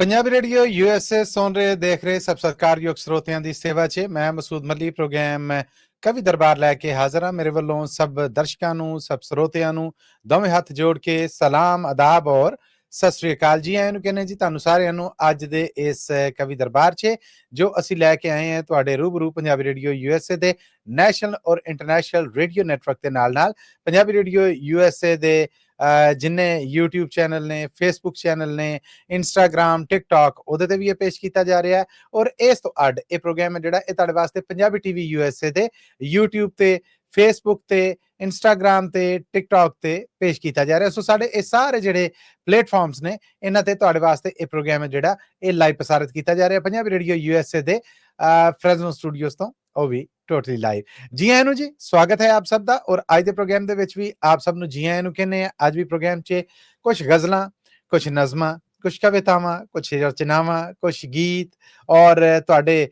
Punjabi radio USA ਸੁਣ ਰਹੇ ਦੇਖ ਰਹੇ ਸਭ ਸਤਿਕਾਰਯੋਗ ਸਰੋਤਿਆਂ ਦੀ ਸੇਵਾ 'ਚ ਮੈਂ ਮਸੂਦ ਮੱਲੀ ਪ੍ਰੋਗਰਾਮ ਕਵੀ ਦਰਬਾਰ ਲੈ ਕੇ ਹਾਜ਼ਰ ਹਾਂ। ਮੇਰੇ ਵੱਲੋਂ ਸਭ ਦਰਸ਼ਕਾਂ ਨੂੰ ਸਭ ਸਰੋਤਿਆਂ ਨੂੰ ਦੋਵੇਂ ਹੱਥ ਜੋੜ ਕੇ ਸਲਾਮ ਆਦਾਬ ਔਰ ਸਤਿ ਸ੍ਰੀ ਅਕਾਲ ਜੀ ਆਇਆਂ ਨੂੰ ਕਹਿੰਦੇ ਜੀ ਤੁਹਾਨੂੰ ਸਾਰਿਆਂ ਨੂੰ ਅੱਜ ਦੇ ਇਸ ਕਵੀ ਦਰਬਾਰ 'ਚ ਜੋ ਅਸੀਂ ਲੈ ਕੇ ਆਏ ਹਾਂ ਤੁਹਾਡੇ ਰੂਬਰੂ ਪੰਜਾਬੀ ਰੇਡੀਓ USA ਦੇ ਨੈਸ਼ਨਲ ਔਰ ਇੰਟਰਨੈਸ਼ਨਲ ਰੇਡੀਓ ਨੈਟਵਰਕ ਦੇ ਨਾਲ ਪੰਜਾਬੀ ਰੇਡੀਓ USA ਦੇ ਜਿੰਨੇ YouTube ਚੈਨਲ ਨੇ, Facebook ਚੈਨਲ ਨੇ, ਇੰਸਟਾਗ੍ਰਾਮ, ਟਿਕਟੌਕ ਉਹਦੇ ਤੇ ਵੀ ਇਹ ਪੇਸ਼ ਕੀਤਾ ਜਾ ਰਿਹਾ ਹੈ। ਔਰ ਇਸ ਤੋਂ ਅੱਡ ਇਹ ਪ੍ਰੋਗਰਾਮ ਹੈ ਜਿਹੜਾ ਇਹ ਤੁਹਾਡੇ ਵਾਸਤੇ ਪੰਜਾਬੀ TV USA ਦੇ YouTube ਤੇ, Facebook ਤੇ, ਇੰਸਟਾਗ੍ਰਾਮ ਤੇ, ਟਿਕਟੌਕ ਤੇ ਪੇਸ਼ ਕੀਤਾ ਜਾ ਰਿਹਾ। ਸੋ ਸਾਡੇ ਇਹ ਸਾਰੇ ਜਿਹੜੇ ਪਲੇਟਫਾਰਮਸ ਨੇ ਇਹਨਾਂ ਤੇ ਤੁਹਾਡੇ ਵਾਸਤੇ ਇਹ ਪ੍ਰੋਗਰਾਮ ਹੈ ਜਿਹੜਾ ਇਹ ਲਾਈਵ ਪ੍ਰਸਾਰਿਤ ਕੀਤਾ ਜਾ ਰਿਹਾ ਪੰਜਾਬੀ ਰੇਡੀਓ USA ਦੇ ਫ੍ਰੈਜ਼ਨੋ ਸਟੂਡੀਓਜ਼ ਤੋਂ, ਉਹ ਵੀ ਟੋਟਲੀ ਲਾਈਵ। ਜੀ ਆਇਆਂ ਨੂੰ ਜੀ, ਸਵਾਗਤ ਹੈ ਆਪ ਸਭ ਦਾ। ਔਰ ਅੱਜ ਦੇ ਪ੍ਰੋਗਰਾਮ ਦੇ ਵਿੱਚ ਵੀ ਆਪ ਸਭ ਨੂੰ ਜੀ ਆਇਆਂ ਨੂੰ ਕਹਿੰਦੇ ਆ। ਅੱਜ ਵੀ ਪ੍ਰੋਗਰਾਮ 'ਚ ਕੁਝ ਗਜ਼ਲਾਂ, ਕੁਝ ਨਜ਼ਮਾਂ, ਕੁਝ ਕਵਿਤਾਵਾਂ, ਕੁਝ ਰਚਨਾਵਾਂ, ਕੁਝ ਗੀਤ ਔਰ ਤੁਹਾਡੇ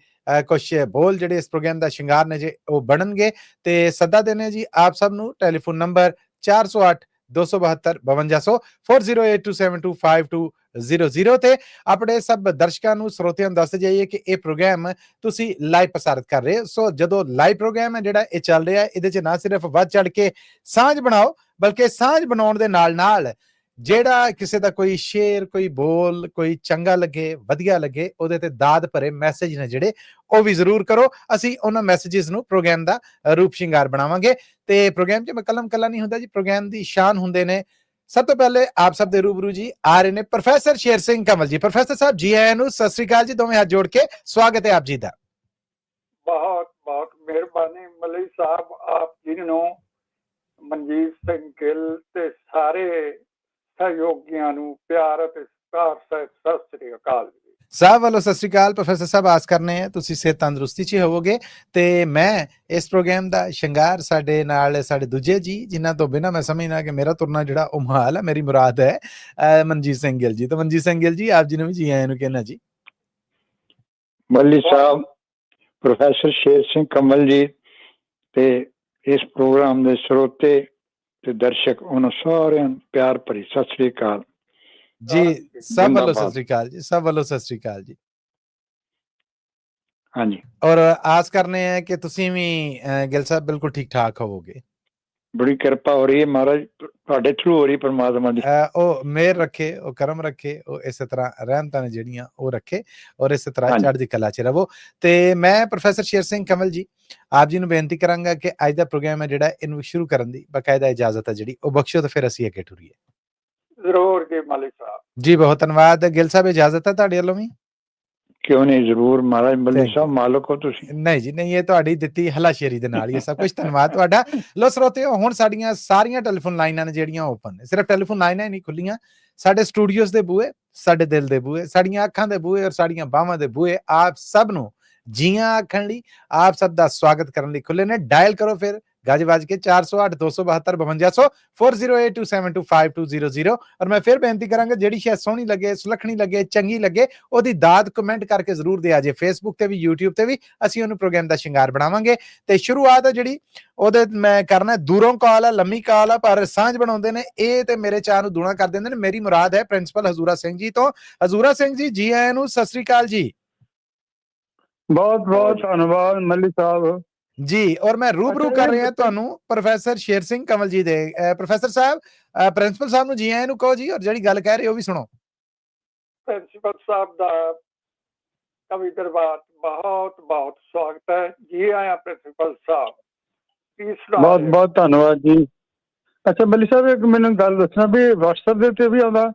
ਕੁਝ ਬੋਲ ਜਿਹੜੇ ਇਸ ਪ੍ਰੋਗਰਾਮ ਦਾ ਸ਼ਿੰਗਾਰ ਨੇ ਜੇ ਉਹ ਬਣਨਗੇ। ਤੇ ਸੱਦਾ ਦੇਣੇ ਜੀ ਆਪ ਸਭ ਨੂੰ ਟੈਲੀਫੋਨ ਨੰਬਰ 408 272 5200 4082725200 ਤੇ ਆਪਣੇ ਸਭ ਦਰਸ਼ਕਾਂ ਨੂੰ ਸਰੋਤਿਆਂ ਨੂੰ ਦੱਸਦੇ ਜਾਈਏ ਕਿ ਇਹ ਪ੍ਰੋਗਰਾਮ ਤੁਸੀਂ ਲਾਈਵ ਪ੍ਰਸਾਰਿਤ ਕਰ ਰਹੇ ਹੋ। ਸੋ ਜਦੋਂ ਲਾਈਵ ਪ੍ਰੋਗਰਾਮ ਹੈ ਜਿਹੜਾ ਇਹ ਚੱਲ ਰਿਹਾ ਇਹਦੇ 'ਚ ਨਾ ਸਿਰਫ ਵੱਧ ਚੜ ਕੇ ਸਾਂਝ ਬਣਾਓ ਬਲਕਿ ਸਾਂਝ ਬਣਾਉਣ ਦੇ ਨਾਲ ਜਿਹੜਾ ਕਿਸੇ ਦਾ ਕੋਈ ਸ਼ੇਰ, ਕੋਈ ਬੋਲ, ਕੋਈ ਚੰਗਾ ਲੱਗੇ, ਵਧੀਆ ਲੱਗੇ, ਉਹਦੇ ਤੇ ਦਾਦ ਭਰੇ ਮੈਸੇਜ ਨੇ ਜਿਹੜੇ ਉਹ ਵੀ ਜ਼ਰੂਰ ਕਰੋ। ਅਸੀਂ ਉਹਨਾਂ ਮੈਸੇजेस ਨੂੰ ਪ੍ਰੋਗਰਾਮ ਦਾ ਰੂਪ ਸ਼ਿੰਗਾਰ ਬਣਾਵਾਂਗੇ। ਤੇ ਪ੍ਰੋਗਰਾਮ 'ਚ ਕਲਮ ਕੱਲਾ ਨਹੀਂ ਹੁੰਦਾ ਜੀ, ਪ੍ਰੋਗਰਾਮ ਦੀ ਸ਼ਾਨ ਹੁੰਦੇ ਨੇ। ਸਭ ਤੋਂ ਪਹਿਲੇ ਆਪ ਸਭ ਦੇ ਰੂਬਰੂ ਜੀ ਆ ਰਹੇ ਨੇ ਪ੍ਰੋਫੈਸਰ ਸ਼ੇਰ ਸਿੰਘ ਕਮਲ ਜੀ। ਪ੍ਰੋਫੈਸਰ ਸਾਹਿਬ ਜੀ ਆਇਆਂ ਨੂੰ, ਸਤਿ ਸ੍ਰੀ ਅਕਾਲ ਜੀ, ਦੋਵੇਂ ਹੱਥ ਜੋੜ ਕੇ ਸਵਾਗਤ ਹੈ ਆਪ ਜੀ ਦਾ। ਬਹੁਤ ਬਹੁਤ ਮਿਹਰਬਾਨੀ ਮਲੀ ਸਾਹਿਬ, ਆਪ ਜੀ ਨੂੰ, ਮਨਜੀਤ ਸਿੰਘ ਗਿੱਲ ਤੇ ਸਾਰੇ ਸਹਿਯੋਗੀਆਂ ਨੂੰ ਪਿਆਰ ਅਤੇ ਸਤਿਕਾਰ ਸਹਿਤ ਸਤਿ ਸ੍ਰੀ ਅਕਾਲ। ਸਾਹਿਬ ਵੱਲੋਂ ਸਤਿ ਸ੍ਰੀ ਅਕਾਲ। ਪ੍ਰੋਫੈਸਰ ਸਾਹਿਬ ਆਸ ਕਰਨੇ ਆ ਤੁਸੀਂ ਸਿਹਤ ਤੰਦਰੁਸਤੀ 'ਚ ਹੋਵੋਗੇ। ਤੇ ਮੈਂ ਇਸ ਪ੍ਰੋਗਰਾਮ ਦਾ ਸ਼ਿੰਗਾਰ ਸਾਡੇ ਨਾਲ ਸਾਡੇ ਦੂਜੇ ਜੀ ਜਿਨ੍ਹਾਂ ਤੋਂ ਬਿਨਾਂ ਮੈਂ ਸਮਝਣਾ ਕਿ ਮੇਰਾ ਤੁਰਨਾ ਜਿਹੜਾ ਉਹ ਮੁਹਾਲ ਹੈ, ਮੇਰੀ ਮੁਰਾਦ ਹੈ ਮਨਜੀਤ ਸਿੰਘ ਗਿੱਲ ਜੀ। ਤਾਂ ਮਨਜੀਤ ਸਿੰਘ ਗਿੱਲ ਜੀ ਆਪ ਜੀ ਨੂੰ ਵੀ ਜੀ ਆਇਆਂ ਨੂੰ ਕਹਿਣਾ ਜੀ। ਮੱਲੀ ਸਾਹਿਬ, ਪ੍ਰੋਫੈਸਰ ਸ਼ੇਰ ਸਿੰਘ ਕਮਲ ਜੀ ਤੇ ਇਸ ਪ੍ਰੋਗਰਾਮ ਦੇ ਸਰੋਤੇ ਤੇ ਦਰਸ਼ਕ ਉਹਨਾਂ ਸਾਰਿਆਂ ਨੂੰ ਪਿਆਰ ਭਰੀ ਸਤਿ ਸ੍ਰੀ ਅਕਾਲ ਜੀ। ਸਭ ਵੱਲੋਂ ਸਤਿ ਸ੍ਰੀ ਅਕਾਲ ਜੀ, ਸਭ ਵੱਲੋਂ ਸਤਿ ਸ੍ਰੀ ਅਕਾਲ ਜੀ। ਹਾਂਜੀ, ਔਰ ਆਸ ਕਰਨੇ ਆ ਕਿ ਤੁਸੀਂ ਵੀ ਗਿੱਲ ਸਾਹਿਬ ਬਿਲਕੁਲ ਠੀਕ ਠਾਕ ਹੋਵੋਗੇ। ਬੜੀ ਕਿਰਪਾ ਹੋ ਰਹੀ ਹੈ ਮਹਾਰਾਜ ਤੁਹਾਡੇ ਥਰੂ ਹੋ ਰਹੀ ਪਰਮਾਤਮਾ ਦੀ। ਉਹ ਮਿਹਰ ਰੱਖੇ, ਉਹ ਕਰਮ ਰੱਖੇ, ਉਹ ਇਸੇ ਤਰ੍ਹਾਂ ਰਹਿਮਤਾਂ ਨੇ ਜਿਹੜੀਆਂ ਉਹ ਰੱਖੇ ਔਰ ਇਸੇ ਤਰ੍ਹਾਂ ਚੜ੍ਹਦੀ ਕਲਾ 'ਚ ਰਹੋ। ਤੇ ਮੈਂ ਪ੍ਰੋਫੈਸਰ ਸ਼ੇਰ ਸਿੰਘ ਕਮਲ ਜੀ ਆਪ ਜੀ ਨੂੰ ਬੇਨਤੀ ਕਰਾਂਗਾ ਕਿ ਅੱਜ ਦਾ ਪ੍ਰੋਗਰਾਮ ਹੈ ਜਿਹੜਾ ਇਹਨੂੰ ਸ਼ੁਰੂ ਕਰਨ ਦੀ ਬਕਾਇਦਾ ਇਜਾਜ਼ਤ ਹੈ ਜਿਹੜੀ ਉਹ ਬਖਸ਼ੋ, ਤੇ ਫਿਰ ਅਸੀਂ ਅੱਗੇ ਟੁਰੀਏ। ਜ਼ਰੂਰ ਜੀ ਮਾਲਿਕ ਸਾਹਿਬ ਜੀ, ਬਹੁਤ ਧੰਨਵਾਦ। ਗਿੱਲ ਸਾਹਿਬ ਇਜਾਜ਼ਤ ਹੈ ਤੁਹਾਡੇ ਵੱਲੋਂ ਵੀ? ਕਿਉਂ ਨਹੀਂ, ਜ਼ਰੂਰ ਮਹਾਰਾਜ। ਮੱਲੀ ਸਾਹਿਬ ਮਾਲਕ ਹੋ ਤੁਸੀਂ। ਨਹੀਂ ਜੀ ਨਹੀਂ, ਇਹ ਤੁਹਾਡੀ ਦਿੱਤੀ ਹਲਾਸ਼ੇਰੀ ਦੇ ਨਾਲ ਹੀ ਇਹ ਸਭ ਕੁਝ। ਧੰਨਵਾਦ ਤੁਹਾਡਾ। ਲੋ ਸਰੋਤਿਓ, ਹੁਣ ਸਾਡੀਆਂ ਸਾਰੀਆਂ ਟੈਲੀਫੋਨ ਲਾਈਨਾਂ ਨੇ ਜਿਹੜੀਆਂ ਓਪਨ ਨੇ। ਸਿਰਫ ਟੈਲੀਫੋਨ ਲਾਈਨਾਂ ਹੀ ਨਹੀਂ ਖੁੱਲੀਆਂ, ਸਾਡੇ ਸਟੂਡੀਓਜ਼ ਦੇ ਬੂਹੇ, ਸਾਡੇ ਦਿਲ ਦੇ ਬੂਹੇ, ਸਾਡੀਆਂ ਅੱਖਾਂ ਦੇ ਬੂਹੇ ਔਰ ਸਾਡੀਆਂ ਬਾਹਾਂ ਦੇ ਬੂਹੇ ਆਪ ਸਭ ਨੂੰ ਜੀਆਂ ਆਖਣ ਲਈ, ਆਪ ਸਭ ਦਾ ਸਵਾਗਤ ਕਰਨ ਲਈ ਖੁੱਲੇ ਨੇ। ਡਾਇਲ ਕਰੋ ਫਿਰ ਗੱਜ ਵੱਜ ਕੇ 408 272 5200 4082725200। ਔਰ ਮੈਂ ਫਿਰ ਬੇਨਤੀ ਕਰਾਂਗਾ ਜਿਹੜੀ ਸ਼ਾਇਦ ਸੋਹਣੀ ਲੱਗੇ, ਸੁਲੱਖਣੀ ਲੱਗੇ, ਚੰਗੀ ਲੱਗੇ, ਉਹਦੀ ਦਾਦ ਕਮੈਂਟ ਕਰਕੇ ਜ਼ਰੂਰ ਦਿਆ ਜੇ। ਫੇਸਬੁੱਕ ਤੇ ਵੀ, YouTube ਤੇ ਵੀ ਅਸੀਂ ਉਹਨੂੰ ਪ੍ਰੋਗਰਾਮ ਦਾ ਸ਼ਿੰਗਾਰ ਬਣਾਵਾਂਗੇ। ਤੇ ਸ਼ੁਰੂਆਤ ਹੈ ਜਿਹੜੀ ਉਹਦੇ ਮੈਂ ਕਰਨਾ ਦੂਰੋਂ ਕਾਲ ਆ, ਲੰਮੀ ਕਾਲ ਆ, ਪਰ ਸਾਂਝ ਬਣਾਉਂਦੇ ਨੇ ਇਹ ਤੇ ਮੇਰੇ ਚਾਹ ਨੂੰ ਦੂਣਾ ਕਰ ਦਿੰਦੇ ਨੇ। ਮੇਰੀ ਮੁਰਾਦ ਹੈ ਪ੍ਰਿੰਸੀਪਲ ਹਜ਼ੂਰਾ ਸਿੰਘ ਜੀ ਤੋਂ। ਹਜ਼ੂਰਾ ਸਿੰਘ ਜੀ ਜੀ ਆਇਆਂ ਨੂੰ, ਸਤਿ ਸ੍ਰੀ ਅਕਾਲ ਜੀ। ਬਹੁਤ ਬਹੁਤ ਧੰਨਵਾਦ ਮੱਲੀ ਸਾਹਿਬ ਜੀ। ਔਰ ਮੈਂ ਰੂਬਰੂ ਕਰ ਰਿਹਾ ਤੁਹਾਨੂੰ ਪ੍ਰੋਫੈਸਰ ਸ਼ੇਰ ਸਿੰਘ ਕਮਲ ਜੀ ਦੇ। ਪ੍ਰੋਫੈਸਰ ਸਾਹਿਬ, ਪ੍ਰਿੰਸੀਪਲ ਸਾਹਿਬ ਨੂੰ ਜੀ ਆਇਆਂ ਨੂੰ ਕਹੋ ਜੀ, ਔਰ ਜਿਹੜੀ ਗੱਲ ਕਹਿ ਰਹੇ ਉਹ ਵੀ ਸੁਣੋ। ਪ੍ਰਿੰਸੀਪਲ ਸਾਹਿਬ ਦਾ ਕਵੀ ਦਰਬਾਰ ਬਹੁਤ ਬਹੁਤ ਸਵਾਗਤ ਹੈ। ਜੀ ਆਇਆਂ ਪ੍ਰਿੰਸੀਪਲ ਸਾਹਿਬ। ਬਹੁਤ ਬਹੁਤ ਧੰਨਵਾਦ ਜੀ। ਅੱਛਾ ਮੱਲੀ ਸਾਹਿਬ, ਇੱਕ ਮੈਨੂੰ ਗੱਲ ਦੱਸਣਾ ਵੀ WhatsApp ਦੇ ਉੱਤੇ ਵੀ ਆਉਂਦਾ?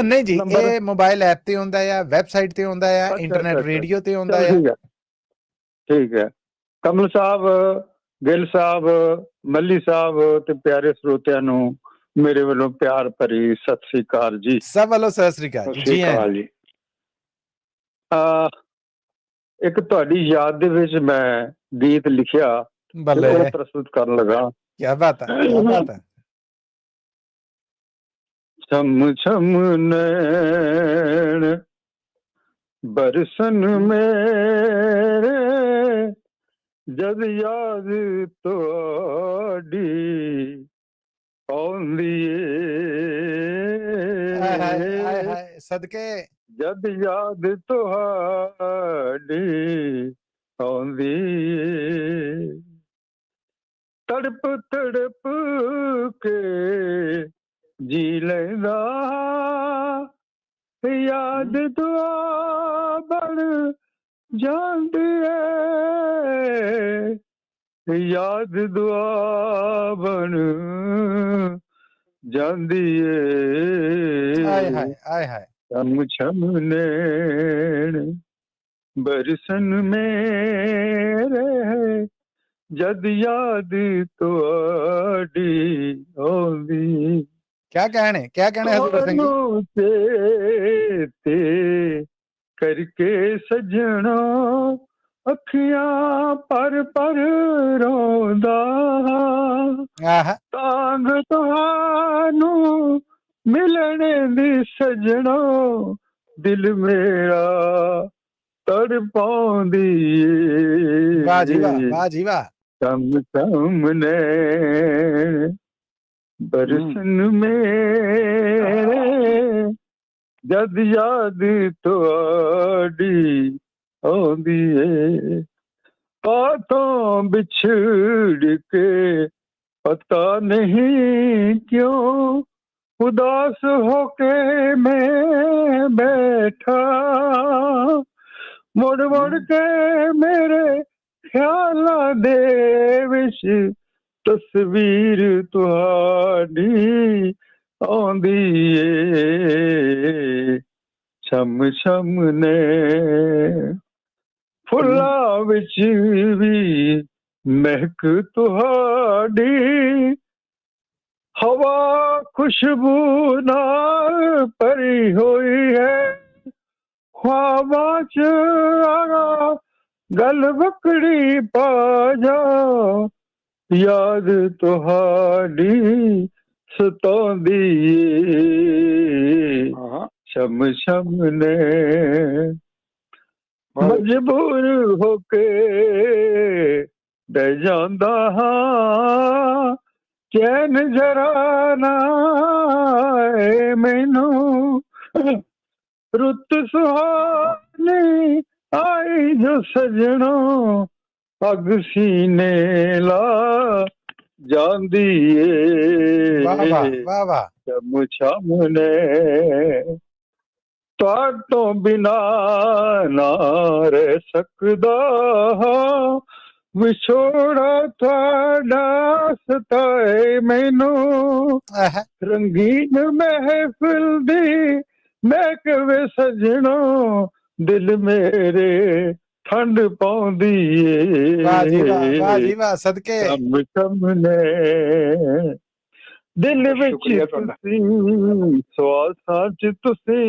ਨਹੀਂ ਜੀ, ਇਹ ਮੋਬਾਈਲ ਐਪ ਤੇ ਆਉਂਦਾ ਆ, ਵੈਬਸਾਈਟ ਤੇ ਆਉਂਦਾ ਆ, ਇੰਟਰਨੈਟ ਰੇਡੀਓ ਤੇ ਆਉਂਦਾ ਆ। ਠੀਕ ਹੈ। ਕਮਲ ਸਾਹਿਬ, ਗਿੱਲ ਸਾਹਿਬ, ਮੱਲੀ ਸਾਹਿਬ ਤੇ ਪਿਆਰੇ ਸਰੋਤਿਆਂ ਨੂੰ ਮੇਰੇ ਵੱਲੋਂ ਪਿਆਰ ਭਰੀ ਸਤਿ ਸ੍ਰੀ ਅਕਾਲ ਜੀ। ਸਭ ਵੱਲੋਂ ਸਤਿ ਸ੍ਰੀ ਅਕਾਲ ਜੀ। ਇੱਕ ਤੁਹਾਡੀ ਯਾਦ ਦੇ ਵਿੱਚ ਮੈਂ ਗੀਤ ਲਿਖਿਆ, ਉਹ ਪ੍ਰਸਤੁਤ ਕਰਨ ਲੱਗਾ। ਕੀ ਬਾਤ ਹੈ, ਕੀ ਬਾਤ ਹੈ। ਛਮ ਛਮ ਨੈਣ ਬਰਸਨ ਮੇਰੇ ਜਦ ਯਾਦ ਤੁਹਾਡੀ ਆਉਂਦੀ ਏ। ਸਦਕੇ ਜਦ ਯਾਦ ਤੁਹਾਡੀ ਆਉਂਦੀ ਏ, ਤੜਪ ਤੜਪ ਕੇ ਜੀ ਲੈਂਦਾ, ਯਾਦ ਦੁਆ ਬਣ ਜਾਂਦੀ ਏ, ਯਾਦ ਦੁਆ ਬਣ ਜਾਂਦੀ ਆਏ ਏ। ਹਾਏ ਆਏ ਹਾਏ। ਛਮ ਛਮ ਨੈਣ ਬਰਸਨ ਮੇਰੇ, ਜਦ ਯਾਦ ਤੁਹਾਡੀ ਆਉਂਦੀ। ਕਿਆ ਕਹਿਣੇ ਹਜ਼ੂਰ ਸਿੰਘ ਜੀ। ਤੁਹਾਨੂੰ ਤੇ ਕਰਕੇ ਸਜਣਾ, ਅੱਖੀਆਂ ਪਰ ਪਰ ਰੋਂਦਾ, ਆਹ ਤਾਂਗ ਤੁਹਾਨੂੰ ਮਿਲਣ ਦੀ ਸਜਣੋ, ਦਿਲ ਮੇਰਾ ਤੜਪਾਉਂਦੀ ਏ। ਵਾਹ ਜੀ ਵਾਹ, ਵਾਹ ਜੀ ਵਾਹ। ਚਮ ਚਮ ਨੈਣ ਬਰਸਨ ਮੇਰੇ, ਜਦ ਯਾਦ ਤੁਹਾਡੀ ਆਉਂਦੀ ਏ। ਪਾਤੋਂ ਵਿਛੜ ਕੇ ਪਤਾ ਨਹੀਂ ਕਿਉਂ, ਉਦਾਸ ਹੋ ਕੇ ਮੈਂ ਬੈਠਾ, ਮੁੜ ਮੁੜ ਕੇ ਮੇਰੇ ਖਿਆਲਾਂ ਦੇ ਵਿੱਚ ਤਸਵੀਰ ਤੁਹਾਡੀ ਆਉਂਦੀ ਏ। ਛਮ ਛਮ ਨੇ ਫੁੱਲਾਂ ਵਿੱਚ ਵੀ ਮਹਿਕ ਤੁਹਾਡੀ, ਹਵਾ ਖੁਸ਼ਬੂ ਨਾਲ ਭਰੀ ਹੋਈ ਹੈ, ख्वाबां च आ गल बकड़ी पा जा, याद तुहाडी सतांदी शम शम ने मजबूर होके दे जांदा हां, चैन जरा ना आए मैनू, रुत सुहानी आई जो सजनो, पग सीने ला जांदी शम शम ने तो बिना ना रह सकदा, विछोड़ा थोड़ा सताए मैनू, रंगीन महफिल दी महकवे सजनो, दिल मेरे ठंड पाउंदी सदके ने दिल विच तुसी स्वासां च तुसी,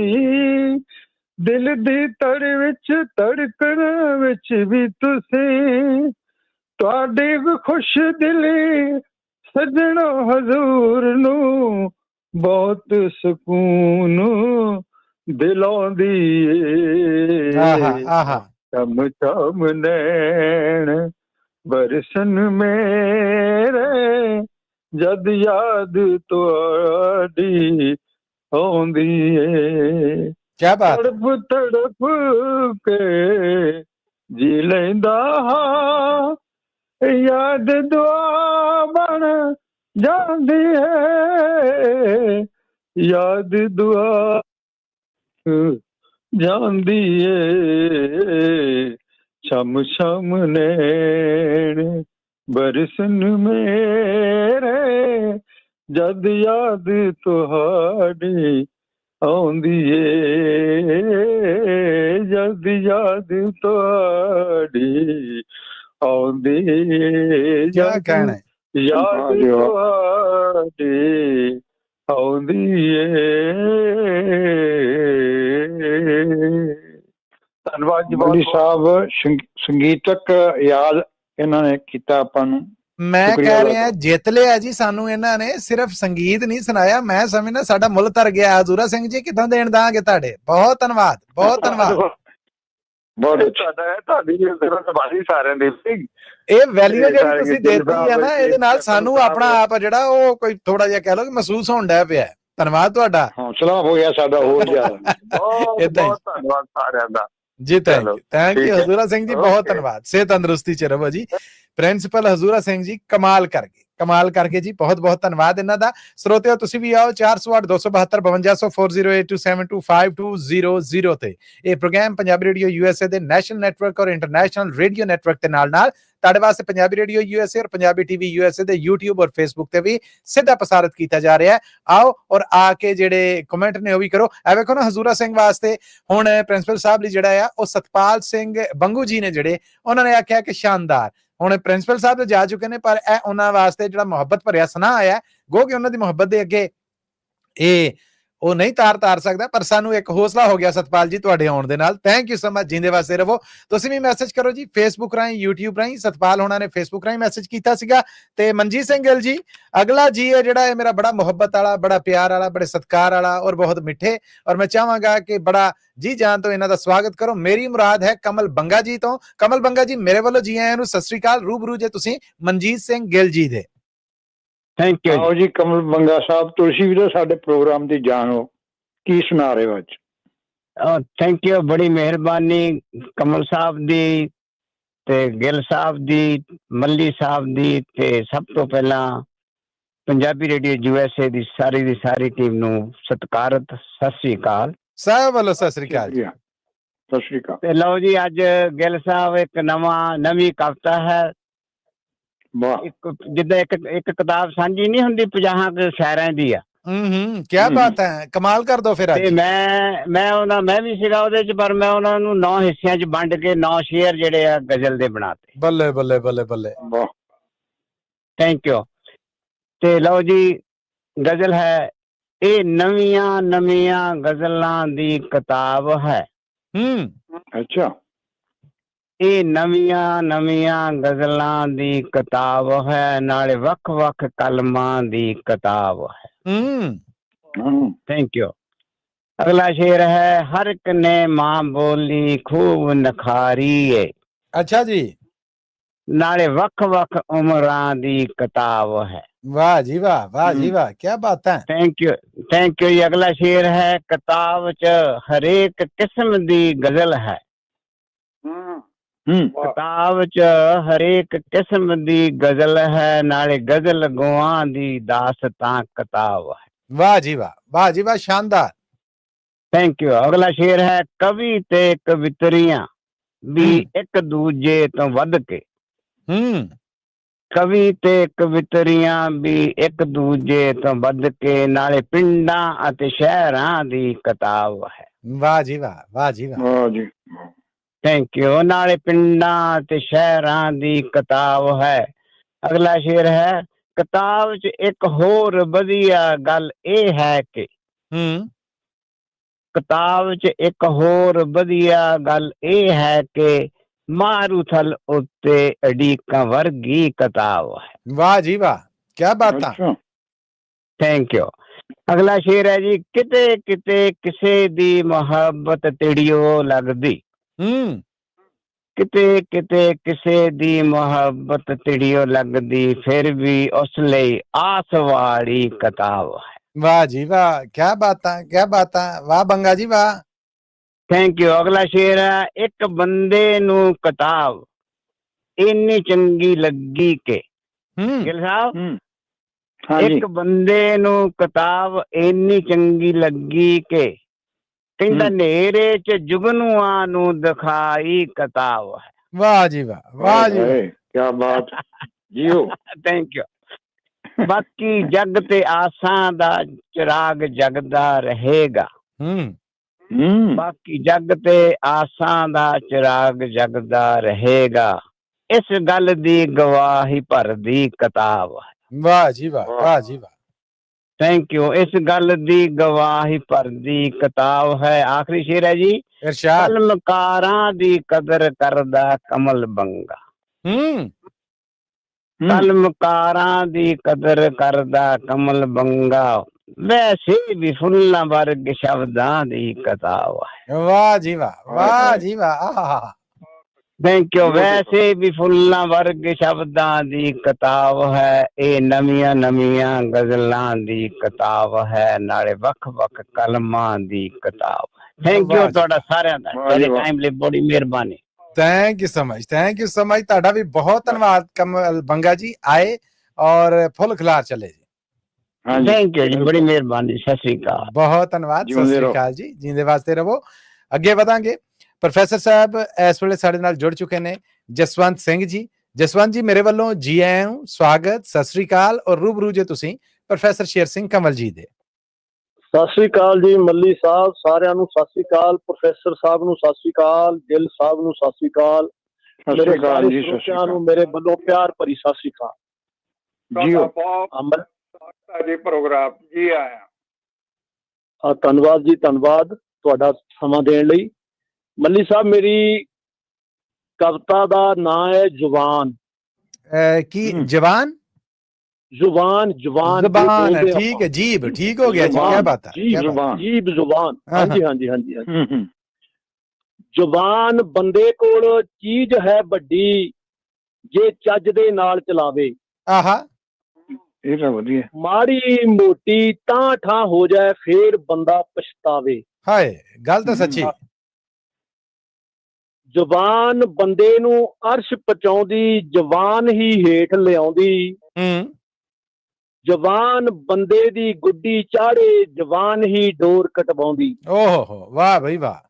दिल दी तड़ विच धड़कन विच भी तुसी, तुहाडी खुश दिली सजनो हजूर नू बहुत सुकून दिलांदी शम शम नैन बरसन मेरे, जद याद तुहाडी आउंदी है, क्या बात, तड़प तड़प के जी लैंदा हां, याद दुआ बन जांदी है, याद दुआ जांदी है, शम शम नैन बरसन मेरे, जद याद तुहाडी आउंदी है, जद याद तुहाडी आउंदी है, क्या कहना है, याद तुहाडी आउंदी ਧੰਨਵਾਦ ਜੀ ਮੌਲੀ ਸਾਹਿਬ। ਸੰਗੀਤਕ ਯਾਦ ਇਹਨਾਂ ਨੇ ਕੀਤਾ ਆਪਾਂ ਨੂੰ। ਮੈਂ ਕਹਿ ਰਿਹਾ ਜਿੱਤ ਲਿਆ ਜੀ ਸਾਨੂੰ ਇਹਨਾਂ ਨੇ, ਸਿਰਫ ਸੰਗੀਤ ਨਹੀਂ ਸੁਣਾਇਆ। ਮੈਂ ਸਮਝਦਾ ਸਾਡਾ ਮੁੱਲ ਤਰ ਗਿਆ। ਹਜ਼ੂਰਾ ਸਿੰਘ ਜੀ ਕਿੱਦਾਂ ਦੇਣ ਦਾਂਗੇ ਤੁਹਾਡੇ। ਬਹੁਤ ਧੰਨਵਾਦ, ਬਹੁਤ ਧੰਨਵਾਦ। ਬਹੁਤ ਤੁਹਾਡੀ ਬਾਜੀ ਸਾਰਿਆਂ ਦੀ ਇਹ ਵੈਲਿਊ ਜਿਹੜੀ ਤੁਸੀਂ ਦਿੱਤੀ ਹੈ ਨਾ, ਇਹਦੇ ਨਾਲ ਸਾਨੂੰ ਆਪਣਾ ਆਪ ਜਿਹੜਾ ਉਹ ਕੋਈ ਥੋੜਾ ਜਿਹਾ ਕਹਿ ਲਓ ਕਿ ਮਹਿਸੂਸ ਹੋਣ ਡਿਆ ਪਿਆ। ਧੰਨਵਾਦ ਤੁਹਾਡਾ। ਹੌਸਲਾ ਹੋ ਗਿਆ ਸਾਡਾ ਹੋਰ ਜ਼ਿਆਦਾ। ਬਹੁਤ ਏਦਾਂ ਹੀ। ਬਹੁਤ ਧੰਨਵਾਦ ਸਾਰਿਆਂ ਦਾ। ਜੀ ਥੈਂਕ ਚਲੋ, ਯੂ, ਥੈਂਕ ਠੀਕ ਯੂ ਹੈ। ਹਜ਼ੂਰਾ ਸਿੰਘ ਜੀ, ਬਹੁਤ Okay. ਧੰਨਵਾਦ। ਸਿਹਤ ਤੰਦਰੁਸਤੀ ਚ ਰਹੋ ਜੀ। ਪ੍ਰਿੰਸੀਪਲ ਹਜ਼ੂਰਾ ਸਿੰਘ ਜੀ ਕਮਾਲ ਕਰਕੇ ਜੀ, ਬਹੁਤ ਬਹੁਤ ਧੰਨਵਾਦ ਇਹਨਾਂ ਦਾ। ਸਰੋਤਿਓ ਤੁਸੀਂ ਵੀ ਆਓ 408 272 5200 4082725200 ਤੇ। ਇਹ ਪ੍ਰੋਗਰਾਮ ਪੰਜਾਬੀ ਰੇਡੀਓ USA ਦੇ ਨੈਸ਼ਨਲ ਨੈਟਵਰਕ ਔਰ ਇੰਟਰਨੈਸ਼ਨਲ ਰੇਡੀਓ ਨੈਟਵਰਕ ਦੇ ਨਾਲ ਤੁਹਾਡੇ ਵਾਸਤੇ ਪੰਜਾਬੀ ਰੇਡੀਓ USA ਔਰ ਪੰਜਾਬੀ TV USA ਦੇ YouTube ਔਰ Facebook ਤੇ ਵੀ ਸਿੱਧਾ ਪ੍ਰਸਾਰਿਤ ਕੀਤਾ ਜਾ ਰਿਹਾ ਹੈ। ਆਓ ਔਰ ਆ ਕੇ ਜਿਹੜੇ ਕਮੈਂਟ ਨੇ ਉਹ ਵੀ ਕਰੋ। ਇਹ ਵੇਖੋ ਨਾ ਹਜ਼ੂਰਾ ਸਿੰਘ ਵਾਸਤੇ ਹੁਣ ਪ੍ਰਿੰਸੀਪਲ ਸਾਹਿਬ ਲਈ ਜਿਹੜਾ ਆ ਉਹ ਸਤਪਾਲ ਸਿੰਘ ਬੰਗੂ ਜੀ ਨੇ, ਜਿਹੜੇ ਉਹਨਾਂ ਨੇ ਆਖਿਆ ਕਿ ਸ਼ਾਨਦਾਰ। ਹੁਣ ਪ੍ਰਿੰਸੀਪਲ ਸਾਹਿਬ ਜਾ ਚੁੱਕੇ ਨੇ, ਪਰ ਇਹ ਉਹਨਾਂ ਵਾਸਤੇ ਜਿਹੜਾ ਮੁਹੱਬਤ ਭਰਿਆ ਸੁਨਾਹ ਆਇਆ, ਗੋ ਕਿ ਉਹਨਾਂ ਦੀ ਮੁਹੱਬਤ ਦੇ ਅੱਗੇ ਇਹ ਉਹ ਨਹੀਂ ਤਾਰ ਸਕਦਾ, ਪਰ ਸਾਨੂੰ ਇੱਕ ਹੌਸਲਾ ਹੋ ਗਿਆ ਸਤਪਾਲ ਜੀ ਤੁਹਾਡੇ ਆਉਣ ਦੇ ਨਾਲ। ਥੈਂਕ ਯੂ ਸੋ ਮਚ, ਜਿੰਦੇ ਵਾਸਤੇ ਰਹੋ। ਤੁਸੀਂ ਵੀ ਮੈਸੇਜ ਕਰੋ ਜੀ ਫੇਸਬੁੱਕ ਰਾਹੀਂ, YouTube ਰਾਹੀਂ। ਸਤਪਾਲ ਹੋਣਾ ਨੇ ਫੇਸਬੁੱਕ ਰਾਹੀਂ ਮੈਸੇਜ ਕੀਤਾ ਸੀਗਾ। ਤੇ ਮਨਜੀਤ ਸਿੰਘ ਗਿੱਲ ਜੀ ਅਗਲਾ ਜੀ ਹੈ ਜਿਹੜਾ ਇਹ ਮੇਰਾ ਬੜਾ ਮੁਹੱਬਤ ਵਾਲਾ, ਬੜਾ ਪਿਆਰ ਵਾਲਾ, ਬੜੇ ਸਤਿਕਾਰ ਵਾਲਾ ਔਰ ਬਹੁਤ ਮਿੱਠੇ, ਔਰ ਮੈਂ ਚਾਹਾਂਗਾ ਕਿ ਬੜਾ ਜੀ ਜਾਨ ਤੋਂ ਇਹਨਾਂ ਦਾ ਸਵਾਗਤ ਕਰੋ। ਮੇਰੀ ਮੁਰਾਦ ਹੈ ਕਮਲ ਬੰਗਾ ਜੀ ਤੋਂ। ਕਮਲ ਬੰਗਾ ਜੀ ਮੇਰੇ ਵੱਲੋਂ ਜੀ ਆਇਆਂ ਨੂੰ ਸਤਿ ਸ੍ਰੀ ਅਕਾਲ। ਰੂਬਰੂ ਜੇ ਤੁਸੀਂ ਮਨਜੀਤ ਸਿੰਘ ਗਿੱਲ ਜੀ ਦੇ। ਥੈਂਕ ਯੂ ਆਓ ਜੀ ਕਮਲ ਬੰਗਾ ਸਾਹਿਬ, ਤੁਸੀਂ ਵੀ ਤਾਂ ਸਾਡੇ ਪ੍ਰੋਗਰਾਮ ਦੀ ਜਾਣ ਹੋ, ਕੀ ਸੁਣਾ ਰਹੇ ਹੋ ਅੱਜ? ਥੈਂਕ ਯੂ, ਬੜੀ ਮਿਹਰਬਾਨੀ ਕਮਲ ਸਾਹਿਬ ਦੀ ਤੇ ਗਿੱਲ ਸਾਹਿਬ ਦੀ, ਮੱਲੀ ਸਾਹਿਬ ਦੀ, ਤੇ ਸਭ ਤੋਂ ਪਹਿਲਾਂ ਪੰਜਾਬੀ ਰੇਡੀਓ USA ਦੀ ਸਾਰੀ ਟੀਮ ਨੂੰ ਸਤਿਕਾਰਤ ਸਤਿ ਸ੍ਰੀ ਅਕਾਲ। ਸਾਹਿਬ ਵੱਲੋਂ ਸਤਿ ਸ੍ਰੀ ਅਕਾਲ ਜੀ। ਸਤਿ ਸ੍ਰੀ ਅਕਾਲ। ਤੇ ਲਓ ਜੀ, ਅੱਜ ਗਿੱਲ ਸਾਹਿਬ ਇੱਕ ਨਵੀਂ ਕਵਿਤਾ ਹੈ। ਵਾਹ, ਜਿੱਦਾਂ ਇੱਕ ਕਿਤਾਬ ਸਾਂਝੀ ਨਹੀਂ ਹੁੰਦੀ 50 ਕੁ ਸ਼ਾਇਰਾਂ ਦੀ ਆ। ਕੀ ਬਾਤ ਹੈ, ਕਮਾਲ ਕਰ ਦੋ ਫਿਰ। ਤੇ ਮੈਂ ਵੀ ਸੀਗਾ ਉਹਦੇ ਚ, ਪਰ ਮੈਂ ਉਹਨਾਂ ਨੂੰ 9 ਹਿੱਸਿਆਂ ਚ ਵੰਡ ਕੇ 9 ਸ਼ੇਅਰ ਜਿਹੜੇ ਆ ਗਜ਼ਲ ਦੇ ਬਣਾਤੇ। ਬੱਲੇ ਬੱਲੇ ਬੱਲੇ ਬੱਲੇ, ਵਾਹ। Thank you. ਤੇ ਲਓ ਜੀ, ਗਜ਼ਲ ਹੈ, ਇਹ ਨਵੀਆਂ ਗਜ਼ਲਾਂ ਦੀ ਕਿਤਾਬ ਹੈ। ਅੱਛਾ। ਇਹ ਨਵੀਆਂ ਗਜ਼ਲਾਂ ਦੀ ਕਿਤਾਬ ਹੈ, ਨਾਲੇ ਵੱਖ ਕਲਮਾਂ ਦੀ ਕਿਤਾਬ ਹੈ। Thank you. ਅਗਲਾ ਸ਼ੇਰ ਹੈ, ਹਰ ਇੱਕ ਨੇ ਮਾਂ ਬੋਲੀ ਖੂਬ ਨਖਾਰੀ ਏ। ਅੱਛਾ ਜੀ। ਨਾਲੇ ਵੱਖ ਉਮਰਾਂ ਦੀ ਕਿਤਾਬ ਹੈ। ਵਾਹ ਜੀ ਵਾਹ, ਵਾਹ ਜੀ ਵਾਹ, ਕੀ ਬਾਤ ਹੈ। ਥੈਂਕ ਯੂ ਜੀ। ਅਗਲਾ ਸ਼ੇਰ ਹੈ, ਕਿਤਾਬ ਚ ਹਰੇਕ ਕਿਸਮ ਦੀ ਗਜ਼ਲ ਹੈ। ਕਿਤਾਬ ਚ ਹਰੇਕ ਕਿਸਮ ਦੀ ਗਜ਼ਲ ਹੈ, ਨਾਲੇ ਗਜ਼ਲ ਗਵਾਂ ਦੀ ਦਾਸਤਾਂ ਕਿਤਾਬ ਹੈ। ਵਾਹ ਜੀ ਵਾਹ, ਵਾਹ ਜੀ ਵਾਹ, ਸ਼ਾਨਦਾਰ। Thank you. ਅਗਲਾ ਸ਼ੇਰ ਹੈ, ਕਵੀ ਤੇ ਕਵਿਤਰੀਆਂ ਵੀ ਇੱਕ ਦੂਜੇ ਤੋਂ ਵੱਧ ਕੇ। ਕਵੀ ਤੇ ਕਵਿਤਰੀਆਂ ਵੀ ਇੱਕ ਦੂਜੇ ਤੋਂ ਵੱਧ ਕੇ, ਨਾਲੇ ਪਿੰਡਾਂ ਅਤੇ ਸ਼ਹਿਰਾਂ ਦੀ ਕਿਤਾਬ ਹੈ। ਵਾਹ ਜੀ ਵਾਹ, ਵਾਹ ਜੀ ਵਾਹ, ਵਾਹ ਜੀ। Thank you. ਨਾਲੇ ਪਿੰਡਾਂ ਤੇ ਸ਼ਹਿਰਾਂ ਦੀ ਕਿਤਾਬ ਹੈ। ਅਗਲਾ ਸ਼ੇਰ ਹੈ, ਕਿਤਾਬ 'ਚ ਇੱਕ ਹੋਰ ਵਧੀਆ ਗੱਲ ਇਹ ਹੈ ਕਿ ਕਿਤਾਬ 'ਚ ਇੱਕ ਹੋਰ ਵਧੀਆ ਗੱਲ ਇਹ ਹੈ ਕਿ ਮਾਰੂਥਲ ਉੱਤੇ ਅੜੀਕਾਂ ਵਰਗੀ ਕਿਤਾਬ ਹੈ। ਵਾਹ ਜੀ ਵਾਹ, ਕੀ ਬਾਤਾਂ। Thank you. ਅਗਲਾ ਸ਼ੇਰ ਹੈ ਜੀ, ਕਿਤੇ ਕਿਸੇ ਦੀ ਮੁਹੱਬਤ ਤੇੜੀਓ ਲੱਗਦੀ। ਕਿਤੇ ਕਿਸੇ ਦੀ ਮੁਹੱਬਤ ਤੇੜੀਓ ਲੱਗਦੀ, ਫਿਰ ਵੀ ਉਸ ਲਈ ਆਸ ਵਾਲੀ ਕਿਤਾਬ ਹੈ। ਵਾਹ ਜੀ ਵਾਹ, ਕੀ ਬਾਤਾਂ, ਕੀ ਬਾਤਾਂ, ਵਾਹ ਬੰਗਾ ਜੀ ਵਾਹ। Thank you. ਅਗਲਾ ਸ਼ੇਰ ਹੈ, ਇੱਕ ਬੰਦੇ ਨੂੰ ਕਿਤਾਬ ਇੰਨੀ ਚੰਗੀ ਲੱਗੀ ਕਿ। ਗਿੱਲ ਸਾਹਿਬ, ਇੱਕ ਬੰਦੇ ਨੂੰ ਕਿਤਾਬ ਇੰਨੀ ਚੰਗੀ ਲੱਗੀ ਕਿ ਕਹਿੰਦਾ ਹਨੇਰੇ 'ਚ ਜੁਗਨੂਆਂ ਨੂੰ ਦਿਖਾਈ ਕਿਤਾਬ ਹੈ। ਵਾਹ ਜੀ ਵਾਹ, ਵਾਹ ਜੀ, ਕੀ ਬਾਤ ਜੀਓ। Thank you. ਬਾਕੀ ਜੱਗ ਤੇ ਆਸਾਂ ਦਾ ਚਿਰਾਗ ਜਗਦਾ ਰਹੇਗਾ। ਬਾਕੀ ਜੱਗ ਤੇ ਆਸਾਂ ਦਾ ਚਿਰਾਗ ਜਗਦਾ ਰਹੇਗਾ, ਇਸ ਗੱਲ ਦੀ ਗਵਾਹੀ ਭਰਦੀ ਕਿਤਾਬ ਹੈ। ਵਾਹ ਜੀ ਵਾਹ, ਵਾਹ ਜੀ ਵਾਹ। Thank you. ਇਸ ਗੱਲ ਦੀ ਗਵਾਹੀ ਭਰਦੀ ਕਿਤਾਬ ਹੈ। ਆਖਰੀ ਸ਼ੇਰ ਹੈ ਜੀ, ਇਰਸ਼ਾਦ। ਕਲਮਕਾਰਾਂ ਦੀ ਕਦਰ ਕਰਦਾ ਕਮਲ ਬੰਗਾ। ਕਲਮਕਾਰਾਂ ਦੀ ਕਦਰ ਕਰਦਾ ਕਮਲ ਬੰਗਾ, ਵੈਸੇ ਵੀ ਫੁੱਲਾਂ ਵਰਗ ਸ਼ਬਦਾਂ ਦੀ ਕਿਤਾਬ ਹੈ। ਵਾਹ ਜੀ ਵਾਹ, ਵਾਹ ਜੀ ਵਾਹ। Thank you. ਵੈਸੇ ਵੀ ਫੁੱਲਾਂ ਵਰਗ ਸ਼ਬਦਾਂ ਦੀ ਕਿਤਾਬ ਹੈ ਇਹ, ਨਵੀਆਂ ਨਵੀਆਂ ਗਜ਼ਲਾਂ ਦੀ ਕਿਤਾਬ ਹੈ, ਨਾਲੇ ਵੱਖ ਵੱਖ ਕਲਮਾਂ ਦੀ ਕਿਤਾਬ। ਥੈਂਕ ਯੂ ਤੁਹਾਡਾ ਸਾਰਿਆਂ ਦਾ, ਤੁਹਾਡੇ ਟਾਈਮ ਲਈ ਬੜੀ ਮਿਹਰਬਾਨੀ। Thank you so much, thank you so much. ਤੁਹਾਡਾ ਵੀ ਬਹੁਤ ਧੰਨਵਾਦ ਕਮਲ ਬੰਗਾ ਜੀ, ਆਏ ਔਰ ਫੁੱਲ ਖਿਲਾਰ ਚਲੇ ਜੀ। ਥੈਂਕ ਯੂ ਜੀ, ਬੜੀ ਮਿਹਰਬਾਨੀ। ਸਤਿ ਸ੍ਰੀ ਅਕਾਲ। ਬਹੁਤ ਧੰਨਵਾਦ। ਸਤਿ ਸ੍ਰੀ ਅਕਾਲ ਜੀ, ਜਿੰਦੇ ਵਾਸਤੇ ਰਹੋ। ਅੱਗੇ ਵਧਾਂਗੇ। ਪ੍ਰੋਫੈਸਰ ਸਾਹਿਬ ਇਸ ਵੇਲੇ ਸਾਡੇ ਨਾਲ ਜੁੜ ਚੁੱਕੇ ਨੇ, ਜਸਵੰਤ ਸਿੰਘ ਜੀ। ਜਸਵੰਤ ਜੀ, ਮੇਰੇ ਵੱਲੋਂ ਜੀ ਆਇਆਂ ਨੂੰ, ਸਵਾਗਤ, ਸਤਿ ਸ੍ਰੀ ਅਕਾਲ। ਔਰ ਰੂਬਰੂ ਜੇ ਤੁਸੀਂ ਪ੍ਰੋਫੈਸਰ ਸ਼ੇਰ ਸਿੰਘ ਕਮਲ ਜੀ ਦੇ। ਸਤਿ ਸ੍ਰੀ ਅਕਾਲ ਜੀ ਮੱਲੀ ਸਾਹਿਬ, ਸਾਰਿਆਂ ਨੂੰ ਸਤਿ ਸ੍ਰੀ ਅਕਾਲ। ਪ੍ਰੋਫੈਸਰ ਸਾਹਿਬ ਨੂੰ ਸਤਿ ਸ੍ਰੀ ਅਕਾਲ, ਗਿੱਲ ਸਾਹਿਬ ਨੂੰ ਸਤਿ ਸ੍ਰੀ ਅਕਾਲ, ਮੇਰੇ ਸਾਰੇ ਸਰੋਤਿਆਂ ਨੂੰ ਮੇਰੇ ਵੱਲੋਂ ਪਿਆਰ ਭਰੀ ਸਤਿ ਸ੍ਰੀ ਅਕਾਲ ਜੀ। ਜੀ ਪ੍ਰੋਗਰਾਮ ਜੀ ਆਇਆ। ਧੰਨਵਾਦ ਜੀ, ਧੰਨਵਾਦ ਤੁਹਾਡਾ ਸਮਾਂ ਦੇਣ ਲਈ। ਮੱਲੀ ਸਾਹਿਬ, ਮੇਰੀ ਕਵਿਤਾ ਦਾ ਨਾਂ ਹੈ ਜਵਾਨ। ਕੀ ਜਵਾਨ? ਜ਼ੁਬਾਨ, ਜ਼ੁਬਾਨ, ਜ਼ੁਬਾਨ, ਠੀਕ ਹੈ। ਜੀਬ, ਠੀਕ ਹੋ ਗਿਆ ਜੀ, ਕੀ ਬਾਤ ਹੈ। ਜੀਬ, ਜ਼ੁਬਾਨ, ਹਾਂਜੀ ਹਾਂਜੀ ਹਾਂਜੀ ਹਾਂਜੀ। ਜ਼ੁਬਾਨ ਬੰਦੇ ਕੋਲ ਚੀਜ਼ ਹੈ ਵੱਡੀ, ਜੇ ਚੱਜ ਦੇ ਨਾਲ ਚਲਾਵੇ। ਆਹਾ, ਇਹ ਤਾਂ ਵਧੀਆ। ਮਾੜੀ ਮੋਟੀ ਤਾਂ ਠਾਂ ਹੋ ਜਾਏ, ਫੇਰ ਬੰਦਾ ਪਛਤਾਵੇ। ਹਾਏ, ਗੱਲ ਤਾਂ ਸੱਚੀ। ਜ਼ੁਬਾਨ ਬੰਦੇ ਨੂੰ ਅਰਸ਼ ਪਹੁੰਚਾਉਂਦੀ, ਜ਼ੁਬਾਨ ਹੀ ਹੇਠ ਲਿਆਉਂਦੀ। ਜ਼ੁਬਾਨ ਬੰਦੇ ਦੀ ਗੁੱਡੀ ਚਾੜੇ, ਜ਼ੁਬਾਨ ਹੀ ਡੋਰ ਕਟਵਾਉਂਦੀ। ਓਹੋ, ਵਾਹ ਬਈ ਵਾਹ।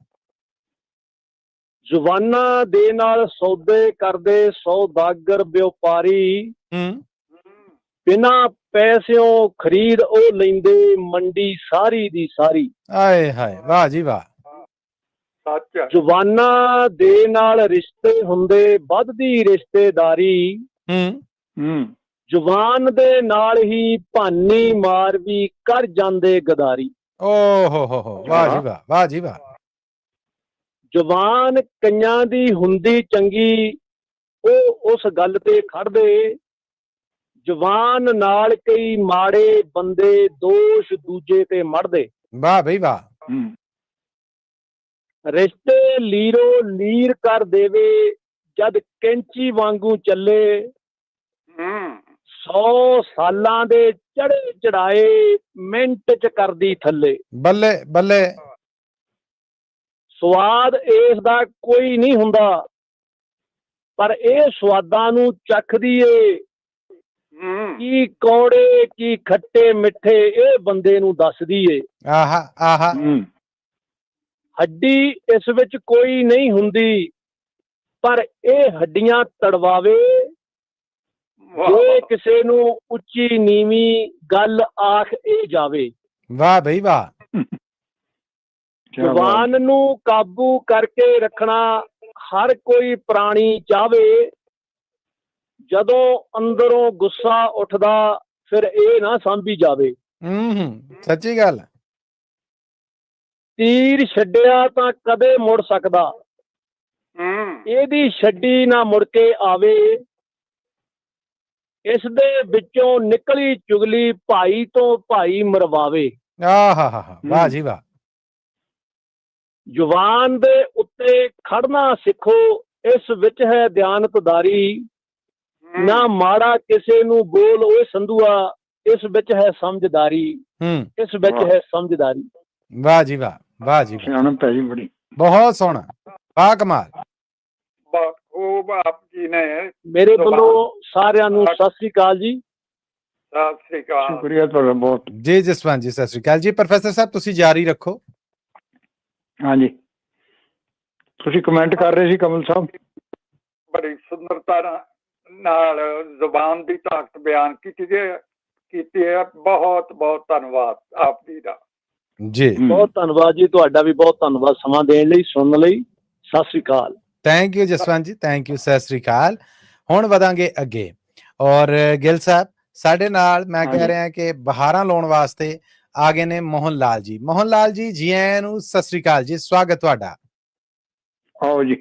ਜ਼ੁਬਾਨਾਂ ਦੇ ਨਾਲ ਸੌਦੇ ਕਰਦੇ ਸੌਦਾਗਰ ਵਪਾਰੀ, ਬਿਨਾਂ ਪੈਸਿਓਂ ਖਰੀਦ ਉਹ ਲੈਂਦੇ ਮੰਡੀ ਸਾਰੀ ਦੀ ਸਾਰੀ। ਆਏ ਹਾਏ, ਵਾਹ ਜੀ ਵਾਹ। ਜ਼ੁਬਾਨਾਂ ਦੇ ਨਾਲ ਰਿਸ਼ਤੇ ਹੁੰਦੇ, ਵੱਧਦੀ ਰਿਸ਼ਤੇਦਾਰੀ। ਜ਼ੁਬਾਨ ਦੇ ਨਾਲ ਹੀ ਭਾਨੀ ਮਾਰ ਵੀ ਕਰ ਜਾਂਦੇ ਗਦਾਰੀ। ਓਹ ਹੋ, ਵਾਹ ਜੀ ਵਾਹ, ਵਾਹ ਜੀ ਵਾਹ। ਜ਼ੁਬਾਨ ਕਈਆਂ ਦੀ ਹੁੰਦੀ ਚੰਗੀ, ਉਹ ਉਸ ਗੱਲ ਤੇ ਖੜਦੇ। ਜ਼ੁਬਾਨ ਨਾਲ ਕਈ ਮਾੜੇ ਬੰਦੇ ਦੋਸ਼ ਦੂਜੇ ਤੇ ਮੜਦੇ। ਵਾਹ ਬਈ ਵਾਹ। ਰਿਸ਼ਤੇ ਲੀਰੋ ਲੀਰ ਕਰ ਦੇਵੇ, ਜਦ ਕੈਂਚੀ ਵਾਂਗੂ ਚੱਲੇ। 100 ਸਾਲਾਂ ਦੇ ਚੜੇ ਚੜਾਏ, ਮਿੰਟ ਚ ਕਰਦੀ ਥੱਲੇ। ਬੱਲੇ ਬੱਲੇ। ਸਵਾਦ ਇਸ ਦਾ ਕੋਈ ਨਹੀਂ ਹੁੰਦਾ, ਪਰ ਇਹ ਸਵਾਦਾਂ ਨੂੰ ਚੱਖਦੀ ਏ। ਕੀ ਕੌੜੇ ਕੀ ਖੱਟੇ ਮਿੱਠੇ, ਇਹ ਬੰਦੇ ਨੂੰ ਦੱਸਦੀ ਏ। ਆਹਾ ਆਹਾ। ਹੱਡੀ ਇਸ ਵਿੱਚ ਕੋਈ ਨਹੀਂ ਹੁੰਦੀ, ਪਰ ਇਹ ਹੱਡੀਆਂ ਤੜਵਾਵੇ। ਜੇ ਕਿਸੇ ਨੂੰ ਉੱਚੀ ਨੀਵੀਂ ਗੱਲ ਆਖ ਇਹ ਜਾਵੇ। ਵਾਹ ਬਈ ਵਾਹ। ਜ਼ੁਬਾਨ ਨੂੰ ਕਾਬੂ ਕਰਕੇ ਰੱਖਣਾ ਹਰ ਕੋਈ ਪ੍ਰਾਣੀ ਚਾਹਵੇ। ਜਦੋਂ ਅੰਦਰੋਂ ਗੁੱਸਾ ਉੱਠਦਾ, ਫਿਰ ਇਹ ਨਾ ਸਾਂਭੀ ਜਾਵੇ। ਸੱਚੀ ਗੱਲ। ਤੀਰ ਛੱਡਿਆ ਤਾਂ ਕਦੇ ਮੁੜ ਸਕਦਾ, ਇਹਦੀ ਛੱਡੀ ਨਾ ਮੁੜ ਕੇ ਆਵੇ। ਇਸ ਦੇ ਵਿੱਚੋਂ ਨਿਕਲੀ ਚੁਗਲੀ, ਭਾਈ ਤੋਂ ਭਾਈ ਮਰਵਾਵੇ। ਆਹਾ, ਵਾਹ ਜੀ ਵਾਹ। ਜ਼ੁਬਾਨ ਦੇ ਉੱਤੇ ਖੜਨਾ ਸਿੱਖੋ, ਇਸ ਵਿੱਚ ਹੈ ਦਿਆਨਤਦਾਰੀ। ਨਾ ਮਾੜਾ ਕਿਸੇ ਨੂੰ ਬੋਲ ਓਏ ਸੰਧੂਆ, ਇਸ ਵਿੱਚ ਹੈ ਸਮਝਦਾਰੀ। ਇਸ ਵਿੱਚ ਹੈ ਸਮਝਦਾਰੀ। ਵਾਹ ਜੀ ਵਾਹ, ਵਾਹ ਜੀ ਸਿਆਣਪ ਹੈ ਜੀ ਬੜੀ। ਬਹੁਤ ਸੋਹਣਾ, ਵਾਹ ਕਮਾਲ। ਬਹੁਤ ਖੂਬ ਆਪ ਜੀ ਨੇ। ਮੇਰੇ ਵੱਲੋਂ ਸਾਰਿਆਂ ਨੂੰ ਸਤਿ ਸ੍ਰੀ ਅਕਾਲ ਜੀ। ਸਤਿ ਸ੍ਰੀ ਅਕਾਲ। ਸ਼ੁਕਰੀਆ ਤੁਹਾਡਾ ਬਹੁਤ ਜੀ ਜਸਵੰਤ ਜੀ, ਸਤਿ ਸ੍ਰੀ ਅਕਾਲ ਜੀ। ਪ੍ਰੋਫੈਸਰ ਸਾਹਿਬ ਤੁਸੀਂ ਜਾਰੀ ਰੱਖੋ। ਹਾਂਜੀ, ਤੁਸੀਂ ਕਮੈਂਟ ਕਰ ਰਹੇ ਸੀ ਕਮਲ ਸਾਹਿਬ। ਬੜੀ ਸੁੰਦਰਤਾ ਨਾਲ ਜ਼ੁਬਾਨ ਦੀ ਤਾਕਤ ਬਿਆਨ ਕੀਤੀ ਹੈ। ਬਹੁਤ ਬਹੁਤ ਧੰਨਵਾਦ ਆਪ ਜੀ ਦਾ ਜੀ। ਬਹੁਤ ਧੰਨਵਾਦ ਜੀ, ਤੁਹਾਡਾ ਵੀ ਬਹੁਤ ਧੰਨਵਾਦ ਸਮਾਂ ਦੇਣ ਲਈ, ਸੁਣਨ ਲਈ। ਸਤਿ ਸ੍ਰੀ ਅਕਾਲ। ਥੈਂਕ ਯੂ ਜਸਵੰਤ ਜੀ, ਥੈਂਕ ਯੂ, ਸਤਿ ਸ੍ਰੀ ਅਕਾਲ। ਹੁਣ ਵਧਾਂਗੇ ਅੱਗੇ। ਔਰ ਗਿੱਲ ਸਾਹਿਬ ਸਾਡੇ ਨਾਲ, ਮੈਂ ਕਹਿ ਰਿਹਾ ਕਿ ਬਹਾਰਾਂ ਲਾਉਣ ਵਾਸਤੇ ਆ ਗਏ ਨੇ ਮੋਹਨ ਲਾਲ ਜੀ। ਮੋਹਨ ਲਾਲ ਜੀ, ਜੀ ਆਇਆਂ ਨੂੰ, ਸਤਿ ਸ੍ਰੀ ਅਕਾਲ ਜੀ, ਸਵਾਗਤ ਤੁਹਾਡਾ। ਆਓ ਜੀ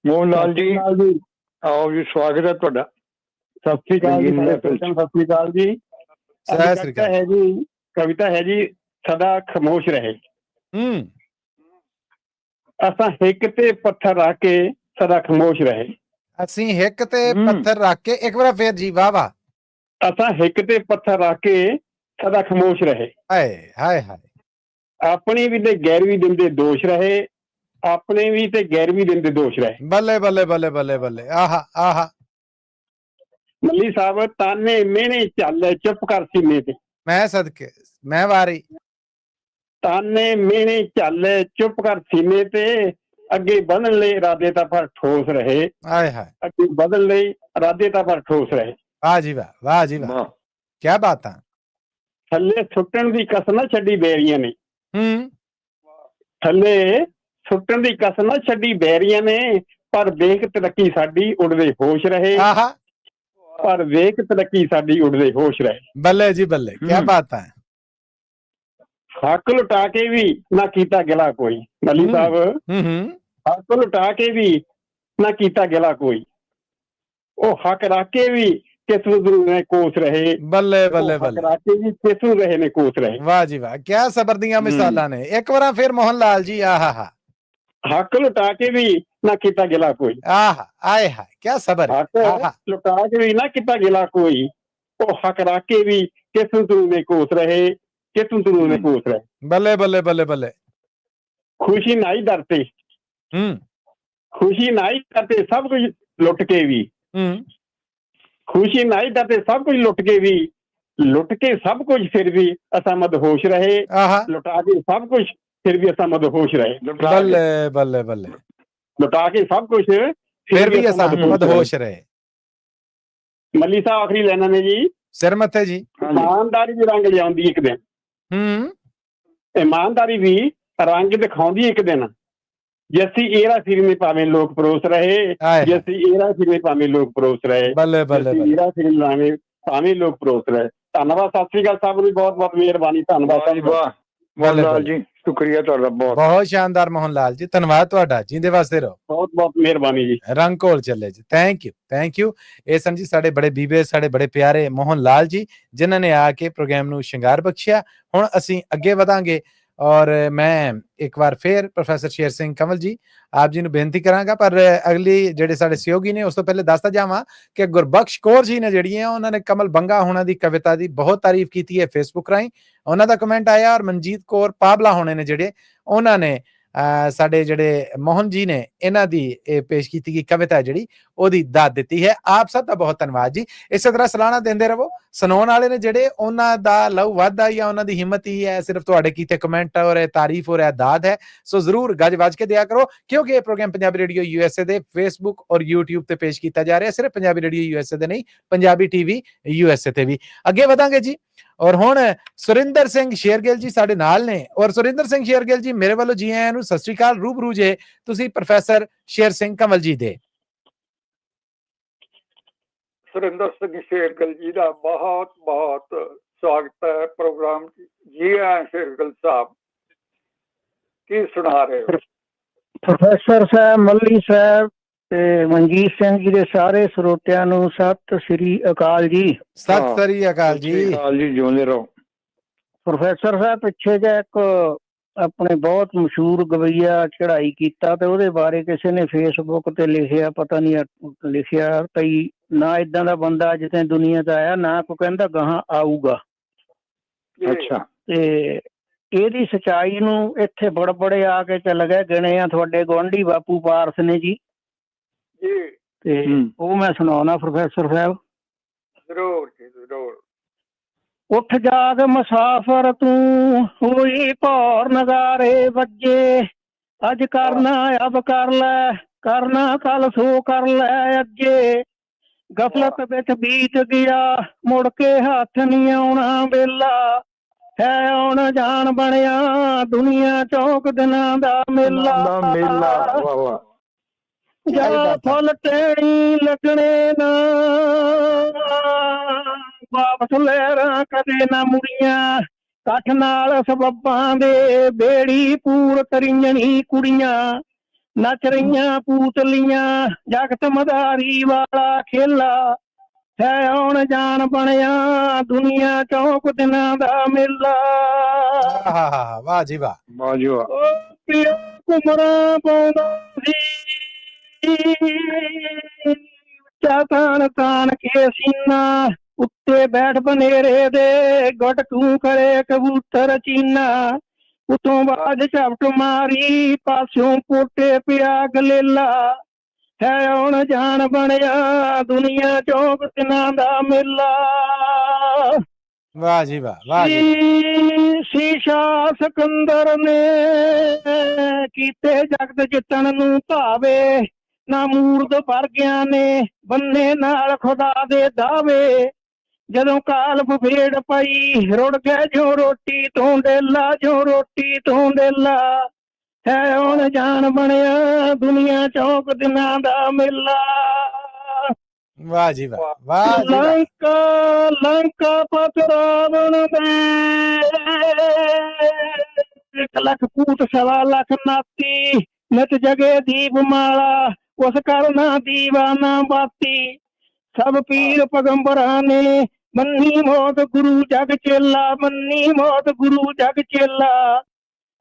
ਮੋਹਨ ਲਾਲ ਜੀ, ਆਓ ਜੀ, ਸਵਾਗਤ ਹੈ ਤੁਹਾਡਾ। ਸਤਿ ਸ੍ਰੀ ਅਕਾਲ ਜੀ। ਸਤਿ ਸ੍ਰੀ ਅਕਾਲ ਜੀ। ਸਤਿ ਸ੍ਰੀ ਅਕਾਲ ਹੈ ਜੀ, ਕਵਿਤਾ ਹੈ ਜੀ, ਸਦਾ ਖਾਮੋਸ਼ ਰਹੇ। ਅਸਾਂ ਹਿੱਕ ਤੇ ਪੱਥਰ ਰੱਖ ਕੇ ਸਦਾ ਖਾਮੋਸ਼ ਰਹੇ। ਅਸੀਂ ਹਿੱਕ ਤੇ ਪੱਥਰ ਰੱਖ ਕੇ, ਇੱਕ ਵਾਰ ਫੇਰ ਜੀ, ਵਾਹ ਵਾਹ। ਅਸਾਂ ਹਿੱਕ ਤੇ ਪੱਥਰ ਰੱਖ ਕੇ ਸਦਾ ਖਾਮੋਸ਼ ਰਹੇ। ਹਾਏ ਹਾਏ ਹਾਏ। ਆਪਣੀ ਵੀ ਤੇ ਗੈਰਵੀ ਦਿੰਦੇ ਦੋਸ਼ ਰਹੇ, ਆਪਣੇ ਵੀ ਤੇ ਗੈਰਵੀ ਦਿੰਦੇ ਦੋਸ਼ ਰਹੇ। ਬੱਲੇ ਬੱਲੇ ਬੱਲੇ ਬੱਲੇ ਬੱਲੇ, ਆਹਾ ਆਹਾ। ਮੱਲੀ ਸਾਹਿਬ, ਤਾਨੇ ਮਿਹਣੇ ਚੱਲ ਚੁੱਪ ਕਰ ਸੀਨੇ ਤੇ। ਮੈਂ ਸਦਕੇ, ਮੈਂ ਵਾਰੀ। ਤਾਨੇ ਮਿਹਣੇ ਚੱਲ ਚੁੱਪ ਕਰ ਸੀਨੇ ਤੇ, ਅੱਗੇ ਵਧਣ ਲਈ ਇਰਾਦੇ ਤਾਂ ਪਰ ਠੋਸ ਰਹੇ। ਹਾਏ ਹਾਏ। ਅੱਗੇ ਵਧਣ ਲਈ ਇਰਾਦੇ ਤਾਂ ਪਰ ਠੋਸ ਰਹੇ। ਵਾਹ ਜੀ ਵਾਹ, ਵਾਹ ਜੀ ਵਾਹ, ਕਿਆ ਬਾਤਾਂ। ਥੱਲੇ ਸੁੱਟਣ ਦੀ ਕਸ ਨਾ ਛੱਡੀ ਬੈਰੀਆਂ ਨੇ। ਥੱਲੇ ਸੁੱਟਣ ਦੀ ਕਸ ਨਾ ਛੱਡੀ ਬੈਰੀਆਂ ਨੇ, ਪਰ ਵੇਖ ਤਰੱਕੀ ਸਾਡੀ ਉੱਡਦੇ ਹੋਸ਼ ਰਹੇ। ਪਰ ਵੇਖ ਤਰੱਕੀ ਸਾਡੀ ਉੱਡਦੇ ਹੋਸ਼ ਰਹੇ। ਬੱਲੇ ਜੀ ਬੱਲੇ, ਕਿਆ ਬਾਤਾਂ। ਹੱਕ ਲੁਟਾ ਕੇ ਵੀ ਨਾ ਕੀਤਾ ਗਿਲਾ ਕੋਈ। ਮੱਲੀ ਸਾਹਿਬ, ਹੱਕ ਲੁਟਾ ਕੇ ਵੀ ਨਾ ਕੀਤਾ ਗਿਲਾ ਕੋਈ, ਉਹ ਹੱਕ ਰੱਖ ਕੇ ਵੀ ਕਿਸ ਨੂੰ ਨੇ ਕੋਸ ਰਹੇ। ਬੱਲੇ ਬੱਲੇ ਬੱਲੇ, ਰੱਖ ਕੇ ਵੀ ਕਿਸ ਨੂੰ ਰਹੇ ਨੇ ਕੋਸ ਰਹੇ। ਵਾਹ ਜੀ ਵਾਹ, ਕਿਆ ਸਬਰ ਦੀਆਂ ਮਿਸਾਲਾਂ ਨੇ। ਇੱਕ ਵਾਰ ਫਿਰ ਮੋਹਨ ਲਾਲ ਜੀ, ਆਹਾ ਹਾ। ਹੱਕ ਲੁਟਾ ਕੇ ਵੀ ਨਾ ਕੀਤਾ ਗਿਲਾ ਕੋਈ। ਆਹਾ, ਆਏ ਹਾਏ, ਕਿਆ ਸਬਰ। ਹੱਕ ਲੁਟਾ ਕੇ ਵੀ ਨਾ ਕੀਤਾ ਗਿਲਾ ਕੋਈ, ਉਹ ਹੱਕ ਰੱਖ ਕੇ ਵੀ ਕਿਸ ਨੂੰ ਨੇ ਕੋਸ ਰਹੇ, ਕਿਸ ਨੂੰ ਨੇ ਕੋਸ ਰਹੇ। ਬੱਲੇ ਬੱਲੇ ਬੱਲੇ ਬੱਲੇ। ਖੁਸ਼ੀ ਨਾ ਹੀ ਡਰਤੇ, ਖੁਸ਼ੀ ਨਾ ਹੀ ਡਰਤੇ ਸਭ ਕੁਝ ਲੁੱਟ ਕੇ ਵੀ। ਖੁਸ਼ੀ ਨਾ ਹੀ ਡਰਤੇ ਸਭ ਕੁਝ ਲੁੱਟ ਕੇ ਵੀ, ਲੁੱਟ ਕੇ ਸਭ ਕੁਝ ਫਿਰ ਵੀ ਅਸਾਂ ਮਦਹੋਸ਼ ਰਹੇ। ਲੁਟਾ ਕੇ ਸਭ ਕੁਝ ਫਿਰ ਵੀ ਅਸਾਂ ਮਦਹੋਸ਼ ਰਹੇ। ਬੱਲੇ ਬੱਲੇ ਬੱਲੇ, ਲੁਟਾ ਕੇ ਸਭ ਕੁਝ ਫਿਰ ਵੀ ਅਸਾਂ ਮਦਹੋਸ਼ ਰਹੇ। ਮੱਲੀ ਸਾਹਿਬ, ਆਖਰੀ ਲੈਣਾ ਨੇ ਜੀ, ਸਿਰ ਮੱਥੇ ਜੀ। ਇਮਾਨਦਾਰੀ ਵੀ ਰੰਗ ਲਿਆਉਂਦੀ ਇੱਕ ਦਿਨ। ਇਮਾਨਦਾਰੀ ਵੀ ਰੰਗ ਦਿਖਾਉਂਦੀ ਇੱਕ ਦਿਨ। ਜੱਸੀ ਏਰਾ ਫਿਰਮੇ ਭਾਵੇਂ ਲੋਕ ਪਰੋਸ ਰਹੇ, ਜੱਸੀ ਏਰਾ ਫਿਰਮੇ ਭਾਵੇਂ ਲੋਕ ਪਰੋਸ ਰਹੇ। ਬੱਲੇ ਬੱਲੇ, ਏਰਾ ਫਿਰਮੇ ਭਾਵੇਂ ਲੋਕ ਪਰੋਸ ਰਹੇ। ਧੰਨਵਾਦ। ਸਤਿ ਸ੍ਰੀ ਅਕਾਲ ਸਾਹਿਬ ਨੂੰ ਬਹੁਤ ਬਹੁਤ ਮਿਹਰਬਾਨੀ। ਧੰਨਵਾਦ ਮੋਹਨ ਲਾਲ ਜੀ, ਸ਼ੁਕਰੀਆ ਤੁਹਾਡਾ ਬਹੁਤ ਬਹੁਤ ਸ਼ਾਨਦਾਰ। ਮੋਹਨ ਲਾਲ ਜੀ, ਧੰਨਵਾਦ ਤੁਹਾਡਾ, ਜਿੰਦੇ ਵਾਸਤੇ ਰਹੋ। ਬਹੁਤ ਬਹੁਤ ਮਿਹਰਬਾਨੀ ਜੀ। ਰੰਗ ਘੋਲ ਚੱਲੇ ਜੀ। Thank you, thank you. ਇਹ ਸਨ ਜੀ ਸਾਡੇ ਬੜੇ ਬੀਬੇ, ਸਾਡੇ ਬੜੇ ਪਿਆਰੇ ਮੋਹਨ ਲਾਲ ਜੀ, ਜਿਨ੍ਹਾਂ ਨੇ ਆ ਕੇ ਪ੍ਰੋਗਰਾਮ ਨੂੰ ਸ਼ਿੰਗਾਰ ਬਖਸ਼ਿਆ। ਹੁਣ ਅਸੀਂ ਅੱਗੇ ਵਧਾਂਗੇ ਔਰ ਮੈਂ ਇੱਕ ਵਾਰ ਫਿਰ ਪ੍ਰੋਫੈਸਰ ਸ਼ੇਰ ਸਿੰਘ ਕੰਵਲ ਜੀ ਆਪ ਜੀ ਨੂੰ ਬੇਨਤੀ ਕਰਾਂਗਾ, ਪਰ ਅਗਲੀ ਜਿਹੜੇ ਸਾਡੇ ਸਹਿਯੋਗੀ ਨੇ ਉਸ ਤੋਂ ਪਹਿਲੇ ਦੱਸਦਾ ਜਾਵਾਂ ਕਿ ਗੁਰਬਖਸ਼ ਕੌਰ ਜੀ ਨੇ ਜਿਹੜੀਆਂ, ਉਹਨਾਂ ਨੇ ਕਮਲ ਬੰਗਾ ਹੋਣਾ ਦੀ ਕਵਿਤਾ ਦੀ ਬਹੁਤ ਤਾਰੀਫ ਕੀਤੀ ਹੈ ਫੇਸਬੁੱਕ ਰਾਹੀਂ। ਉਹਨਾਂ ਦਾ ਕਮੈਂਟ ਆਇਆ। ਔਰ ਮਨਜੀਤ ਕੌਰ ਪਾਬਲਾ ਹੋਣੇ ਨੇ ਜਿਹੜੇ, ਉਹਨਾਂ ਨੇ ਸਾਡੇ ਜਿਹੜੇ ਮੋਹਨ ਜੀ ਨੇ, ਇਹਨਾਂ ਦੀ ਇਹ ਪੇਸ਼ ਕੀਤੀ ਗਈ ਕਵਿਤਾ ਜਿਹੜੀ, ਉਹਦੀ ਦਾਤ ਦਿੱਤੀ ਹੈ। ਆਪ ਸਭ ਦਾ ਬਹੁਤ ਧੰਨਵਾਦ ਜੀ। ਇਸੇ ਤਰ੍ਹਾਂ ਸਲਾਣਾ ਦਿੰਦੇ ਰਹੋ। ਸੁਣਾਉਣ ਵਾਲੇ ਨੇ ਜਿਹੜੇ, ਉਹਨਾਂ ਦਾ ਲਹੂ ਵੱਧਦਾ ਜਾਂ ਉਹਨਾਂ ਦੀ ਹਿੰਮਤ ਹੀ ਹੈ ਸਿਰਫ ਤੁਹਾਡੇ ਕੀਤੇ ਕਮੈਂਟ ਔਰ ਤਾਰੀਫ ਹੋ ਰਿਹਾ ਦਾਦ ਹੈ। ਸੋ ਜ਼ਰੂਰ ਗੱਜ ਵੱਜ ਕੇ ਦਿਆ ਕਰੋ, ਕਿਉਂਕਿ ਇਹ ਪ੍ਰੋਗਰਾਮ ਪੰਜਾਬੀ ਰੇਡੀਓ USA ਦੇ ਫੇਸਬੁੱਕ ਔਰ YouTube ਤੇ ਪੇਸ਼ ਕੀਤਾ ਜਾ ਰਿਹਾ। ਸਿਰਫ ਪੰਜਾਬੀ ਰੇਡੀਓ USA ਦੇ ਨਹੀਂ, ਪੰਜਾਬੀ TV USA ਤੇ ਵੀ। ਅੱਗੇ ਵਧਾਂਗੇ ਜੀ। ਔਰ ਹੁਣ ਸੁਰਿੰਦਰ ਸਿੰਘ ਸ਼ੇਰਗਿੱਲ ਜੀ ਸਾਡੇ ਨਾਲ ਨੇ। ਔਰ ਸੁਰਿੰਦਰ ਸਿੰਘ ਸ਼ੇਰਗਿੱਲ ਜੀ, ਮੇਰੇ ਵੱਲੋਂ ਜੀ ਆਇਆਂ ਨੂੰ ਸਤਿ ਸ੍ਰੀ ਅਕਾਲ। ਰੂਬਰੂ ਜੇ ਤੁਸੀਂ ਪ੍ਰੋਫੈਸਰ ਸ਼ੇਰ ਸਿੰਘ ਕੰਵਲ ਜੀ ਦੇ। ਸੁਰਿੰਦਰ ਸਿੰਘ ਸ਼ੇਰਗਿੱਲ ਜੀ ਦਾ ਬਹੁਤ ਬਹੁਤ ਸਵਾਗਤ ਹੈ ਪ੍ਰੋਗਰਾਮ। ਜੀ ਆਇਆਂ ਸ਼ੇਰਗਿੱਲ ਸਾਹਿਬ, ਕੀ ਸੁਣਾ ਰਹੇ ਹੋ? ਪ੍ਰੋਫੈਸਰ ਸਾਹਿਬ, ਮੱਲੀ ਸਾਹਿਬ ਤੇ ਮਨਜੀਤ ਸਿੰਘ ਜੀ ਦੇ ਸਾਰੇ ਸਰੋਤਿਆਂ ਨੂੰ ਸਤਿ ਸ੍ਰੀ ਅਕਾਲ ਜੀ। ਸਤਿ ਸ੍ਰੀ ਅਕਾਲ ਜੀ। ਜਿਉਂਦੇ ਰਹੋ। ਪ੍ਰੋਫੈਸਰ ਸਾਹਿਬ, ਪਿੱਛੇ ਜਿਹਾ ਇੱਕ ਆਪਣੇ ਬਹੁਤ ਮਸ਼ਹੂਰ ਗਵਈਆ ਚੜ੍ਹਾਈ ਕੀਤਾ ਤੇ ਉਹਦੇ ਬਾਰੇ ਕਿਸੇ ਨੇ ਫੇਸਬੁੱਕ ਤੇ ਲਿਖਿਆ, ਪਤਾ ਨਹੀਂ ਲਿਖਿਆ ਕਈ ਨਾ, ਏਦਾਂ ਦਾ ਬੰਦਾ ਅੱਜ ਤੇ ਦੁਨੀਆ ਚ ਆਇਆ ਨਾ, ਕੋਈ ਕਹਿੰਦਾ ਗਾਹਾਂ ਆਊਗਾ। ਅੱਛਾ। ਤੇ ਇਹਦੀ ਸਚਾਈ ਨੂੰ ਇੱਥੇ ਬੜੇ ਆ ਕੇ ਚੱਲ ਗਏ। ਗਿਣੇ ਆ ਤੁਹਾਡੇ ਗੁਆਂਢੀ ਬਾਪੂ ਪਾਰਸ ਨੇ ਜੀ, ਤੇ ਉਹ ਮੈਂ ਸੁਣਾਉਣਾ ਪ੍ਰੋਫੈਸਰ ਸਾਹਿਬ। ਜ਼ਰੂਰ ਜੀ ਜ਼ਰੂਰ। ਉੱਠ ਜਾਗ ਮੁਸਾਫਰ ਤੂੰ, ਹੋਈ ਭੌਰ ਨਜ਼ਾਰੇ ਵੱਜੇ, ਅੱਜ ਕਰਨਾ ਅਬ ਕਰ ਲੈ, ਕਰਨਾ ਕੱਲ ਸੋ ਕਰ ਲੈ ਅੱਗੇ, ਗਫਲਤ ਵਿੱਚ ਬੀਤ ਗਿਆ ਮੁੜ ਕੇ ਹੱਥ ਨਹੀਂ ਆਉਣਾ ਵੇਲਾ, ਹੈ ਆਉਣ ਜਾਣ ਬਣਿਆ ਦੁਨੀਆ ਚੌਕ ਦਿਨਾਂ ਦਾ ਮੇਲਾ। ਜਾ ਫੁੱਲ ਟਹਿਣੀ ਲੱਗਣੇ ਨਾ, ਵਾਪਸ ਲਹਿਰਾਂ ਕਦੇ ਨਾ ਮੁੜੀਆਂ, ਕੱਠ ਨਾਲ ਸਬੱਬਾਂ ਦੇ ਬੇੜੀ ਪੂਰ ਤਰੀਆਂ ਕੁੜੀਆਂ, ਨੱਚ ਰਹੀਆਂ ਪੂਤਲੀਆਂ ਜਗਤ ਮਦਾਰੀ ਵਾਲਾ ਖੇਲਾ, ਹੈ ਆਉਣ ਜਾਣ ਬਣਿਆ ਦੁਨੀਆ ਚੌਕ ਦਿਨਾਂ ਦਾ ਮੇਲਾ। ਵਾਹ ਜੀ ਵਾਹ, ਵਾਹ ਜੀ ਵਾਹ। ਘੁੰਮਣਾ ਪਾਉਂਦਾ ਸੀ ਤਾਣ ਤਾਣ ਕੇ ਸੀਨਾ ਉੱਤੇ ਬੈਠ ਬਨੇਰੇ ਦੇ ਗੁੱਟ ਤੂੰ ਕਰੇ ਕਬੂਤਰ ਚੀਨਾ ਉਤੋਂ ਬਾਅਦ ਝਪਟ ਮਾਰੀ ਪਾਸਿਓਂ ਪੋਟੇ ਪਿਆ ਗਲੇਲਾ ਹੈ ਹੁਣ ਜਾਣ ਬਣਿਆ ਦੁਨੀਆ ਚੌਕ ਦਿਨਾਂ ਦਾ ਮੇਲਾ ਵਾਹ ਜੀ ਵਾਹ, ਵਾਹ ਜੀ ਸ਼ੀਸ਼ਾ ਸਿਕੰਦਰ ਨੇ ਕੀਤੇ ਜਗਤ ਜਿੱਤਣ ਨੂੰ ਭਾਵੇ ਨਾ ਮੂਰਤ ਵਰਗਿਆਂ ਨੇ ਬੰਨੇ ਨਾਲ ਖੁਦਾ ਦੇ ਦਾਵੇ ਜਦੋਂ ਕਾਲਬ ਫੇੜ ਪਈ ਰੁੜ ਗਏ ਜੋ ਰੋਟੀ ਤੋਂ ਡੇਲਾ ਜੋ ਰੋਟੀ ਤੋਂ ਡੇਲਾ ਹੈ ਹੁਣ ਜਾਣ ਬਣਿਆ ਦੁਨੀਆ ਚੌਕ ਦਿਨਾਂ ਦਾ ਮੇਲਾ ਵਾਹ ਜੀ ਵਾਹ, ਵਾਹ ਜੀ ਵਾਹ। ਲੰਕਾ ਲੰਕਾ ਪਤ ਰਾਵਣ ਦੇ 1 ਲੱਖ ਪੂਤ 1.25 ਲੱਖ ਨਾਤੀ ਨਿਤ ਜਗੇ ਦੀਪ ਮਾਲਾ ਉਸ ਕਰਨਾ ਦੀਵਾਨਾ ਬਾਤੀ ਸਭ ਪੀਰ ਪਗੰਬਰਾਂ ਨੇ ਮੰਨੀ ਮੌਤ ਗੁਰੂ ਜਗ ਚੇਲਾ ਮੰਨੀ ਮੌਤ ਗੁਰੂ ਜਗ ਚੇਲਾ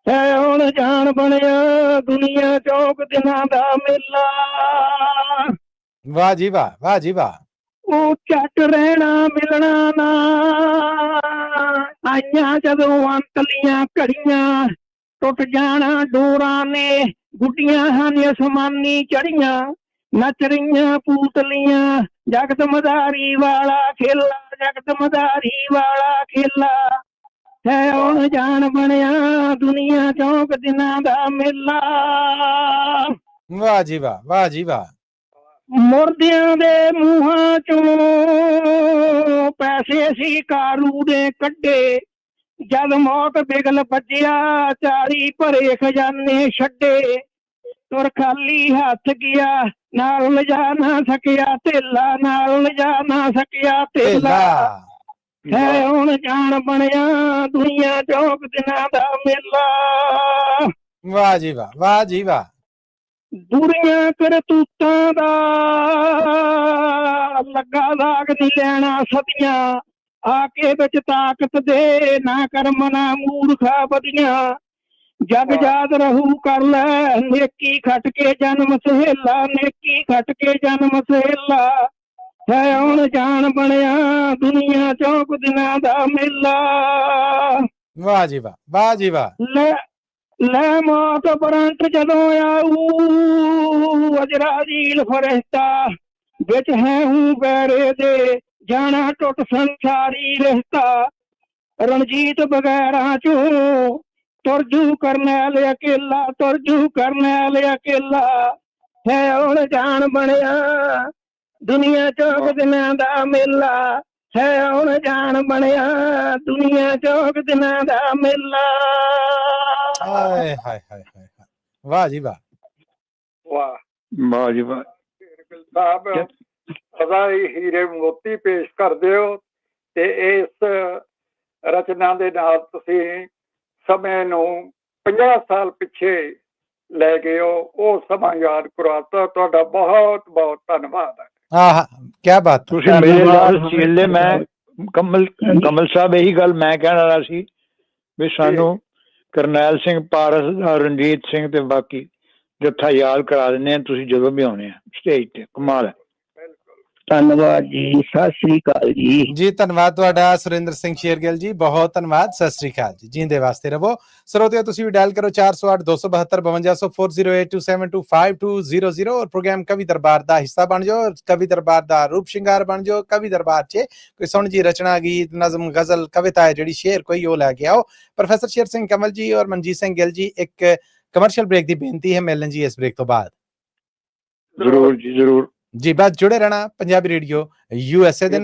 ਹੈ ਹੁਣ ਜਾਣ ਬਣਿਆ ਦੁਨੀਆ ਚੌਕ ਦਿਨਾਂ ਦਾ ਮੇਲਾ ਵਾਹ ਜੀ ਵਾਹ, ਵਾਹ ਜੀ ਵਾਹ। ਉਹ ਝੱਟ ਰਹਿਣਾ ਮਿਲਣਾ ਨਾ ਆਈਆਂ ਜਦੋਂ ਅੰਤਲੀਆਂ ਘੜੀਆਂ ਟੁੱਟ ਜਾਣਾ ਡੋਰਾਂ ਨੇ ਗੁੱਡੀਆਂ ਹਨ ਅਸਮਾਨੀ ਚੜੀਆਂ ਨੱਚ ਰਹੀਆਂ ਪੂਤਲੀਆਂ ਜਗਤ ਮਦਾਰੀ ਵਾਲਾ ਖੇਲਾ ਜਗਤ ਮਦਾਰੀ ਵਾਲਾ ਖੇਲਾ ਹੈ ਹੁਣ ਜਾਣ ਬਣਿਆ ਦੁਨੀਆ ਚੌਕ ਦਿਨਾਂ ਦਾ ਮੇਲਾ ਵਾਹ ਜੀ ਵਾਹ, ਵਾਹ ਜੀ ਵਾਹ। ਮੁਰਦਿਆਂ ਦੇ ਮੂੰਹਾਂ ਚੋਂ ਪੈਸੇ ਸੀ ਕਾਰੂ ਦੇ ਕੱਢੇ ਜਦ ਮੌਤ ਬਿਗਲ ਵੱਜਿਆ 40 ਭਰੇ ਖਜ਼ਾਨੇ ਛੱਡੇ ਤੁਰ ਖਾਲੀ ਹੱਥ ਗਿਆ ਨਾਲ ਲਿਜਾ ਨਾ ਸਕਿਆ ਧੇਲਾ ਨਾਲ ਲਿਜਾ ਨਾ ਸਕਿਆ ਧੇਲਾ ਹੈ ਹੁਣ ਜਾਣ ਬਣਿਆ ਦੁਨੀਆ ਚੌਕ ਦਿਨਾਂ ਦਾ ਮੇਲਾ ਵਾਹ ਜੀ ਵਾਹ, ਵਾਹ ਜੀ ਵਾਹ। ਦੁਨੀਆਂ ਕਰਤੂਤਾਂ ਦਾ ਲੱਗਾ ਦਾਗ ਨਹੀਂ ਲੈਣਾ ਸਦੀਆਂ ਆ ਕੇ ਵਿੱਚ ਤਾਕਤ ਦੇ ਨਾ ਕਰਮ ਨਾ ਮੂਰਖਾ ਵਧੀਆਂ ਜਗ ਯਾਦ ਰਹੂ ਕਰ ਲੈ ਨੇਕੀ ਖੱਟ ਕੇ ਜਨਮ ਸਹੇਲਾ ਨੇਕੀ ਖੱਟ ਕੇ ਜਨਮ ਸਹੇਲਾ ਹੈ ਹੁਣ ਜਾਣ ਬਣਿਆ ਦੁਨੀਆ ਚੌਕ ਦਿਨਾਂ ਦਾ ਮੇਲਾ ਵਾਹ ਜੀ ਵਾਹ, ਵਾਹ ਜੀ ਵਾਹ। ਲੈ ਮੌਤ ਬਰੰਟ ਜਦੋਂ ਆਊ ਅਜਰਾਜੀਲ ਫਰਿਸ਼ਤਾ ਵਿੱਚ ਹੈ ਹੂੰ ਬੈਰੇ ਦੇ ਜਾਣਾ ਟੁੱਟ ਸੰਸਾਰੀ ਰਿਸ਼ਤਾ ਰਣਜੀਤ ਬਗੈਰਾਂ ਚੋਂ ਤੁਰਜੂ ਕਰਨੈਲ ਅਕੇਲਾ ਤੁਰਜੂ ਕਰਨੈਲ ਅਕੇਲਾ ਹੈ ਹੁਣ ਜਾਣ ਬਣਿਆ ਦੁਨੀਆ ਚੌਕ ਦਿਨਾਂ ਦਾ ਮੇਲਾ ਹੈ ਹੁਣ ਜਾਣ ਬਣਿਆ ਦੁਨੀਆ ਚੌਕ ਦਿਨਾਂ ਦਾ ਮੇਲਾ ਹਾਏ ਹਾਏ ਹਾਏ ਹਾਏ, ਵਾਹ ਜੀ ਵਾਹ, ਵਾਹ ਵਾਹ ਜੀ ਵਾਹ। ਸਾਹਿਬ ਸਦਾ ਹੀ ਹੀਰੇ ਮੋਤੀ ਪੇਸ਼ ਕਰਦੇ ਹੋ ਤੇ ਇਸ ਰਚਨਾ ਦੇ ਨਾਲ ਤੁਸੀਂ ਸਮੇਂ ਨੂੰ 50 ਸਾਲ ਪਿੱਛੇ ਲੈ ਗਏ ਹੋ ਉਹ ਸਮਾਂ ਯਾਦ ਕਰਾਤਾ ਤੁਹਾਡਾ ਬਹੁਤ ਬਹੁਤ ਧੰਨਵਾਦ ਹੈ। ਆਹ ਕੀ ਬਾਤ। ਤੁਸੀਂ ਮੇਰੇ ਨਾਲ ਚੇਲੇ ਮੈਂ ਕਮਲ ਸਾਹਿਬ ਇਹੀ ਗੱਲ ਮੈਂ ਕਹਿਣ ਵਾਲਾ ਸੀ ਵੀ ਸਾਨੂੰ ਕਰਨੈਲ ਸਿੰਘ ਪਾਰਸ ਰਣਜੀਤ ਸਿੰਘ ਤੇ ਬਾਕੀ ਜੱਥਾ ਯਾਦ ਕਰਾ ਦਿੰਦੇ ਆ ਤੁਸੀਂ ਜਦੋਂ ਵੀ ਆਉਣੇ ਆ ਸਟੇਜ ਤੇ ਕਮਾਲ ਹੈ। ਧੰਨਵਾਦ ਜੀ ਸਤਿ ਸ੍ਰੀ ਅਕਾਲ ਜੀ। ਜੀ ਧੰਨਵਾਦ ਤੁਹਾਡਾ ਸੁਰਿੰਦਰ ਸਿੰਘ ਸ਼ੇਰਗਿੱਲ ਜੀ ਬਹੁਤ ਧੰਨਵਾਦ ਸਤਿ ਸ੍ਰੀ ਅਕਾਲ ਜੀ ਜਿੰਦੇ ਵਾਸਤੇ ਰਹੋ ਸਰੋਤਿਓ ਤੁਸੀਂ ਵੀ ਡਾਇਲ ਕਰੋ 408 272 5200 4082725200 ਔਰ ਪ੍ਰੋਗਰਾਮ ਕਵੀ ਦਰਬਾਰ ਦਾ ਹਿੱਸਾ ਬਣ ਜਾਓ ਕਵੀ ਦਰਬਾਰ ਦਾ ਰੂਪ ਸ਼ਿੰਗਾਰ ਬਣ ਜਾਓ ਕਵੀ ਦਰਬਾਰ 'ਚ ਕੋਈ ਸੁਣ ਜੀ ਰਚਨਾ ਗੀਤ ਨਜ਼ਮ ਗਜ਼ਲ ਕਵਿਤਾ ਹੈ ਜਿਹੜੀ ਸ਼ੇਰ ਕੋਈ ਉਹ ਲੈ ਕੇ ਆਓ। ਪ੍ਰੋਫੈਸਰ ਸ਼ੇਰ ਸਿੰਘ ਕਮਲ ਜੀ ਔਰ ਮਨਜੀਤ ਸਿੰਘ ਗਿੱਲ ਜੀ ਇੱਕ ਕਮਰਸ਼ੀਅਲ ਬ੍ਰੇਕ ਦੀ ਬੇਨਤੀ ਹੈ ਮਿਲਣ ਜੀ ਇਸ ਬ੍ਰੇਕ ਤੋਂ ਬਾਅਦ ਜ਼ਰੂਰ ਜੀ ਜ਼ਰੂਰ ਜੀ ਬਸ ਜੁੜੇ ਰਹਿਣਾ ਪੰਜਾਬੀ ਰੇਡੀਓ USA ਦੇ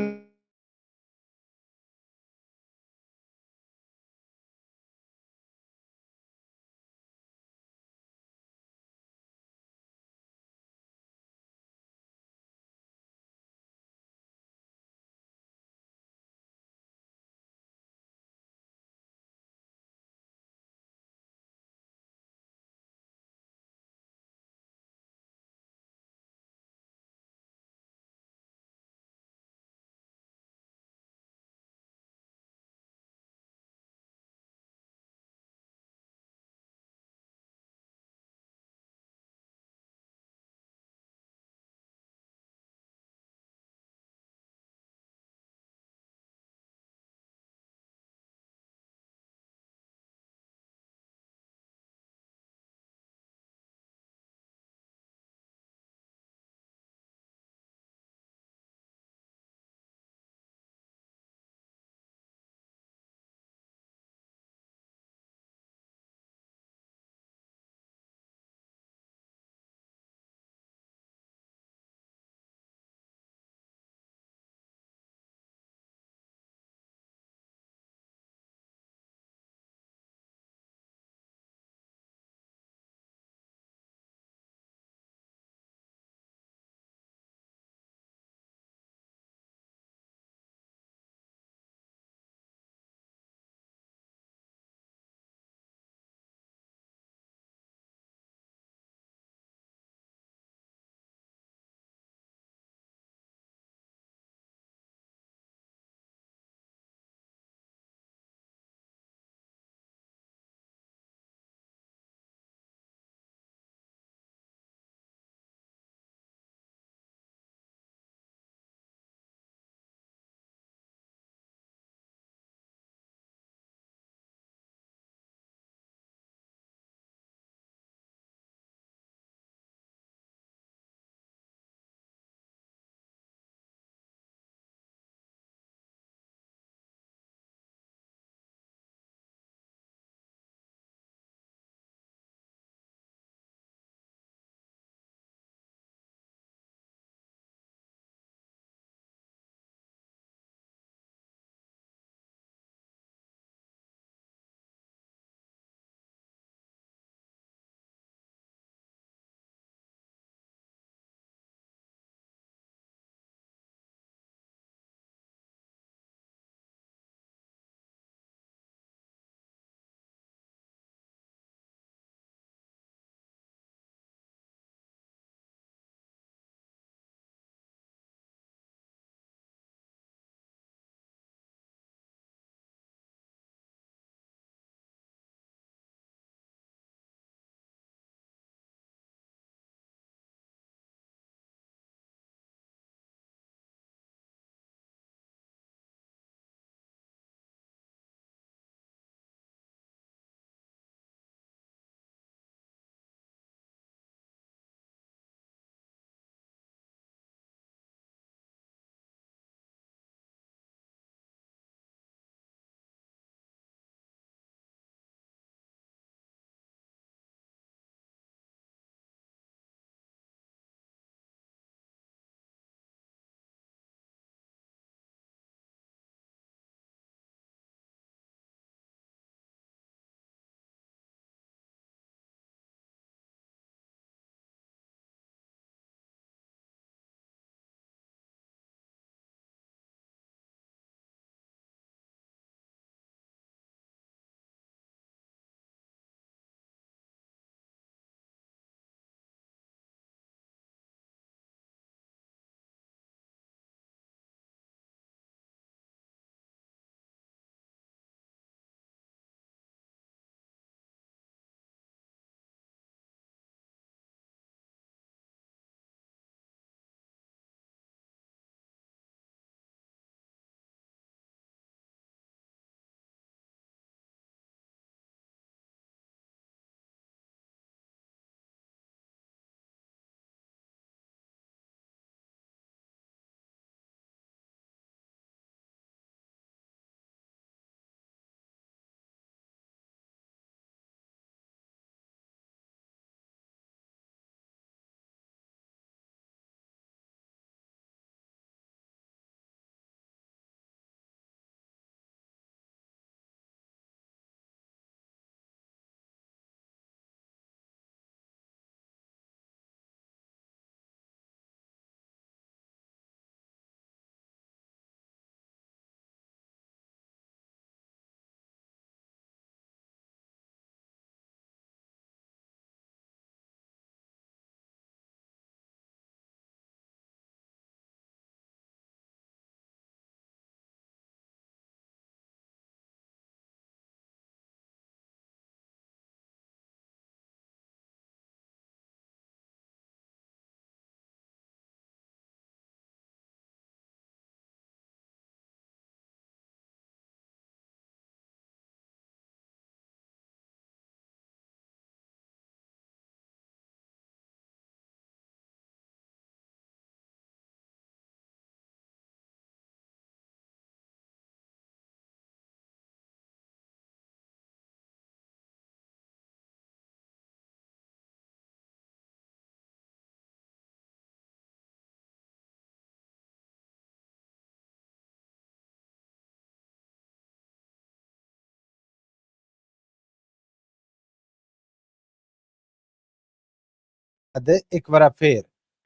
ਇੱਕ ਵਾਰ ਫੇਰ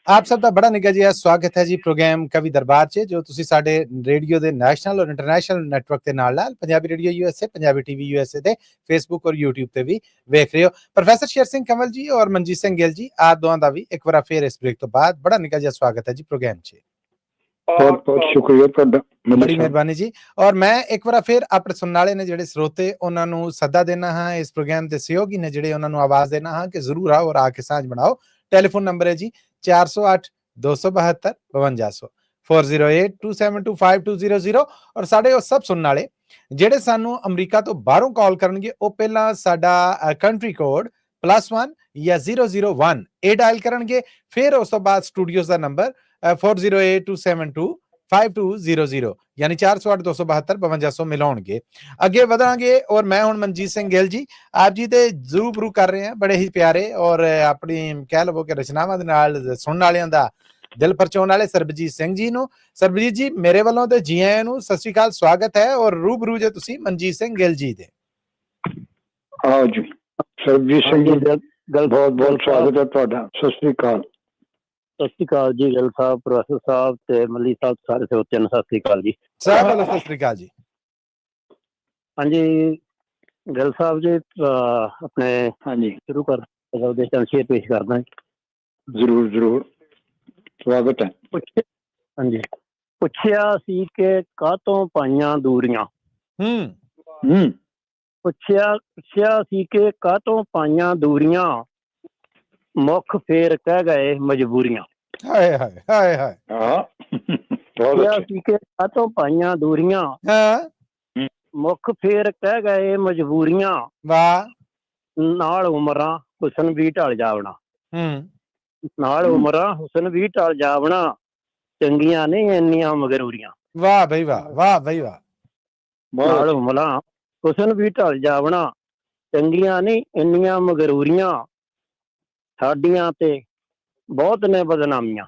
ਆਪ ਸਭ ਦਾ ਬੜਾ ਨਿੱਘਾ ਜਿਹਾ ਸਵਾਗਤ ਹੈ ਜੀ ਪ੍ਰੋਗਰਾਮ ਕਵੀ ਦਰਬਾਰ 'ਚ, ਜੋ ਤੁਸੀਂ ਸਾਡੇ ਰੇਡੀਓ ਦੇ ਨੈਸ਼ਨਲ ਔਰ ਇੰਟਰਨੈਸ਼ਨਲ ਨੈਟਵਰਕ ਦੇ ਨਾਲ Punjabi radio USA, Punjabi TV USA ਤੇ ਫੇਸਬੁੱਕ ਔਰ YouTube ਤੇ ਵੀ ਵੇਖ ਰਹੇ ਹੋ। ਪ੍ਰੋਫੈਸਰ ਸ਼ੇਰ ਸਿੰਘ ਕੰਵਲ ਜੀ ਔਰ ਮਨਜੀਤ ਸਿੰਘ ਗਿੱਲ ਜੀ, ਆਪ ਦੋਵਾਂ ਦਾ ਵੀ ਇੱਕ ਵਾਰ ਫੇਰ ਇਸ ਬ੍ਰੇਕ ਤੋਂ ਬਾਅਦ ਬੜਾ ਨਿੱਘਾ ਜਿਹਾ ਸਵਾਗਤ ਹੈ ਜੀ ਪ੍ਰੋਗਰਾਮ 'ਚ। ਬਹੁਤ ਬਹੁਤ ਸ਼ੁਕਰੀਆ ਤੁਹਾਡਾ, ਬੜੀ ਮਿਹਰਬਾਨੀ ਜੀ। ਔਰ ਮੈਂ ਇੱਕ ਵਾਰ ਫਿਰ ਆਪਣੇ ਸੁਣਨ ਵਾਲੇ ਨੇ ਜਿਹੜੇ ਸਰੋਤੇ, ਉਹਨਾਂ ਨੂੰ ਸੱਦਾ ਦੇਣਾ ਹਾਂ, ਇਸ ਪ੍ਰੋਗਰਾਮ ਦੇ ਸਹਿਯੋਗੀ ਨੇ ਜਿਹੜੇ, ਉਹਨਾਂ ਨੂੰ ਆਵਾਜ਼ ਦੇਣਾ ਹਾਂ ਕਿ ਜ਼ਰੂਰ ਆਓ ਔਰ ਆ ਕੇ ਸਾਂਝ ਬਣਾਓ। ਟੈਲੀਫੋਨ ਨੰਬਰ ਹੈ ਜੀ 408 272 5200 4082725200। ਔਰ ਸਾਡੇ ਉਹ ਸਭ ਸੁਣਨ ਵਾਲੇ ਜਿਹੜੇ ਸਾਨੂੰ ਅਮਰੀਕਾ ਤੋਂ ਬਾਹਰੋਂ ਕਾਲ ਕਰਨਗੇ, ਉਹ ਪਹਿਲਾਂ ਸਾਡਾ ਕੰਟਰੀ ਕੋਡ +1 ਜਾਂ 001 ਇਹ ਡਾਇਲ ਕਰਨਗੇ, ਫਿਰ ਉਸ ਤੋਂ ਬਾਅਦ ਸਟੂਡੀਓਜ਼ ਦਾ ਨੰਬਰ 4082725200 ਯਾਨੀ 408 272 5200 ਮਿਲਾਉਣਗੇ। ਅੱਗੇ ਵਧਾਂਗੇ ਔਰ ਮੈਂ ਹੁਣ ਮਨਜੀਤ ਸਿੰਘ ਗਿੱਲ ਜੀ ਆਪ ਜੀ ਤੇ ਜ਼ਰੂਰ ਕਰ ਰਹੇ ਹਾਂ, ਬੜੇ ਹੀ ਪਿਆਰੇ ਔਰ ਆਪਣੀ ਕਹਿ ਲਵੋ ਕਿ ਰਚਨਾਵਾਂ ਦੇ ਨਾਲ ਸੁਣਨ ਵਾਲਿਆਂ ਦਾ ਦਿਲ ਪਰਚਾਉਣ ਵਾਲੇ ਸਰਬਜੀਤ ਸਿੰਘ ਜੀ ਨੂੰ। ਸਰਬਜੀਤ ਜੀ ਮੇਰੇ ਵੱਲੋਂ ਤੇ ਜੀ ਆਇਆਂ ਨੂੰ ਸਤਿ ਸ਼੍ਰੀ ਅਕਾਲ, ਸਵਾਗਤ ਹੈ ਔਰ ਰੂਬਰੂ ਜੇ ਤੁਸੀਂ ਮਨਜੀਤ ਸਿੰਘ ਗਿੱਲ ਜੀ ਦੇ। ਆਓ ਜੀ ਸਰਬਜੀਤ ਸਿੰਘ ਜੀ ਗੱਲ ਬਹੁਤ ਬਹੁਤ ਸਵਾਗਤ ਹੈ ਤੁਹਾਡਾ। ਸਤਿ ਸ਼੍ਰੀ ਅਕਾਲ। ਸਤਿ ਸ਼੍ਰੀ ਅਕਾਲ ਜੀ ਗਿੱਲ ਸਾਹਿਬ, ਪ੍ਰੋਫੈਸਰ ਸਾਹਿਬ ਤੇ ਮੱਲੀ ਸਾਹਿਬ, ਸਾਰੇ ਸਰੋਤਿਆਂ ਨੂੰ ਸਤਿ ਸ਼੍ਰੀ ਅਕਾਲ ਜੀ। ਸਤਿ ਸ਼੍ਰੀ ਅਕਾਲ ਜੀ। ਹਾਂਜੀ ਗਿੱਲ ਸਾਹਿਬ ਜੀ, ਆਪਣੇ ਹਾਂਜੀ ਸ਼ੁਰੂ ਕਰ ਸਕਦੇ ਸ਼ੇਰ ਪੇਸ਼ ਕਰਦਾ। ਜ਼ਰੂਰ ਜ਼ਰੂਰ ਸਵਾਗਤ ਹੈ। ਹਾਂਜੀ, ਪੁੱਛਿਆ ਸੀ ਕਿ ਕਾਹਤੋਂ ਪਾਈਆਂ ਦੂਰੀਆਂ। ਪੁੱਛਿਆ ਸੀ ਕਿ ਕਾਹਤੋਂ ਪਾਈਆਂ ਦੂਰੀਆਂ, ਮੁੱਖ ਫੇਰ ਕਹਿ ਗਏ ਮਜਬੂਰੀਆਂ। ਹਾਏ ਹਾਏ ਹਾਏ ਹਾਏ। ਪੁੱਛਿਆ ਸੀ ਕਿ ਕਾਹਤੋਂ ਪਾਈਆਂ ਦੂਰੀਆਂ, ਮੁੱਖ ਫੇਰ ਕਹਿ ਗਏ ਮਜਬੂਰੀਆਂ। ਵਾਹ। ਨਾਲ ਉਮਰਾਂ ਹੁਸਨ ਵੀ ਢਲ ਜਾਵਣਾ, ਨਾਲ ਉਮਰਾਂ ਹੁਸਨ ਵੀ ਢਲ ਜਾਵਣਾ, ਚੰਗੀਆਂ ਨਹੀਂ ਇੰਨੀਆਂ ਮਗਰੂਰੀਆਂ। ਵਾਹ ਬਈ ਵਾਹ, ਵਾਹ ਬਈ ਵਾਹ। ਨਾਲ ਉਮਰਾਂ ਹੁਸਨ ਵੀ ਢਲ ਜਾਵਣਾ, ਚੰਗੀਆਂ ਨਹੀਂ ਇੰਨੀਆਂ ਮਗਰੂਰੀਆਂ, ਸਾਡੀਆਂ ਤੇ ਬਹੁਤ ਨੇ ਬਦਨਾਮੀਆਂ।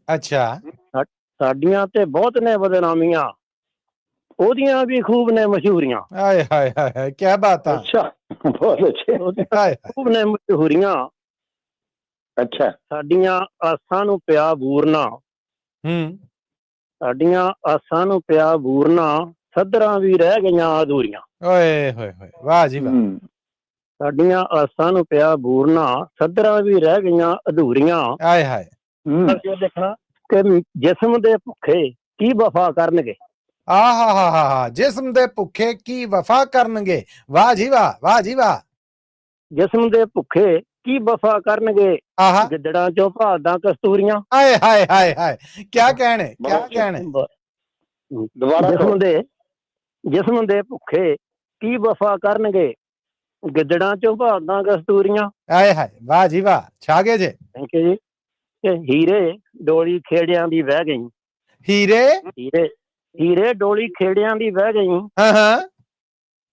ਅੱਛਾ। ਸਾਡੀਆਂ ਤੇ ਬਹੁਤ ਨੇ ਬਦਨਾਮੀਆਂ, ਉਹਦੀਆਂ ਵੀ ਖੂਬ ਨੇ ਮਸ਼ਹੂਰੀਆਂ। ਹਾਏ ਹਾਏ ਹਾਏ ਕੀ ਬਾਤ ਹੈ। ਅੱਛਾ ਬਹੁਤ ਅੱਛੇ। ਖੂਬ ਨੇ ਮਸ਼ਹੂਰੀਆਂ। ਅੱਛਾ। ਸਾਡੀਆਂ ਆਸਾਂ ਨੂੰ ਪਿਆ ਬੂਰਨਾ, ਸਾਡੀਆਂ ਆਸਾਂ ਨੂੰ ਪਿਆ ਬੂਰਨਾ, ਸੱਧਰਾਂ ਵੀ ਰਹਿ ਗਈਆਂ ਅਧੂਰੀਆਂ। ਓਏ ਹੋਏ ਹੋਏ, ਵਾਹ ਜੀ ਵਾਹ। ਸਾਡੀਆਂ ਆਸਾਂ ਨੂੰ ਪਿਆ ਬੂਰਨਾ, ਸੱਧਰਾਂ ਵੀ ਰਹਿ ਗਈਆਂ ਅਧੂਰੀਆਂ। ਹਾਏ ਹਾਏ। ਦੇਖਣਾ ਕਿ ਜਿਸਮ ਦੇ ਭੁੱਖੇ ਕੀ ਵਫਾ ਕਰਨਗੇ। ਆਹਾ, ਜਿਸਮ ਦੇ ਭੁੱਖੇ ਕੀ ਵਫਾ ਕਰਨਗੇ। ਵਾਹ ਜੀ ਵਾਹ, ਵਾਹ ਜੀ ਵਾਹ। ਜਿਸਮ ਦੇ ਭੁੱਖੇ ਕੀ ਵਫਾ ਕਰਨਗੇ, ਗਿੱਦੜਾਂ ਚੋਂ ਭਾਲਦਾ ਕਸਤੂਰੀਆਂ। ਹਾਏ ਹਾਏ ਹਾਏ ਹਾਏ, ਕਿਆ ਕਹਿਣੇ, ਕਿਆ ਕਹਿਣੇ। ਜਿਸਮ ਦੇ ਭੁੱਖੇ ਕੀ ਵਫਾ ਕਰਨਗੇ, ਗਿੱਦੜਾਂ ਚੋਂ ਭਾਲਦਾ ਕਸਤੂਰੀਆਂ। ਹਾਏ ਹਾਏ, ਵਾਹ ਜੀ ਵਾਹ, ਛਾ ਗਏ ਜੇ। ਥੈਂਕ ਯੂ ਜੀ। ਹੀਰੇ ਡੋਲੀ ਖੇੜਿਆਂ ਦੀ ਵਹਿ ਗਈ। ਹੀਰੇ ਡੋਲੀ ਖੇੜਿਆਂ ਦੀ ਵਹਿ ਗਈ,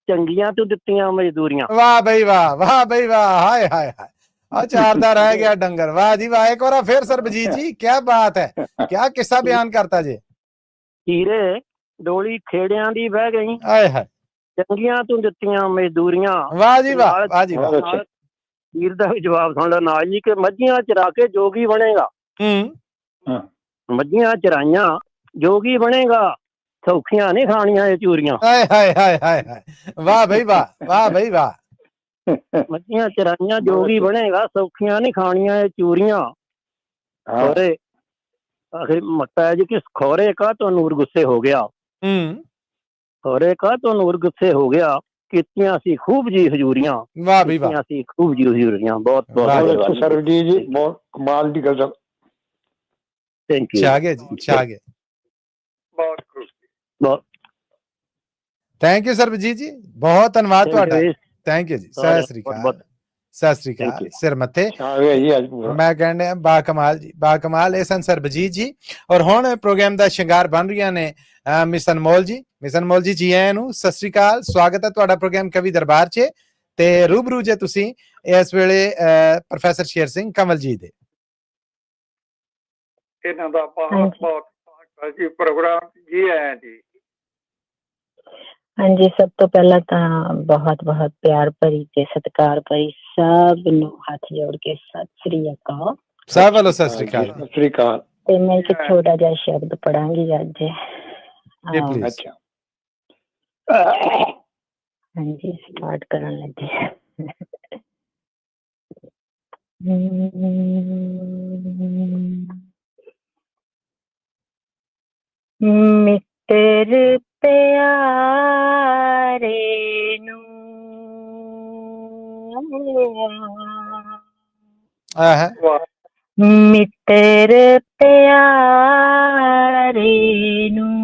ਚੰਗੀਆਂ ਤੂੰ ਦਿੱਤੀਆਂ ਮਜ਼ਦੂਰੀਆਂ। ਵਾਹ ਬਈ ਵਾਹ, ਵਾਹ ਬਈ ਵਾਹ। ਹਾਏ ਹਾਏ ਹਾਏ, ਆ ਚਾਰ ਦਾ ਰਹਿ ਗਿਆ ਡੰਗਰ। ਵਾਹ ਜੀ ਵਾਹ। ਇੱਕ ਵਾਰ ਫਿਰ ਸਰਬਜੀਤ ਜੀ, ਕੀ ਬਾਤ ਹੈ, ਕਿਆ ਕਿੱਸਾ ਬਿਆਨ ਕਰਤਾ ਜੇ। ਹੀਰੇ ਡੋਲੀ ਖੇੜਿਆਂ ਦੀ ਵਹਿ ਗਈ, ਹਾਏ ਹਾਏ, ਚੰਗੀਆਂ ਤੂੰ ਦਿੱਤੀਆਂ ਮਜ਼ਦੂਰੀਆਂ। ਵਾਹ ਜੀ ਵਾਹ, ਵਾਹ ਜੀ ਵਾਹ। ਹੀਰ ਦਾ ਵੀ ਜਵਾਬ ਸੁਣ ਲੈ ਨਾਲ ਜੀ, ਕਿ ਮੱਝੀਆਂ ਚਰਾ ਕੇ ਜੋਗੀ ਬਣੇਗਾ। ਮੱਝੀਆਂ ਚਰਾਈਆਂ ਜੋਗੀ ਬਣੇਗਾ, ਸੌਖੀਆਂ ਨਹੀਂ ਖਾਣੀਆਂ ਇਹ ਚੂਰੀਆਂ। ਹਾਏ ਹਾਏ ਹਾਏ ਹਾਏ ਹਾਏ, ਵਾਹ ਬਈ ਵਾਹ, ਵਾਹ ਬਈ ਵਾਹ। ਮੱਝੀਆਂ ਚਰਾਈਆਂ ਜੋਗੀ ਬਣੇਗਾ, ਸੌਖੀਆਂ ਨਹੀਂ ਖਾਣੀਆਂ ਇਹ ਚੂਰੀਆਂ। ਖੋਰੇ ਆਖਿਰ ਮੱਤਾ ਜੀ ਕਿ ਖੋਰੇ ਕਾ ਤੋਂ ਨੂਰ ਗੁੱਸੇ ਹੋ ਗਿਆ। ਖੋਰੇ ਕਾ ਤੋਂ ਨੂਰ ਗੁੱਸੇ ਹੋ ਗਿਆ, ਕੀਤੀਆਂ ਸੀ ਖੂਬ ਜੀ ਹਜ਼ੂਰੀਆਂ। ਵਾਹ ਬਈ ਵਾਹ, ਸੀ ਖੂਬ ਜੀ ਹਜ਼ੂਰੀਆਂ। ਬਹੁਤ ਬਹੁਤ ਸਰਬਜੀਤ ਜੀ, ਬਹੁਤ ਕਮਾਲ ਦੀ ਗਜ਼ਲ। Thank you. ਛਾ ਗਏ ਜੀ, ਛਾ ਗਏ। ਬਹੁਤ ਬਹੁਤ ਥੈਂਕ ਯੂ ਸਰਬਜੀਤ ਜੀ, ਬਹੁਤ ਧੰਨਵਾਦ ਤੁਹਾਡਾ। ਥੈਂਕ ਯੂ ਜੀ। ਸਤਿ ਸ੍ਰੀ ਅਕਾਲ, ਸਤਿ ਸ੍ਰੀ ਅਕਾਲ। ਸਿਰ ਮੱਥੇ। ਮੈਂ ਕਹਿੰਦਾ ਬਾ ਕਮਾਲ ਜੀ, ਬਾ ਕਮਾਲ। ਇਹ ਸਨ ਸਰਬਜੀਤ ਜੀ। ਔਰ ਹੁਣ ਪ੍ਰੋਗਰਾਮ ਦਾ ਸ਼ਿੰਗਾਰ ਬਣ ਰਹੀਆਂ ਨੇ ਮਿਸ ਅਨਮੋਲ ਜੀ। ਮਿਸ ਅਨਮੋਲ ਜੀ, ਜੀ ਆਇਆਂ ਨੂੰ, ਸਤਿ ਸ੍ਰੀ ਅਕਾਲ, ਸਵਾਗਤ ਹੈ ਤੁਹਾਡਾ ਪ੍ਰੋਗਰਾਮ ਕਵੀ ਦਰਬਾਰ 'ਚ। ਤੇ ਰੂਬਰੂ ਜੇ ਤੁਸੀਂ ਇਸ ਵੇਲੇ ਪ੍ਰੋਫੈਸਰ ਸ਼ੇਰ ਸਿੰਘ ਕੰਵਲ ਜੀ ਦੇ। ਇਹਨਾਂ ਦਾ ਬਹੁਤ ਬਹੁਤ ਜੀ ਪ੍ਰੋਗਰਾਮ ਜੀ ਆਇਆ ਜੀ। ਹਾਂਜੀ, ਸਭ ਤੋਂ ਪਹਿਲਾਂ ਤਾਂ ਬਹੁਤ ਬਹੁਤ ਪਿਆਰ ਭਰੀ ਤੇ ਸਤਿਕਾਰ ਭਰੀ ਸਭ ਨੂੰ ਹੱਥ ਜੋੜ ਕੇ ਸਤਿ ਸ੍ਰੀ ਅਕਾਲ। ਸਭ ਵੱਲੋਂ ਸਤਿ ਸ੍ਰੀ ਅਕਾਲ। ਸਤਿ ਸ੍ਰੀ ਅਕਾਲ। ਤੇ ਮੈਂ ਇੱਕ ਛੋਟਾ ਜਿਹਾ ਸ਼ਬਦ ਪੜਾਂਗੀ ਅੱਜ। ਜੀ ਪਲੀਜ਼। ਅੱਛਾ। ਹਾਂਜੀ, ਸਟਾਰਟ ਕਰਨ ਲੱਗੇ। ਮਿੱਤਰ ਪਿਆਰੇ ਨੂੰ ਮਿੱਤਰ ਪਿਆਰੇ ਨੂੰ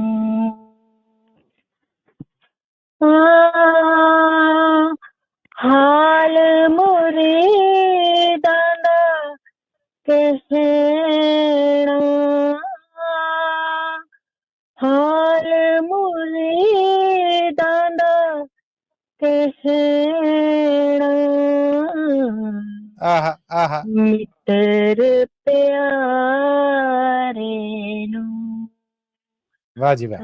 ਹਾਲ ਮੁਰੀਦਾਂ ਦਾ ਕਹਿਣਾ, ਹਾਲ ਮੁਰੀਦਾਂ ਦਾ ਕਹਿਣਾ, ਮਿੱਤਰ ਪਿਆਰੇ ਨੂੰ। ਵਾਹ ਜੀ ਵਾਹ।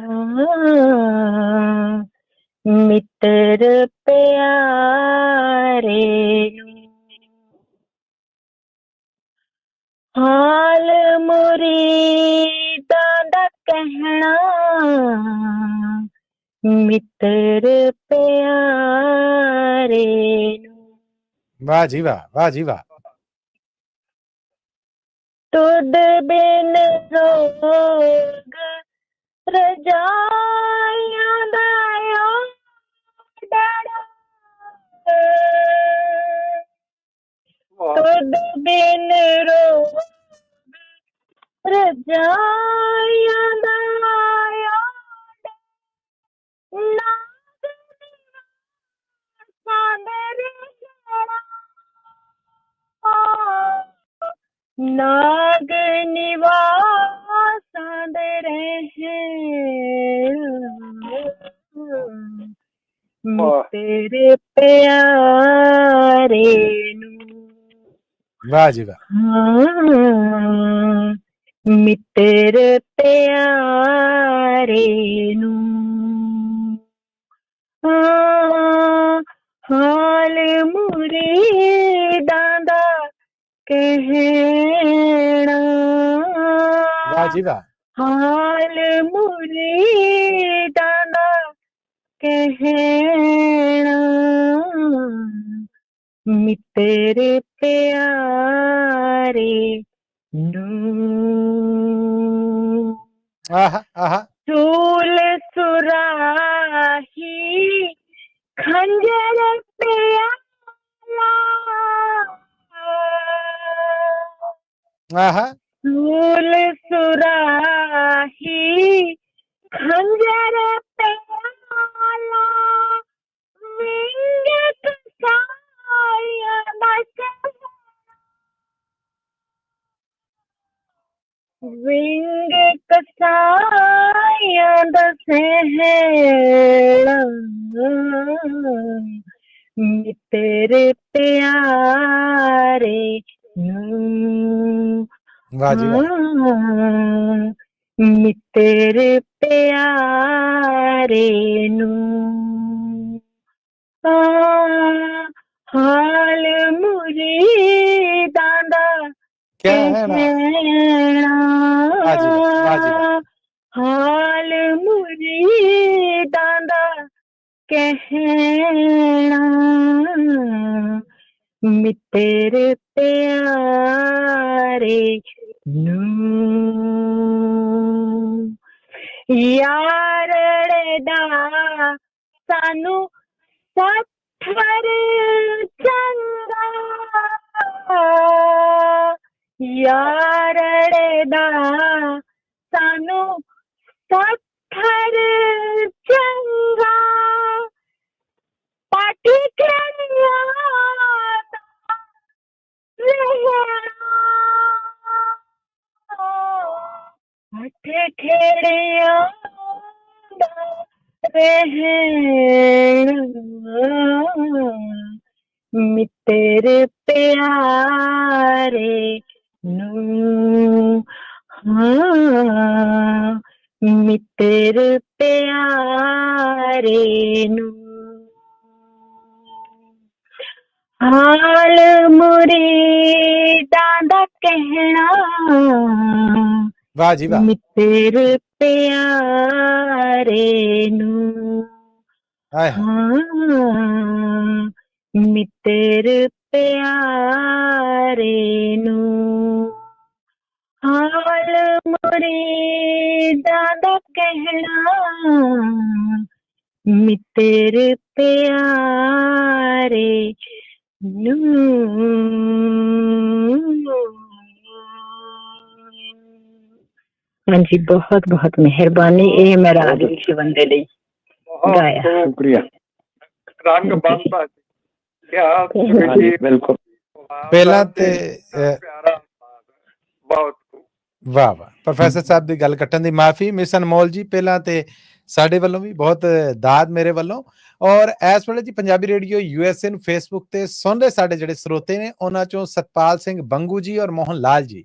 ਮਿੱਤਰ ਪਿਆਰੇ ਨੂੰ ਹਾਲ ਮੁਰੀਦਾਂ ਦਾ ਕਹਿਣਾ, ਮਿੱਤਰ ਪਿਆਰੇ ਨੂੰ। ਵਾਹ ਜੀ ਵਾਹ, ਵਾਹ ਜੀ ਵਾਹ। ਤੁਧ ਬਿਨ ਰੋਗ ਰਜਾਈਆਂ ਦਾ ਤੁਧ ਬਿਨ ਰੋਗ ਰਜਾਈਆਂ ਦਾ ਨਾਗ ਨਿਵਾਸਾਂ ਦੇ ਤੇਰੇ ਪਿਆਰੇ ਨੂੰ। ਵਾਹ ਜੀ ਵਾਹ। ਮਿੱਤਰ ਪਿਆਰੇ ਨੂੰ ਹਾਲ ਮੁਰੀਦਾਂ ਦਾ ਕਹਿਣਾ, ਵਾਹ ਜੀ ਵਾਹ। ਹਾਲ ਮੁਰੀਦਾਂ ਦਾ ਕਹਿਣਾ, ਮਿੱਤਰ ਪਿਆਰੇ ਨੂੰ। ਚੂਲ ਸੁਰਾਹੀ ਖੰਜਰ ਪਿਆਲਾ, ਚੂਲ ਸੁਰਾਹੀ ਖੰਜਰ ਪਿਆਲਾ, ਵਿੰਗ ਕਸਾਈਆਂ ਦਾ ਵਿੰਗ ਕਸਾਈਆਂ ਦਾ ਸਹਿਣਾ, ਮਿੱਤਰ ਪਿਆਰੇ ਨੂੰ। ਵਾਹ ਜੀ ਵਾਹ। ਮਿੱਤਰ ਪਿਆਰੇ ਨੂੰ ਹਾਲ ਮੁਰੀਦਾਂ ਦਾ ਕਹਿਣਾ, ਹਾਲ ਮੁਰੀਦਾਂ ਦਾ ਕਹਿਣਾ, ਮਿੱਤਰ ਪਿਆਰੇ ਨੂੰ। ਯਾਰੜੇ ਦਾ ਸਾਨੂੰ ਸਫ਼ਰ ਚੰਗਾ, ਯਾਰੜੇ ਦਾ ਸਾਨੂੰ ਸਫ਼ਰ ਚੰਗਾ, ਪਾਠੀ ਖੇੜਿਆਂ ਦਾ ਪਾਠੀ ਖੇੜਿਆਂ ਦਾ ਰਹਿਣਾ, ਮਿੱਤਰ ਪਿਆਰੇ ਨੂੰ। ਮਿੱਤਰ ਪਿਆਰੇ ਹਾਲ ਮੁਰੀਦਾਂ ਦਾ ਕਹਿਣਾ ਵਾਹ ਜੀ ਵਾਹ। ਮਿੱਤਰ ਪਿਆਰੇ ਨੂੰ, ਹਾਏ ਹਾਂ ਮਿੱਤਰ ਪਿਆਰੇ ਨੂੰ, ਹਾਲ ਮੁਰੀਦਾਂ ਦਾ ਕਹਿਣਾ ਮਿੱਤਰ ਪਿਆਰੇ ਹਾਂਜੀ, ਬਹੁਤ ਬਹੁਤ ਮਿਹਰਬਾਨੀ। ਇਹ ਮੇਰਾ ਆਦਿਲ ਸ਼ਿਵਨ ਦੇ ਲਈ ਗਾਇਆ। ਸ਼ੁਕਰੀਆ। ਰੰਗ ਬੰਨਦਾ ਕਿਆ ਬਿਲਕੁਲ। ਪਹਿਲਾਂ ਤੇ ਪਿਆਰਾ ਬਹੁਤ ਵਾਹ ਵਾਹ। ਪ੍ਰੋਫੈਸਰ ਸਾਹਿਬ ਦੀ ਗੱਲ ਕੱਟਣ ਦੀ ਮਾਫੀ। ਮਿਸ ਅਨਮੋਲ ਜੀ, ਪਹਿਲਾਂ ਤੇ ਸਾਡੇ ਵੱਲੋਂ ਵੀ ਬਹੁਤ ਦਾਦ ਮੇਰੇ ਵੱਲੋਂ। ਔਰ ਇਸ ਵੇਲੇ ਜੀ ਪੰਜਾਬੀ ਰੇਡੀਓ USA ਨੂੰ ਫੇਸਬੁੱਕ ਤੇ ਸੁਣ ਰਹੇ ਸਾਡੇ ਜਿਹੜੇ ਸਰੋਤੇ ਨੇ, ਉਹਨਾਂ ਚੋਂ ਸਤਪਾਲ ਸਿੰਘ ਬੰਗੂ ਜੀ ਔਰ ਮੋਹਨ ਲਾਲ ਜੀ,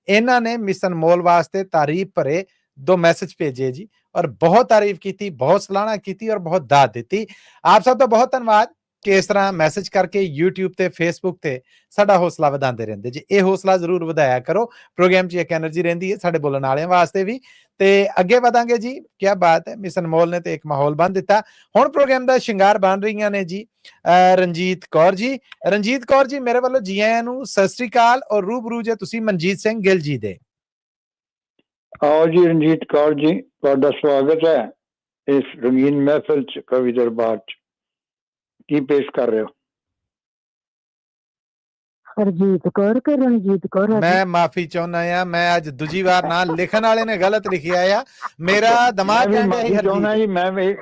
ਇਹਨਾਂ ਨੇ ਮਿਸ ਅਨਮੋਲ ਵਾਸਤੇ ਤਾਰੀਫ ਭਰੇ 2 ਮੈਸੇਜ ਭੇਜੇ ਜੀ, ਔਰ ਬਹੁਤ ਤਾਰੀਫ ਕੀਤੀ, ਬਹੁਤ ਸਲਾਹਣਾ ਕੀਤੀ ਔਰ ਬਹੁਤ ਦਾਦ ਦਿੱਤੀ। ਆਪ ਸਭ ਦਾ ਬਹੁਤ ਧੰਨਵਾਦ ਕਿ ਇਸ ਤਰ੍ਹਾਂ ਮੈਸੇਜ ਕਰਕੇ YouTube ਤੇ Facebook ਤੇ ਸਾਡਾ ਹੌਸਲਾ ਵਧਾਉਂਦੇ ਰਹਿੰਦੇ ਜੀ। ਇਹ ਹੌਸਲਾ ਜ਼ਰੂਰ ਵਧਾਇਆ ਕਰੋ। ਪ੍ਰੋਗਰਾਮ 'ਚ ਇੱਕ ਐਨਰਜੀ ਰਹਿੰਦੀ ਹੈ ਸਾਡੇ ਬੋਲਣ ਵਾਲਿਆਂ ਵਾਸਤੇ ਵੀ। ਤੇ ਅੱਗੇ ਵਧਾਂਗੇ ਜੀ। ਕੀ ਬਾਤ ਹੈ, ਮਿਸ ਅਨਮੋਲ ਨੇ ਤੇ ਇੱਕ ਮਾਹੌਲ ਬੰਨ ਦਿੱਤਾ। ਹੁਣ ਪ੍ਰੋਗਰਾਮ ਦਾ ਸ਼ਿੰਗਾਰ ਬਣ ਰਹੀਆਂ ਨੇ ਜੀ ਰਣਜੀਤ ਕੌਰ ਜੀ। ਰਣਜੀਤ ਕੌਰ ਜੀ, ਮੇਰੇ ਵੱਲੋਂ ਜੀ ਆਇਆਂ ਨੂੰ, ਸਤਿ ਸ੍ਰੀ ਅਕਾਲ। ਔਰ ਰੂਬਰੂ ਜੇ ਤੁਸੀਂ ਮਨਜੀਤ ਸਿੰਘ ਗਿੱਲ ਜੀ ਦੇ। ਆਓ ਜੀ ਰਣਜੀਤ ਕੌਰ ਜੀ, ਤੁਹਾਡਾ ਸਵਾਗਤ ਹੈ ਇਸ ਰੰਗੀਨ ਮਹਿਫਿਲ 'ਚ, ਕਵੀ ਦਰਬਾਰ 'ਚ। ਕੀ ਪੇਸ਼ ਕਰ ਰਹੇ ਹੋ? ਹਰਜੀਤ ਕੌਰ ਕਿ ਰਣਜੀਤ ਕੌਰ? ਮੈਂ ਮਾਫੀ ਚਾਹੁੰਦਾ ਆ, ਮੈਂ ਅੱਜ ਦੂਜੀ ਵਾਰ ਨਾਂ ਲਿਖਣ ਵਾਲੇ ਨੇ ਗਲਤ ਲਿਖਿਆ ਆ। ਮੇਰਾ ਦਿਮਾਗ ਕਹਿੰਦਾ ਸੀ ਚਾਹੁੰਦਾ ਜੀ ਮੈਂ ਨਹੀਂ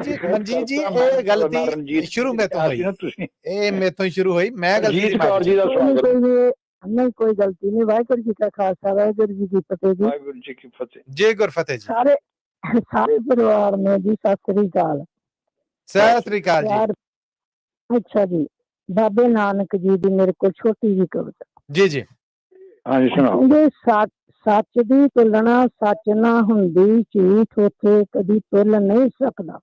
ਜੀ ਮਨਜੀਤ ਜੀ, ਇਹ ਗਲਤੀ ਸ਼ੁਰੂ ਮੇਤੋਂ ਹੋਈ। ਇਹ ਮੇਤੋਂ ਹੀ ਸ਼ੁਰੂ ਹੋਈ। ਮੈਂ ਰਣਜੀਤ ਕੌਰ ਜੀ ਦਾ ਸਵਾਗਤ। ਨਹੀਂ, ਕੋਈ ਗਲਤੀ ਨਹੀਂ। ਵਾਹਿਗੁਰੂ ਜੀ ਕਾ ਖਾਲਸਾ, ਵਾਹਿਗੁਰੂ ਜੀ ਕੀ ਫਤਿਹ ਜੀ। ਵਾਹਿਗੁਰੂ ਜੀ ਕੀ ਫਤਿਹ। ਜੈ ਗੁਰਫਤਿਹ ਜੀ। ਸਾਰੇ ਪਰਿਵਾਰ ਨੇ ਜੀ ਸਤਿ ਸ੍ਰੀ ਅਕਾਲ। ਸਤਿ ਸ੍ਰੀ ਅਕਾਲ ਜੀ। ਅੱਛਾ ਜੀ, ਬਾਬੇ ਨਾਨਕ ਜੀ ਦੀ ਮੇਰੇ ਕੋਲ ਛੋਟੀ ਜਿਹੀ ਕਵਿਤਾ। ਜੀ ਜੀ, ਹਾਂਜੀ ਸੁਣਾਓ। ਸੱਚ ਦੀ ਤੁਲਨਾ ਸੱਚ ਨਾ ਹੁੰਦੀ, ਝੂਠ ਉੱਥੇ ਕਦੀ ਤੁਲ ਨਹੀਂ ਸਕਦਾ।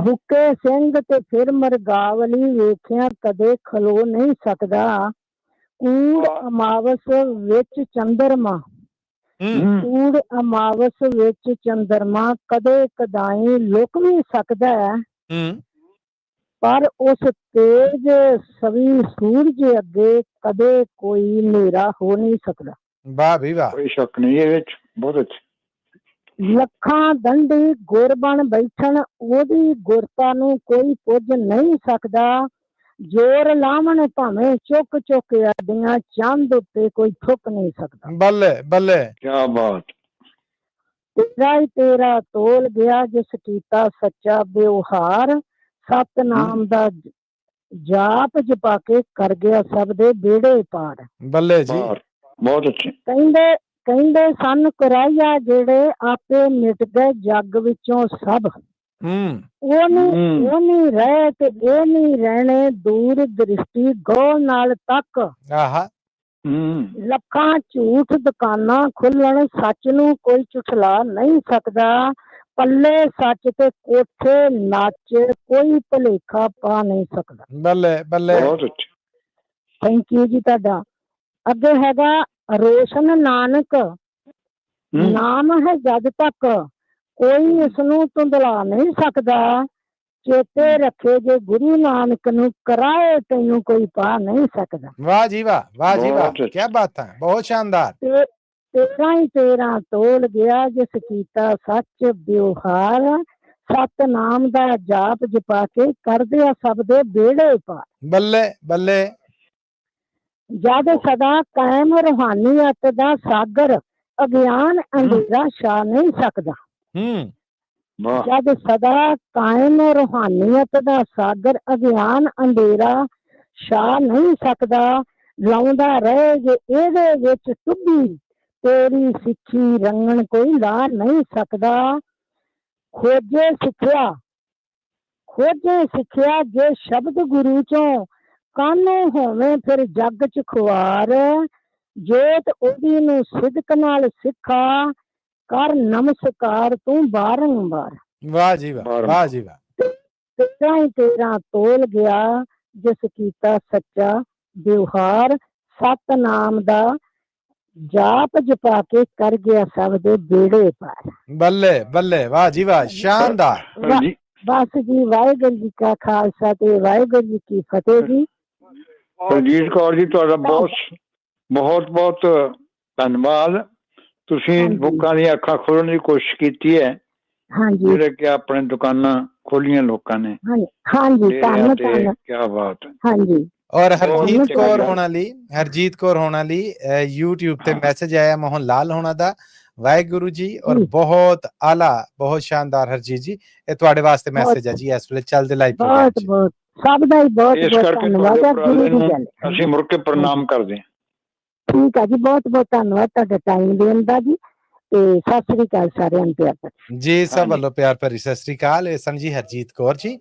ਬੁੱਕੇ ਸਿੰਘ ਤੇ ਫਿਰ ਮਰਗਾਵਲੀ ਵੇਖਿਆ ਕਦੇ ਖਲੋ ਨਹੀਂ ਸਕਦਾ। ਕੂੜ ਅਮਾਵਸ ਵਿੱਚ ਚੰਦਰਮਾ, ਕੂੜ ਅਮਾਵਸ ਵਿੱਚ ਚੰਦਰਮਾ ਕਦੇ ਕਦਾਈ ਲੁਕ ਵੀ ਸਕਦਾ ਹੈ, ਪਰ ਉਸ ਤੇਜ ਸਵੀ ਸੂਰਜ ਅੱਗੇ ਕਦੇ ਕੋਈ ਹਨੇਰਾ ਹੋ ਨਹੀਂ ਸਕਦਾ। ਵਾਹ ਵੀ ਵਾਹ। ਕੋਈ ਸ਼ੱਕ ਨਹੀਂ ਇਹ ਵਿੱਚ। ਬਹੁਤ ਅੱਛਾ। ਲੱਖਾਂ ਦੰਡੀ ਗੁਰ ਬਣ ਬੈਠਣ, ਉਹਦੀ ਗੁਰਤਾ ਨੂੰ ਕੋਈ ਪੁੱਜ ਨਹੀਂ ਸਕਦਾ। ਜ਼ੋਰ ਲਾਵਣ ਭਾਵੇਂ ਚੁੱਕ ਚੁੱਕ ਆਡੀਆਂ, ਚੰਦ ਉੱਤੇ ਕੋਈ ਠੁੱਕ ਨਹੀਂ ਸਕਦਾ। ਬੱਲੇ ਬੱਲੇ, ਕਿਆ ਬਾਤ। ਤੇਰਾ ਹੀ ਤੇਰਾ ਤੋਲ ਗਿਆ ਜਿਸ ਕੀਤਾ ਸੱਚਾ ਵਿਵਹਾਰ, ਸਤਨਾਮ ਦਾ ਜਾਪ ਜਪਾ ਕੇ ਕਰ ਗਿਆ ਸਭ ਦੇ ਬੇੜੇ ਪਾਰ। ਬੱਲੇ ਜੀ, ਬਹੁਤ ਅੱਛੇ। ਕਹਿੰਦੇ ਸਨ ਕੁਰਾਈਆ ਜਿਹੜੇ ਆਪੇ ਮਿਟ ਗਏ ਜੱਗ ਵਿੱਚੋਂ ਸਭ। ਉਹ ਨਹੀਂ ਰਹੇ ਤੇ ਇਹ ਨਹੀਂ ਰਹਿਣੇ, ਦੂਰ ਦ੍ਰਿਸ਼ਟੀ ਗੌਰ ਨਾਲ ਤੱਕ। ਲੱਖਾਂ ਝੂਠ ਦੁਕਾਨਾਂ ਖੁੱਲਣ, ਸੱਚ ਨੂੰ ਕੋਈ ਝੁਠਲਾ ਨਹੀਂ ਸਕਦਾ। ਪੱਲੇ ਸੱਚ ਤੇ ਕੋਠੇ ਨੱਚ, ਕੋਈ ਭੁਲੇਖਾ ਪਾ ਨਹੀਂ ਸਕਦਾ। ਬੱਲੇ ਬੱਲੇ, ਬਹੁਤ ਅੱਛਾ। ਥੈਂਕ ਯੂ ਜੀ ਤੁਹਾਡਾ। ਅੱਗੇ ਹੈਗਾ ਰੋਸ਼ਨ ਨਾਨਕ, ਨਾਮ ਹੈ ਜਦ ਤੱਕ ਕੋਈ ਇਸਨੂੰ ਧੁੰਦਲਾ ਨਹੀਂ ਸਕਦਾ। ਚੇਤੇ ਰੱਖੇ ਜੇ ਗੁਰੂ ਨਾਨਕ ਨੂੰ ਕਰਾਏ ਤੈਨੂੰ ਕੋਈ ਪਾ ਨਹੀਂ ਸਕਦਾ। ਵਾਹ ਜੀ ਵਾਹ, ਵਾਹ ਜੀ ਵਾਹ, ਕੀ ਬਾਤ ਹੈ, ਬਹੁਤ ਸ਼ਾਨਦਾਰ। ਤੇਰਾ ਹੀ ਤੇਰਾ ਤੋਲ ਗਿਆ ਜਿਸ ਕੀਤਾ ਸੱਚ ਵਿਵਹਾਰ, ਸਤਨਾਮ ਦਾ ਜਾਪ ਜਪਾ ਕੇ ਕਰਦੇ ਆ ਸਭ ਦੇ ਬੇੜੇ ਪਾਰ। ਬੱਲੇ ਬੱਲੇ। ਜਦ ਸਦਾ ਕਾਇਮ ਰੂਹਾਨੀਅਤ ਦਾ ਸਾਗਰ, ਅਗਿਆਨ ਅੰਧੇਰਾ ਛਾ ਨਹੀਂ ਸਕਦਾ। ਜਦ ਸਦਾ ਕਾਇਮ ਰੂਹਾਨੀਅਤ ਦਾ ਸਾਗਰ, ਅਗਿਆਨ ਅੰਧੇਰਾ ਛਾ ਨਹੀਂ ਸਕਦਾ। ਲਾਉਂਦਾ ਰਹੇ ਜੇ ਇਹਦੇ ਵਿੱਚ ਟੁੱਬੀ, ਤੇਰੀ ਸਿੱਖੀ ਰੰਗਣ ਕੋਈ ਲਾ ਨਹੀਂ ਸਕਦਾ। ਖੋਜੇ ਸਿੱਖਿਆ ਜੇ ਸ਼ਬਦ ਗੁਰੂ ਚੋਂ, ਕਾਨੇ ਹੋਵੇ ਫਿਰ ਜੱਗ ਚ ਖੁਆਰ। ਜੋਤ ਉਹਦੀ ਨੂੰ ਸਿਦਕ ਨਾਲ ਸਿੱਖਾ, ਕਰ ਨਮਸਕਾਰ ਤੂੰ ਬਾਰੰਬਾਰ। ਵਾਹ ਜੀ ਵਾਹ, 12ਵਾਂ। ਵਾਹ ਜੀ ਵਾਹ। 13 ਹੀ 13 ਤੋਲ ਗਿਆ, ਜਿਸ ਕੀਤਾ ਸੱਚਾ ਵਿਵਹਾਰ, ਸਤਨਾਮ ਦਾ ਜਾਪ ਜਪਾ ਕੇ ਕਰ ਗਿਆ ਸਭ ਦੇ ਬੇੜੇ ਪਾਰ। ਬੱਲੇ ਬੱਲੇ, ਵਾਹ ਜੀ ਵਾਹ, ਸ਼ਾਨਦਾਰ। ਹਾਂਜੀ ਬਸ ਜੀ, ਵਾਹਿਗੁਰੂ ਜੀ ਕਾ ਖਾਲਸਾ ਤੇ ਵਾਹਿਗੁਰੂ ਜੀ ਕੀ ਫਤਿਹ ਜੀ। ਬਲਜੀਤ ਕੌਰ ਜੀ, ਤੁਹਾਡਾ ਬਹੁਤ ਬਹੁਤ ਬਹੁਤ ਧੰਨਵਾਦ। ਤੁਸੀਂ ਹਾਂਜੀ। ਲੋਕਾਂ ਦੀਆਂ ਅੱਖਾਂ ਖੋਲ੍ਹਣ ਦੀ ਕੋਸ਼ਿਸ਼ ਕੀਤੀ ਹੈ, ਹਾਂਜੀ ਜਿਹੜੇ ਕਿ ਆਪਣੇ ਦੁਕਾਨਾਂ ਖੋਲੀਆਂ ਲੋਕਾਂ ਨੇ। ਹਾਂਜੀ ਹਾਂਜੀ, ਧੰਨ ਧੰਨ। ਕੀ ਬਾਤ ਹੈ। ਹਾਂਜੀ ਔਰ ਹਰਜੀਤ ਚੰਗੀ ਕੌਰ ਗੱਲ। ਹੋਣਾ ਲਈ, ਹਰਜੀਤ ਕੌਰ ਹੋਣਾ ਲਈ YouTube ਤੇ ਮੈਸੇਜ ਆਇਆ ਮੋਹਨ ਲਾਲ ਹੋਣਾ ਦਾ, ਵਾਹਿਗੁਰੂ ਜੀ, ਔਰ ਜੀ। ਬਹੁਤ ਆਲਾ, ਬਹੁਤ ਸ਼ਾਨਦਾਰ ਹਰਜੀਤ ਜੀ, ਇਹ ਤੁਹਾਡੇ ਵਾਸਤੇ ਮੈਸੇਜ ਹੈ ਜੀ, ਇਸ ਵੇਲੇ ਚੱਲਦੇ ਲਾਈਵ ਪ੍ਰੋਗਰਾਮ ਬਹੁਤ 'ਚ। ਬਹੁਤ ਸਭ ਦਾ ਹੀ ਬਹੁਤ ਇਸ ਬਹੁਤ ਕਰਕੇ ਧੰਨਵਾਦ ਤੁਹਾਡੇ ਹੈ, ਗੁਰੂ ਉਪਰਾਲੇ ਦੀ ਨੂੰ ਗੱਲ ਹੈ। ਅਸੀਂ ਮੁੜ ਕੇ ਪ੍ਰਣਾਮ ਕਰਦੇ ਹਾਂ। ਠੀਕ ਹੈ ਜੀ, ਬਹੁਤ ਬਹੁਤ ਧੰਨਵਾਦ ਤੁਹਾਡਾ ਟਾਈਮ ਦੇਣ ਦਾ ਜੀ, ਤੇ ਸਤਿ ਸ੍ਰੀ ਅਕਾਲ ਸਾਰਿਆਂ ਨੂੰ ਪਿਆਰ ਭਰੀ। ਜੀ ਸਭ ਵੱਲੋਂ ਪਿਆਰ ਭਰੀ ਸਤਿ ਸ੍ਰੀ ਅਕਾਲ। ਇਹ ਸਨ ਜੀ ਹਰਜੀਤ ਕੌਰ ਜੀ।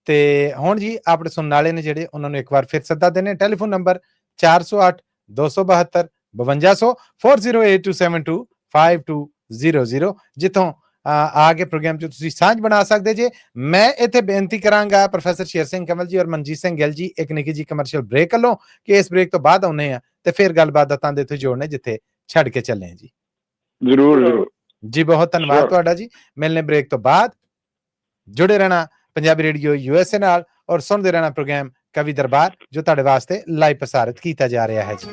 ਤੇ ਹੁਣ ਜੀ ਆਪਣੇ ਸੁਣਨ ਵਾਲੇ ਨੇ ਜਿਹੜੇ, ਉਹਨਾਂ ਨੂੰ ਇੱਕ ਵਾਰ ਫਿਰ ਸੱਦਾ ਦੇਣੇ। ਟੈਲੀਫੋਨ ਨੰਬਰ 408 272 5200 4082725200, ਜਿੱਥੋਂ ਆ ਕੇ ਪ੍ਰੋਗਰਾਮ 'ਚ ਤੁਸੀਂ ਸਾਂਝ ਬਣਾ ਸਕਦੇ ਜੇ। ਮੈਂ ਇੱਥੇ ਬੇਨਤੀ ਕਰਾਂਗਾ ਪ੍ਰੋਫੈਸਰ ਸ਼ੇਰ ਸਿੰਘ ਕੰਵਲ ਜੀ ਔਰ ਮਨਜੀਤ ਸਿੰਘ ਗਿੱਲ ਜੀ, ਇੱਕ ਨਿੱਕੀ ਜੀ ਕਮਰਸ਼ੀਅਲ ਬ੍ਰੇਕ ਲਓ, ਕਿ ਇਸ ਬ੍ਰੇਕ ਤੋਂ ਬਾਅਦ ਆਉਨੇ ਆ ਤੇ ਫਿਰ ਗੱਲਬਾਤ ਦਾ ਤੰਦ ਇੱਥੇ ਜੋੜਨੇ ਜਿੱਥੇ ਛੱਡ ਕੇ ਚੱਲੇ ਜੀ। ਜ਼ਰੂਰ ਜ਼ਰੂਰ ਜੀ, ਬਹੁਤ ਧੰਨਵਾਦ ਤੁਹਾਡਾ ਜੀ। ਮਿਲਨੇ ਬ੍ਰੇਕ ਤੋਂ ਬਾਅਦ। ਜੁੜੇ ਰਹਿਣਾ ਪੰਜਾਬੀ ਰੇਡੀਓ USA ਨਾਲ, ਔਰ ਸੁਣਦੇ ਰਹਿਣਾ ਪ੍ਰੋਗਰਾਮ ਕਵੀ ਦਰਬਾਰ, ਜੋ ਤੁਹਾਡੇ ਵਾਸਤੇ ਲਾਈਵ ਪ੍ਰਸਾਰਿਤ ਕੀਤਾ ਜਾ ਰਿਹਾ ਹੈ ਜੀ।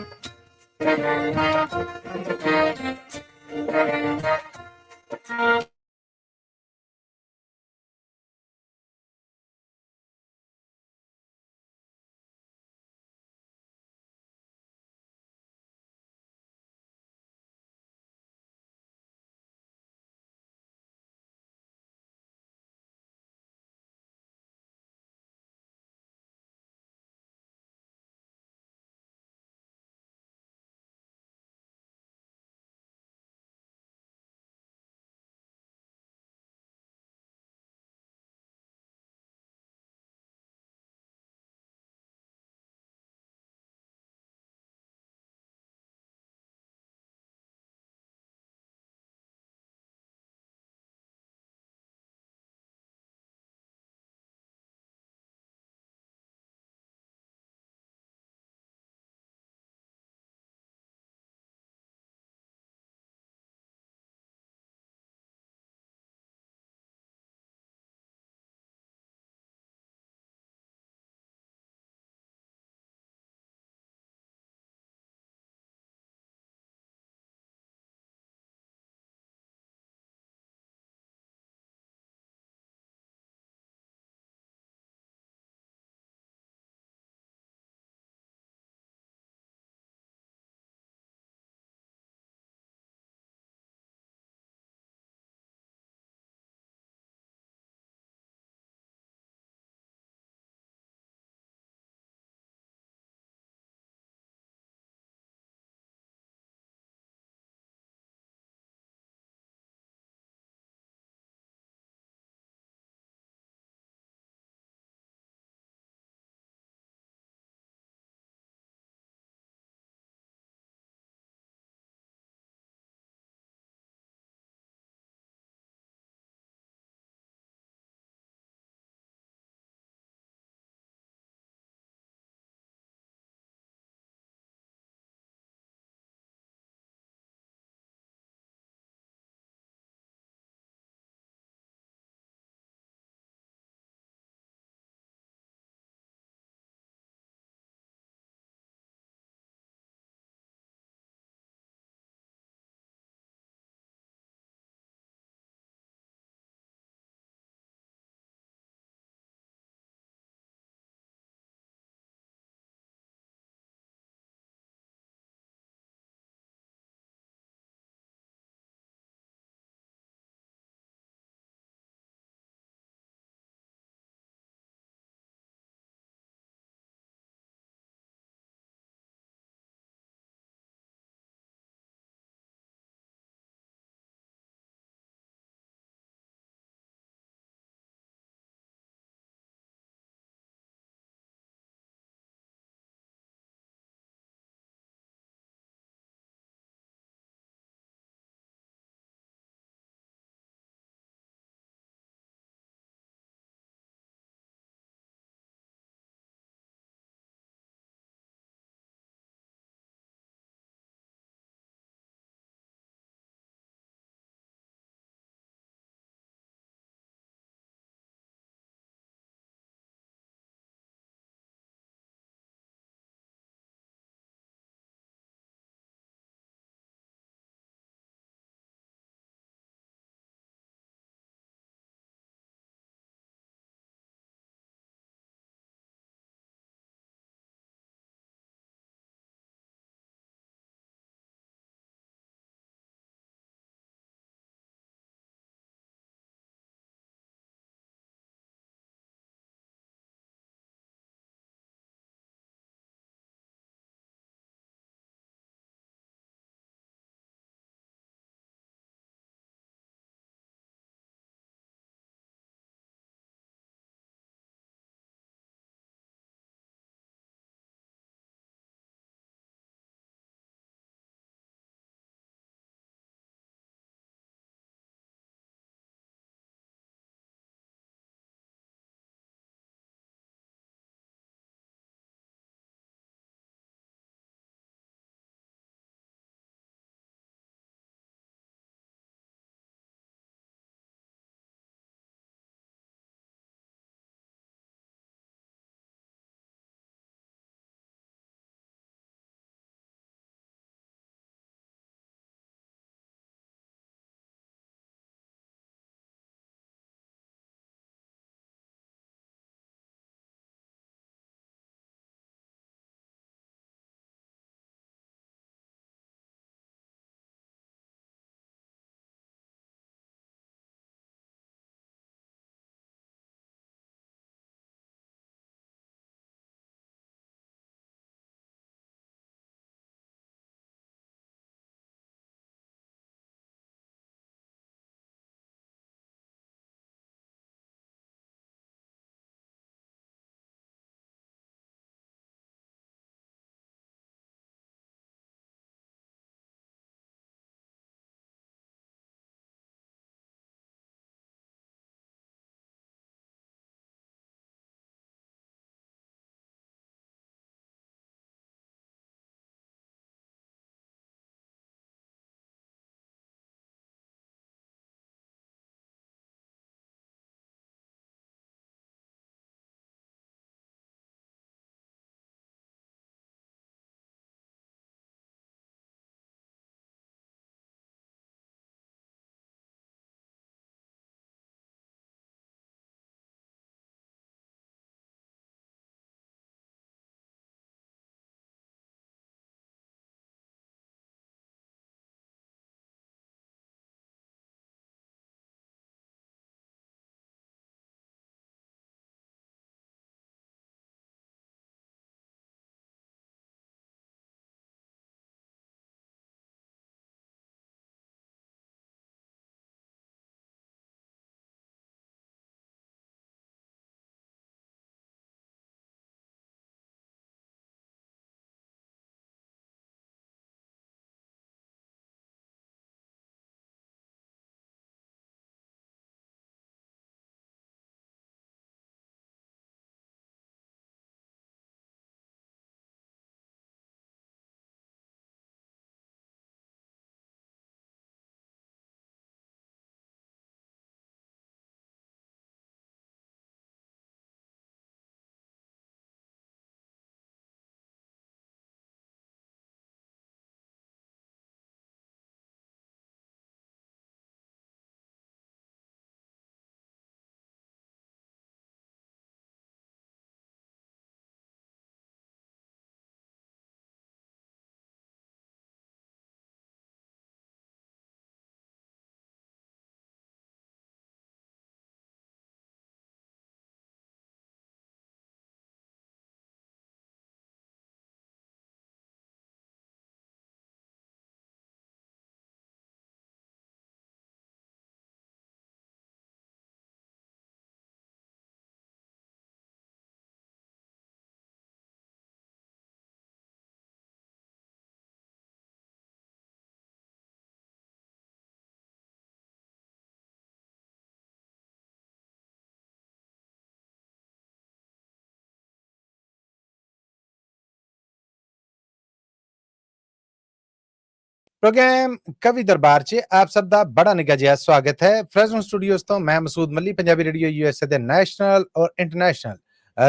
प्रोग्राम कवि दरबार च आप सब दा बड़ा निघा जिहा स्वागत है। फ्रेज़नो स्टूडियोज तो मैं मसूद मल्ली, पंजाबी रेडियो यूएसए दे नैशनल और इंटरनेशनल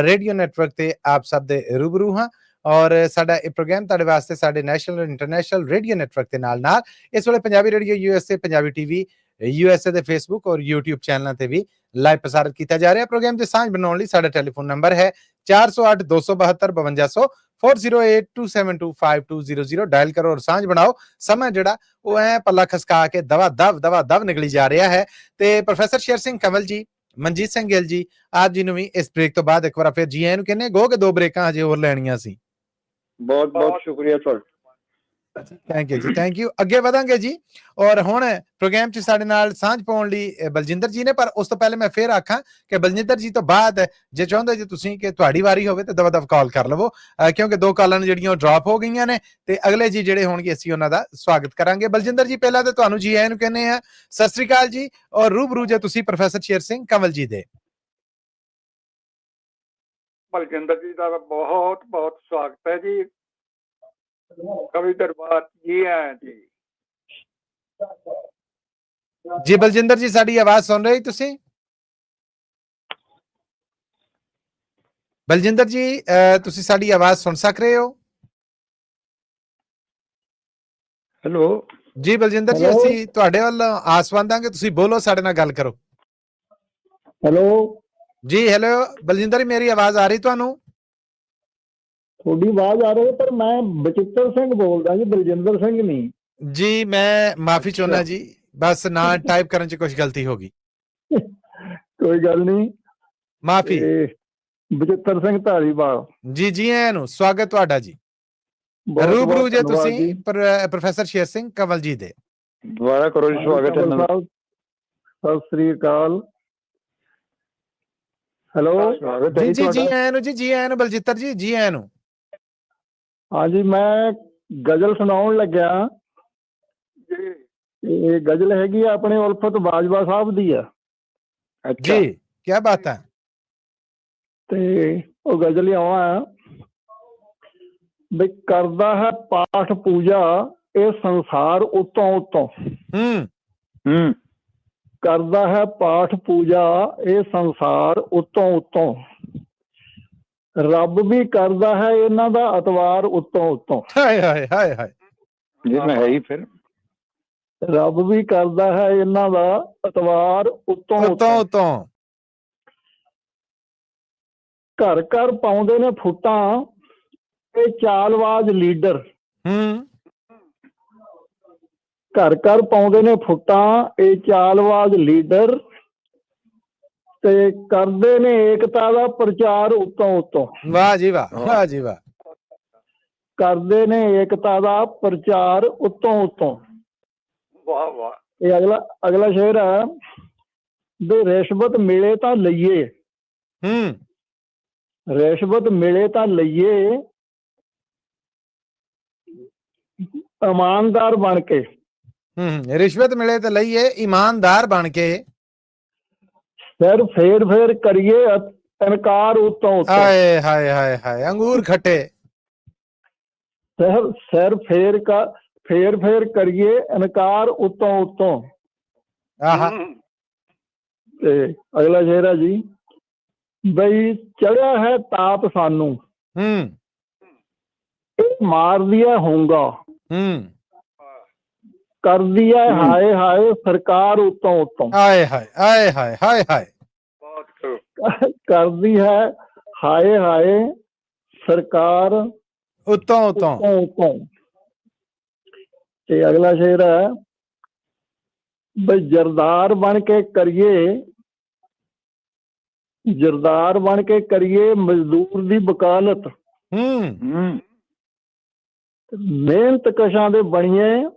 रेडियो नेटवर्क ते आप सब दे रूबरू हां और साडा ये प्रोग्राम तुहाडे वास्ते साडे नैशनल और इंटरनेशनल रेडियो नेटवर्क दे नाल नाल इस वेले Punjabi radio USA, Punjabi TV USA दे फेसबुक और यूट्यूब चैनलों ते भी लाइव प्रसारित किया जा रहा है। प्रोग्राम च सांझ बनाउण लई साडा टेलीफोन नंबर है 408 272 5200 4082725200 डायल करो और सांझ बनाओ। समय जिहड़ा ਉਹ ਐ ਪੱਲਾ ਖਸਕਾ ਕੇ ਦਵਾ ਦਵ ਨਿਕਲੀ ਜਾ ਰਿਹਾ ਹੈ। ਤੇ ਪ੍ਰੋਫੈਸਰ ਸ਼ੇਰ ਸਿੰਘ ਕੰਵਲ ਜੀ, ਮਨਜੀਤ ਸਿੰਘ ਗਿੱਲ ਜੀ, ਆਪ ਜੀ ਨੂੰ ਵੀ ਇਸ ਬ੍ਰੇਕ ਤੋਂ ਬਾਅਦ ਇੱਕ ਵਾਰ ਫਿਰ ਜੀ ਆਇਆਂ ਨੂੰ ਕਹਿੰਦੇ ਗੋ ਕਿ 2 ਬ੍ਰੇਕਾਂ ਹਜੇ ਹੋਰ ਲੈਣੀਆਂ ਸੀ। ਬਹੁਤ ਬਹੁਤ ਸ਼ੁਕਰੀਆ ਤੁਹਾਡਾ। ਥੈਂਕ ਯੂ ਜੀ, ਥੈਂਕ ਯੂ। ਅੱਗੇ ਵਧਾਂਗੇ ਜੀ ਔਰ ਹੁਣ ਪ੍ਰੋਗਰਾਮ 'ਚ ਸਾਡੇ ਨਾਲ ਸਾਂਝ ਪਾਉਣ ਲਈ ਬਲਜਿੰਦਰ ਜੀ ਨੇ, ਪਰ ਉਸ ਤੋਂ ਪਹਿਲੇ ਮੈਂ ਫਿਰ ਆਖਾਂ ਕਿ ਬਲਜਿੰਦਰ ਜੀ ਤੋਂ ਬਾਅਦ ਜੇ ਚਾਹੁੰਦੇ ਜੇ ਤੁਸੀਂ ਕਿ ਤੁਹਾਡੀ ਵਾਰੀ ਹੋਵੇ ਤਾਂ ਦਵਾ ਕਾਲ ਕਰ ਲਵੋ, ਕਿਉਂਕਿ 2 ਕਾਲਾਂ ਨੇ ਜਿਹੜੀਆਂ ਉਹ ਡ੍ਰੌਪ ਹੋ ਗਈਆਂ ਨੇ ਤੇ ਅਗਲੇ ਜੀ ਜਿਹੜੇ ਹੋਣਗੇ ਅਸੀਂ ਉਹਨਾਂ ਦਾ ਸਵਾਗਤ ਕਰਾਂਗੇ। ਬਲਜਿੰਦਰ ਜੀ ਪਹਿਲਾਂ ਤਾਂ ਤੁਹਾਨੂੰ ਜੀ ਆਇਆਂ ਨੂੰ ਕਹਿੰਦੇ ਆ, ਸਤਿ ਸ੍ਰੀ ਅਕਾਲ ਜੀ ਔਰ ਰੂਬਰੂ ਜੇ ਤੁਸੀਂ ਪ੍ਰੋਫੈਸਰ ਸ਼ੇਰ ਸਿੰਘ ਕੰਵਲ ਜੀ ਦੇ। ਬਲਜਿੰਦਰ ਜੀ ਦਾ ਬਹੁਤ ਬਹੁਤ ਸਵਾਗਤ ਹੈ ਜੀ ਕਵੀ ਦਰਬਾਰ ਜੀ। ਆਇਆਂ ਜੀ ਜੀ ਬਲਜਿੰਦਰ ਜੀ, ਸਾਡੀ ਆਵਾਜ਼ ਸੁਣ ਰਹੇ ਤੁਸੀਂ? ਬਲਜਿੰਦਰ ਜੀ ਤੁਸੀਂ ਸਾਡੀ ਆਵਾਜ਼ ਸੁਣ ਸਕ ਰਹੇ ਹੋ? ਹੈਲੋ ਜੀ ਬਲਜਿੰਦਰ ਜੀ, ਅਸੀਂ ਤੁਹਾਡੇ ਵੱਲ ਆਸਵੰਦ ਆਂਗੇ, ਤੁਸੀਂ ਬੋਲੋ, ਸਾਡੇ ਨਾਲ ਗੱਲ ਕਰੋ। ਹੈਲੋ ਜੀ ਹੈਲੋ ਬਲਜਿੰਦਰ ਜੀ, ਮੇਰੀ ਆਵਾਜ਼ ਆ ਰਹੀ ਤੁਹਾਨੂੰ? ਤੁਹਾਡੀ ਆਵਾਜ਼ ਆ ਰਹੀ ਹੈ ਪਰ ਮੈਂ ਬਚਿੱਤਰ ਸਿੰਘ ਬੋਲਦਾ ਜੀ, ਬਲਜਿੰਦਰ ਸਿੰਘ ਨਹੀਂ ਜੀ। ਮੈਂ ਮਾਫੀ ਚਾਹੁੰਦਾ ਜੀ, ਬਸ ਨਾ ਟਾਈਪ ਕਰਨ 'ਚ ਕੁਝ ਗਲਤੀ ਹੋ ਗਈ। ਕੋਈ ਗੱਲ ਨਹੀਂ, ਮਾਫੀ। ਬਚਿੱਤਰ ਸਿੰਘ ਧਾਰੀਵਾਲ ਜੀ ਜੀ ਆਇਆਂ ਨੂੰ, ਸਵਾਗਤ ਤੁਹਾਡਾ ਜੀ। ਰੂਬਰੂ ਜੇ ਤੁਸੀਂ ਪ੍ਰੋਫੈਸਰ ਸ਼ੇਰ ਸਿੰਘ ਕੰਵਲ ਜੀ ਦੇ। ਦੁਬਾਰਾ ਕਰੋ ਜੀ, ਸਵਾਗਤ ਹੈ। ਸਤਿ ਸ੍ਰੀ ਅਕਾਲ। ਹੈਲੋ ਜੀ ਜੀ ਜੀ ਆਇਆਂ ਨੂੰ, ਜੀ ਆਇਆਂ ਨੂੰ ਬਲਜਿੱਤਰ ਜੀ, ਜੀ ਆਇਆਂ ਨੂੰ। ਹਾਂਜੀ, ਮੈਂ ਗਜ਼ਲ ਸੁਣਾਉਣ ਲੱਗਿਆ। ਇਹ ਗਜ਼ਲ ਹੈਗੀ ਆ ਆਪਣੇ ਉਲਫਤ ਬਾਜਵਾ ਸਾਹਿਬ ਦੀ ਆ ਜੀ। ਕੀ ਬਾਤ ਹੈ। ਤੇ ਉਹ ਗਜ਼ਲ ਆਉਣਾ ਵੀ ਕਰਦਾ ਹੈ ਪਾਠ ਪੂਜਾ ਇਹ ਸੰਸਾਰ ਉਤੋਂ ਉਤੋਂ। ਕਰਦਾ ਹੈ ਪਾਠ ਪੂਜਾ ਇਹ ਸੰਸਾਰ ਉਤੋਂ ਉਤੋਂ, ਰੱਬ ਵੀ ਕਰਦਾ ਹੈ ਇਹਨਾਂ ਦਾ ਅਤਵਾਰ ਉਤੋਂ ਉਤੋਂ। ਹਾਏ ਹਾਏ ਹਾਏ ਹਾਏ ਜੀ ਮੈਂ ਹੈ ਹੀ ਫਿਰ। ਰੱਬ ਵੀ ਕਰਦਾ ਹੈ ਇਹਨਾਂ ਦਾ ਅਤਵਾਰ ਉਤੋਂ ਉਤੋਂ ਉਤੋਂ। ਘਰ ਘਰ ਪਾਉਂਦੇ ਨੇ ਫੁੱਟਾਂ ਇਹ ਚਾਲਬਾਜ਼ ਲੀਡਰ। ਘਰ ਘਰ ਪਾਉਂਦੇ ਨੇ ਫੁੱਟਾਂ ਇਹ ਚਾਲਬਾਜ਼ ਲੀਡਰ, ਤੇ ਕਰਦੇ ਨੇ ਏਕਤਾ ਦਾ ਪ੍ਰਚਾਰ ਉਤੋਂ ਉਤੋਂ। ਵਾਹ ਜੀ ਵਾਹ, ਵਾਹ ਜੀ ਵਾਹ। ਕਰਦੇ ਨੇ ਏਕਤਾ ਦਾ ਪ੍ਰਚਾਰ ਉਤੋਂ ਉਤੋਂ। ਵਾਹ ਵਾਹ। ਇਹ ਅਗਲਾ ਸ਼ੇਰ ਹੈ ਵੀ ਰਿਸ਼ਵਤ ਮਿਲੇ ਤਾਂ ਲਈਏ। ਰਿਸ਼ਵਤ ਮਿਲੇ ਤਾਂ ਲਈਏ ਇਮਾਨਦਾਰ ਬਣ ਕੇ। ਰਿਸ਼ਵਤ ਮਿਲੇ ਤਾਂ ਲਈਏ ਇਮਾਨਦਾਰ ਬਣ ਕੇ। ਫਿਰ ਫੇਰ ਕਰੀਏ ਇਨਕਾਰ ਉਤੋਂ ਉਤੋਂ। ਹਾਏ ਹਾਏ ਹਾਏ ਹਾਏ ਅੰਗੂਰ ਖੱਟੇ। ਸਿਰ ਫੇਰ ਕਰੀਏ ਇਨਕਾਰ ਉਤੋਂ ਉਤੋਂ। ਤੇ ਅਗਲਾ ਸ਼ੇਰ ਹੈ ਜੀ, ਬਈ ਚੜਿਆ ਹੈ ਤਾਪ ਸਾਨੂੰ ਇਹ ਮਾਰਦੀ ਹੈ ਹੋਊਗਾ, ਕਰਦੀ ਹੈ ਹਾਏ ਹਾਏ ਸਰਕਾਰ ਉਤੋਂ ਉਤੋਂ। ਹਾਏ ਹਾਏ ਹਾਏ ਹਾਏ ਹਾਏ ਹਾਏ। ਕਰਦੀ ਹੈ ਹਾਏ ਹਾਏ ਸਰਕਾਰ ਉਤੋਂ ਉਤੋਂ ਉਤੋਂ। ਤੇ ਅਗਲਾ ਸ਼ੇਰ ਹੈ, ਬਈ ਜਰਦਾਰ ਬਣ ਕੇ ਕਰੀਏ, ਜਰਦਾਰ ਬਣ ਕੇ ਕਰੀਏ ਮਜ਼ਦੂਰ ਦੀ ਵਕਾਲਤ। ਮਿਹਨਤ ਕਸ਼ਾਂ ਦੇ ਬਣੀਏ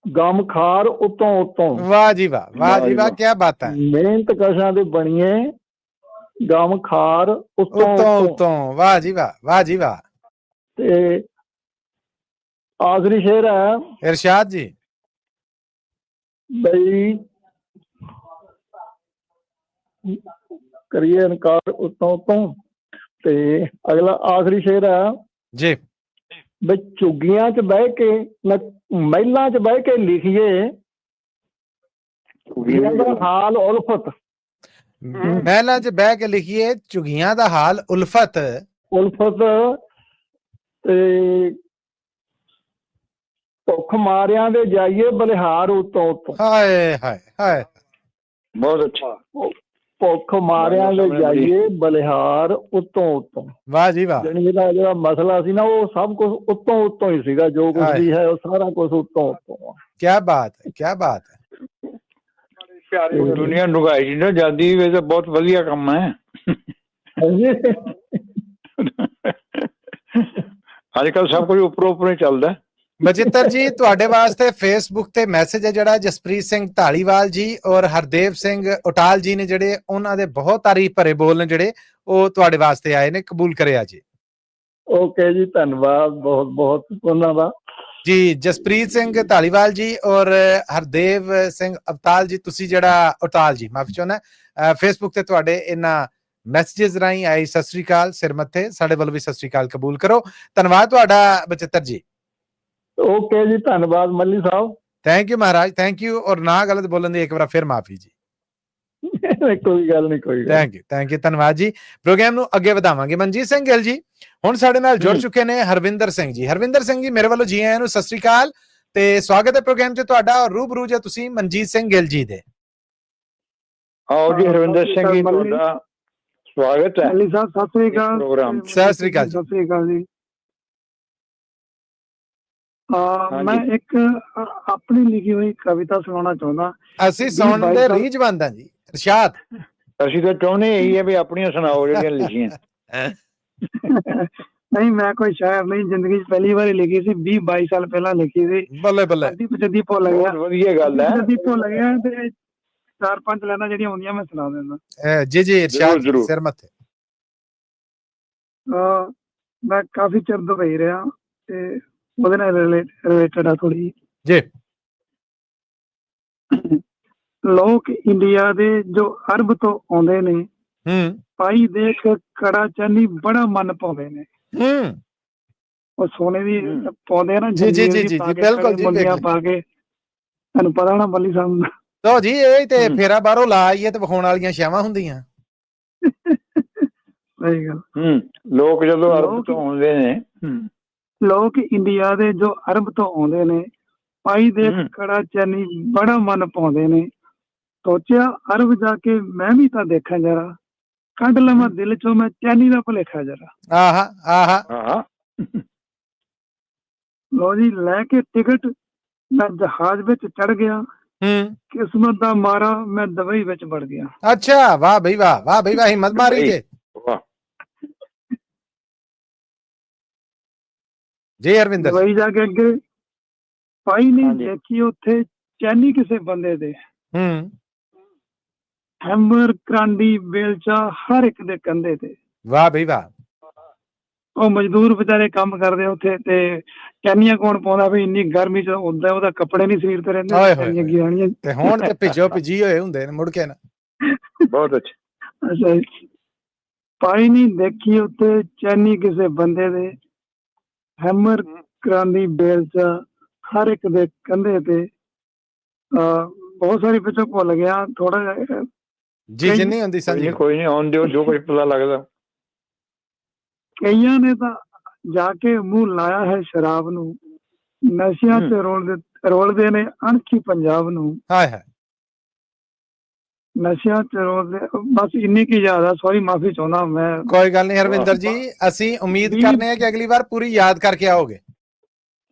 ਗਮਖਾਰ ਉਤੋਂ ਉਤੋਂ। ਵਾਹ ਜੀ ਵਾਹ, ਵਾਹ ਜੀ ਵਾਹ, ਕੀ ਬਾਤ ਹੈ। ਮਿਹਨਤ ਕਸ਼ਾਂ ਦੇ ਬਣੀਏ ਗਮਖਾਰ ਉਤੋਂ ਉਤੋਂ। ਵਾਹ ਜੀ ਵਾਹ, ਵਾਹ ਜੀ ਵਾਹ। ਤੇ ਆਖਰੀ ਸ਼ੇਰ ਹੈ ਇਰਸ਼ਾਦ ਜੀ, ਬਈ ਕਰੀਏ ਇਨਕਾਰ ਉਤੋਂ ਉਤੋਂ। ਤੇ ਅਗਲਾ ਆਖਰੀ ਸ਼ੇਰ ਹੈ ਜੀ, ਵੀ ਝੁੱਗੀਆਂ 'ਚ ਬਹਿ ਕੇ ਮਹਿਲਾਂ 'ਚ ਬਹਿ ਕੇ ਲਿਖੀਏ ਝੁੱਗੀਆਂ ਦਾ ਹਾਲ ਉਲਫਤ। ਮਹਿਲਾਂ 'ਚ ਬਹਿ ਕੇ ਲਿਖੀਏ ਝੁੱਗੀਆਂ ਦਾ ਹਾਲ ਉਲਫਤ ਤੇ ਭੁੱਖ ਮਾਰਿਆਂ ਦੇ ਜਾਈਏ ਬਲਿਹਾਰ ਉਤੋਂ ਉਤੋਂ। ਹਾਏ ਹਾਏ ਹਾਏ, ਬਹੁਤ ਅੱਛਾ। ਭੁੱਖ ਮਾਰਿਆਂ ਦੇ ਜਾਈਏ ਬਲਿਹਾਰ ਉਤੋਂ ਉਤੋਂ। ਵਾਹ ਜੀ ਵਾਹ। ਜਿਹੜਾ ਮਸਲਾ ਸੀ ਨਾ ਉਹ ਸਭ ਕੁਝ ਉਤੋਂ ਉਤੋਂ ਹੀ ਸੀਗਾ, ਜੋ ਕੁਝ ਵੀ ਹੈ ਉਹ ਸਾਰਾ ਕੁਝ ਉਤੋਂ ਉਤੋਂ। ਕਿਆ ਬਾਤ ਹੈ, ਕਿਆ ਬਾਤ ਹੈ। ਦੁਨੀਆ ਡੁਗਾਈ ਜੀ ਨਾ ਜਾਂਦੀ ਵੇ ਤਾਂ ਬਹੁਤ ਵਧੀਆ ਕੰਮ ਹੈ। ਅੱਜ ਕੱਲ ਸਭ ਕੁਝ ਉੱਪਰੋਂ ਉੱਪਰੋਂ ਹੀ ਚੱਲਦਾ। ਬਚਿੱਤਰ ਜੀ, ਤੁਹਾਡੇ ਵਾਸਤੇ ਫੇਸਬੁੱਕ ਤੇ ਮੈਸੇਜ ਹੈ ਜਿਹੜਾ ਜਸਪ੍ਰੀਤ ਸਿੰਘ ਢਾਲੀਵਾਲ ਜੀ ਔਰ ਹਰਦੇਵ ਸਿੰਘ ਉਟਾਲ ਜੀ ਨੇ, ਜਿਹੜੇ ਉਹਨਾਂ ਦੇ ਬਹੁਤ ਤਾਰੀਫ ਭਰੇ ਬੋਲ ਨੇ ਜਿਹੜੇ ਉਹ ਤੁਹਾਡੇ ਵਾਸਤੇ ਆਏ ਨੇ, ਕਬੂਲ ਕਰਿਆ ਜੀ। ਓਕੇ ਜੀ, ਧੰਨਵਾਦ ਬਹੁਤ ਬਹੁਤ ਉਹਨਾਂ ਦਾ ਜੀ। ਜਸਪ੍ਰੀਤ ਸਿੰਘ ਢਾਲੀਵਾਲ ਜੀ ਔਰ ਹਰਦੇਵ ਸਿੰਘ ਅਵਤਾਲ ਜੀ, ਤੁਸੀਂ ਜਿਹੜਾ ਉਟਾਲ ਜੀ, ਮਾਫੀ ਚਾਹੁੰਦਾ, ਫੇਸਬੁੱਕ ਤੇ ਤੁਹਾਡੇ ਇਹਨਾਂ ਮੈਸੇजेस ਰਾਹੀਂ ਆਈ ਸਤਿ ਸ੍ਰੀ ਅਕਾਲ, ਸਿਰ ਮੱਥੇ, ਸਾਡੇ ਵੱਲੋਂ ਵੀ ਸਤਿ ਸ੍ਰੀ ਅਕਾਲ ਕਬੂਲ ਕਰੋ। ਧੰਨਵਾਦ ਤੁਹਾਡਾ ਬਚਿੱਤਰ ਜੀ। ਓਕੇ ਜੀ, ਧੰਨਵਾਦ ਮੱਲੀ ਸਾਹਿਬ। Thank you Maharaj, thank you. ਔਰ ਨਾ ਗਲਤ ਬੋਲਣ ਦੀ ਇੱਕ ਵਾਰ ਫਿਰ ਮਾਫੀ ਜੀ। ਕੋਈ ਗੱਲ ਨਹੀਂ, ਕੋਈ ਗੱਲ। ਥੈਂਕ ਯੂ, ਧੰਨਵਾਦ ਜੀ। ਪ੍ਰੋਗਰਾਮ ਨੂੰ ਅੱਗੇ ਵਧਾਵਾਂਗੇ। ਮਨਜੀਤ ਸਿੰਘ ਗਿੱਲ ਜੀ ਹੁਣ ਸਾਡੇ ਨਾਲ ਜੁੜ ਚੁੱਕੇ ਨੇ। ਹਰਵਿੰਦਰ ਸਿੰਘ ਜੀ, ਹਰਵਿੰਦਰ ਸਿੰਘ ਜੀ ਮੇਰੇ ਵੱਲੋਂ ਜੀ ਆਇਆਂ ਨੂੰ ਸਤਿ ਸ੍ਰੀ ਅਕਾਲ ਤੇ ਸਵਾਗਤ ਹੈ ਪ੍ਰੋਗਰਾਮ 'ਚ ਤੁਹਾਡਾ। ਔਰ ਰੂਬਰੂ ਜੇ ਤੁਸੀਂ ਮਨਜੀਤ ਸਿੰਘ ਗਿੱਲ ਜੀ ਦੇ। ਆਓ ਜੀ ਹਰਵਿੰਦਰ ਸਿੰਘ ਜੀ, ਤੁਹਾਡਾ ਸਵਾਗਤ ਹੈ। ਮੱਲੀ ਸਾਹਿਬ ਸਤਿ ਸ੍ਰੀ ਅਕਾਲ। ਪ੍ਰੋਗਰਾਮ ਸਤਿ ਸ੍ਰੀ ਅਕਾਲ ਜੀ। ਸਤਿ ਸ੍ਰੀ ਅਕਾਲ ਜੀ। ਮੈਂ ਇੱਕ ਆਪਣੀ ਲਿਖੀ ਹੋਈ ਕਵਿਤਾ ਸੁਣਾਉਣਾ ਚਾਹੁੰਦਾ। ਅਸੀਂ ਸੁਣਨ ਦੇ ਰੀਝਵੰਦ ਹਾਂ ਜੀ। ਇਰਸ਼ਾਦ। ਅਸੀਂ ਤਾਂ ਚਾਹੁੰਦੇ ਇਹੀ ਹੈ ਵੀ ਆਪਣੀਆਂ ਸੁਣਾਓ ਜਿਹੜੀਆਂ ਲਿਖੀਆਂ। ਨਹੀਂ, ਮੈਂ ਕੋਈ ਸ਼ਾਇਰ ਨਹੀਂ, ਜ਼ਿੰਦਗੀ 'ਚ ਪਹਿਲੀ ਵਾਰੀ ਲਿਖੀ ਸੀ, 20-22 ਸਾਲ ਪਹਿਲਾਂ ਲਿਖੀ ਸੀ। ਬੱਲੇ ਬੱਲੇ, ਜੱਦੀ ਭੁੱਲ ਗਿਆ। ਵਧੀਆ ਗੱਲ ਹੈ। ਜੱਦੀ ਭੁੱਲ ਗਿਆ ਤੇ 4-5 ਲਾਈਨਾਂ ਜਿਹੜੀਆਂ ਹੁੰਦੀਆਂ ਮੈਂ ਸੁਣਾ ਦਿੰਦਾ। ਜੀ ਜੀ, ਇਰਸ਼ਾਦ, ਸਿਰ ਮੱਥੇ। ਮੈਂ ਕਾਫੀ ਚਿਰ ਦੁਬਈ ਰਿਹਾ ਤੇ ਉਹਦੇ ਨਾਲ ਰਿਲੇਟਡ ਆ ਥੋੜੀ ਜੀ। ਲੋਕ ਇੰਡੀਆ ਦੇ ਜੋ ਅਰਬ ਤੋਂ ਆਉਂਦੇ ਨੇ, ਪਾਈ ਦੇਖ ਕੜਾ ਚਾਨੀ ਬੜਾ ਮਨ ਪਾਉਂਦੇ ਨੇ। ਉਹ ਸੋਨੇ ਦੀ ਪਾਉਂਦੇ ਆ ਨਾ। ਜੀ ਜੀ ਜੀ ਜੀ, ਬਿਲਕੁਲ ਜੀ, ਪਾ ਕੇ। ਤੁਹਾਨੂੰ ਪਤਾ ਨਾ ਬੱਲੀ ਸਾਹਿਬ ਲੋ ਜੀ, ਇਹ ਤੇ ਫੇਰਾ ਬਾਹਰੋਂ ਲਾ ਆਈਏ ਤੇ ਵਿਖਾਉਣ ਵਾਲੀਆਂ ਸ਼ਾਵਾਂ ਹੁੰਦੀਆਂ। ਸਹੀ ਗੱਲ। ਲੋਕ ਜਦੋਂ ਅਰਬ ਤੋਂ ਆਉਂਦੇ ਨੇ, ਲੋਕ ਇੰਡੀਆ ਦੇ ਜੋ ਅਰਬ ਤੋਂ ਆਉਂਦੇ ਨੇ, ਪਾਈ ਦੇਖ ਕੜਾ ਚਾਨੀ ਬੜਾ ਮਨ ਪਾਉਂਦੇ ਨੇ। ਸੋਚਿਆ ਅਰਬ ਜਾ ਕੇ ਮੈਂ ਵੀ ਤਾਂ ਦੇਖਾਂ ਜਰਾ, ਕੱਢ ਲਵਾਂ ਦਿਲ ਚੋਂ ਮੈਂ ਚੈਨੀ ਦਾ ਭੁਲੇਖਾ ਜਰਾ। ਆਹਾ ਆਹਾ। ਲੋ ਜੀ, ਲੈ ਕੇ ਟਿਕਟ ਮੈਂ ਜਹਾਜ਼ ਵਿੱਚ ਚੜ ਗਿਆ। ਕਿਸਮਤ ਦਾ ਮਾਰਾ ਮੈਂ ਦੁਬਈ ਵਿੱਚ ਵੜ ਗਿਆ। ਅੱਛਾ, ਵਾਹ ਬਈ ਵਾਹ, ਵਾਹ ਬਈ ਵਾਹ, ਹਿੰਮਤ ਮਾਰੀ ਜੇ। ਜੀ ਹਰਵਿੰਦਰ, ਦੁਬਈ ਜਾ ਕੇ ਅੱਗੇ ਪਾਈ ਨਹੀਂ ਦੇਖੀ ਉੱਥੇ ਚੈਨੀ ਕਿਸੇ ਬੰਦੇ ਦੇ। ਹੈਮਰ, ਕਰਾਂਡੀ, ਬੇਲਚਾ ਹਰ ਇੱਕ ਦੇ ਕੰਧੇ ਤੇ। ਵਾਹ ਬਈ ਵਾਹ। ਉਹ ਮਜ਼ਦੂਰ ਵਿਚਾਰੇ ਕੰਮ ਕਰਦੇ ਉੱਥੇ ਤੇ ਚੈਨੀਆਂ ਕੌਣ ਪਾਉਂਦਾ ਵੀ, ਇੰਨੀ ਗਰਮੀ 'ਚ ਹੁੰਦਾ, ਉਹਦਾ ਕੱਪੜੇ ਨੀ ਸਰੀਰ ਤੇ ਰਹਿੰਦੇ ਤੇ ਹੁਣ ਤੇ ਭਿੱਜੋ ਭਿੱਜੀ ਹੋਏ ਹੁੰਦੇ ਨੇ ਮੁੜ ਕੇ ਨਾ। ਬਹੁਤ ਅੱਛਾ। ਅੱਛਾ, ਪਾਈ ਨਹੀਂ ਦੇਖੀ ਉੱਥੇ ਚੈਨੀ ਕਿਸੇ ਬੰਦੇ ਦੇ। ਹੈਮਰ, ਕਰਾਂਦੀ, ਬੇਲਚਾ ਹਰ ਇੱਕ ਦੇ ਕੰਧੇ ਤੇ। ਬਹੁਤ ਸਾਰੀ ਪਿੱਛੋਂ ਭੁੱਲ ਗਿਆ ਥੋੜਾ ਜਿਹਾ ਜੀ। ਜਿੰਨੀ ਹੁੰਦੀ ਸਾਂਝੀ, ਕੋਈ ਨਹੀਂ, ਆਉਣ ਦਿਓ ਜੋ ਕੁਝ ਪਤਾ ਲੱਗਦਾ। ਕਈਆਂ ਨੇ ਤਾਂ ਜਾ ਕੇ ਮੂੰਹ ਲਾਇਆ ਹੈ ਸ਼ਰਾਬ ਨੂੰ, ਨਸ਼ਿਆਂ 'ਚ ਰੋਲਦੇ ਨੇ ਅਣਖੀ ਪੰਜਾਬ ਨੂੰ। ਹਾਏ ਹਾਏ, ਨਸ਼ਿਆਂ 'ਚ ਰੋਲਦੇ। ਬਸ ਇੰਨੀ ਕੀ ਯਾਦ ਆ, ਸੌਰੀ ਮਾਫੀ ਚਾਹੁੰਦਾ ਮੈਂ। ਕੋਈ ਗੱਲ ਨਹੀਂ ਹਰਵਿੰਦਰ ਜੀ, ਅਸੀਂ ਉਮੀਦ ਕਰਨੇ ਆ ਕਿ ਅਗਲੀ ਵਾਰ ਪੂਰੀ ਯਾਦ ਕਰਕੇ ਆਓਗੇ।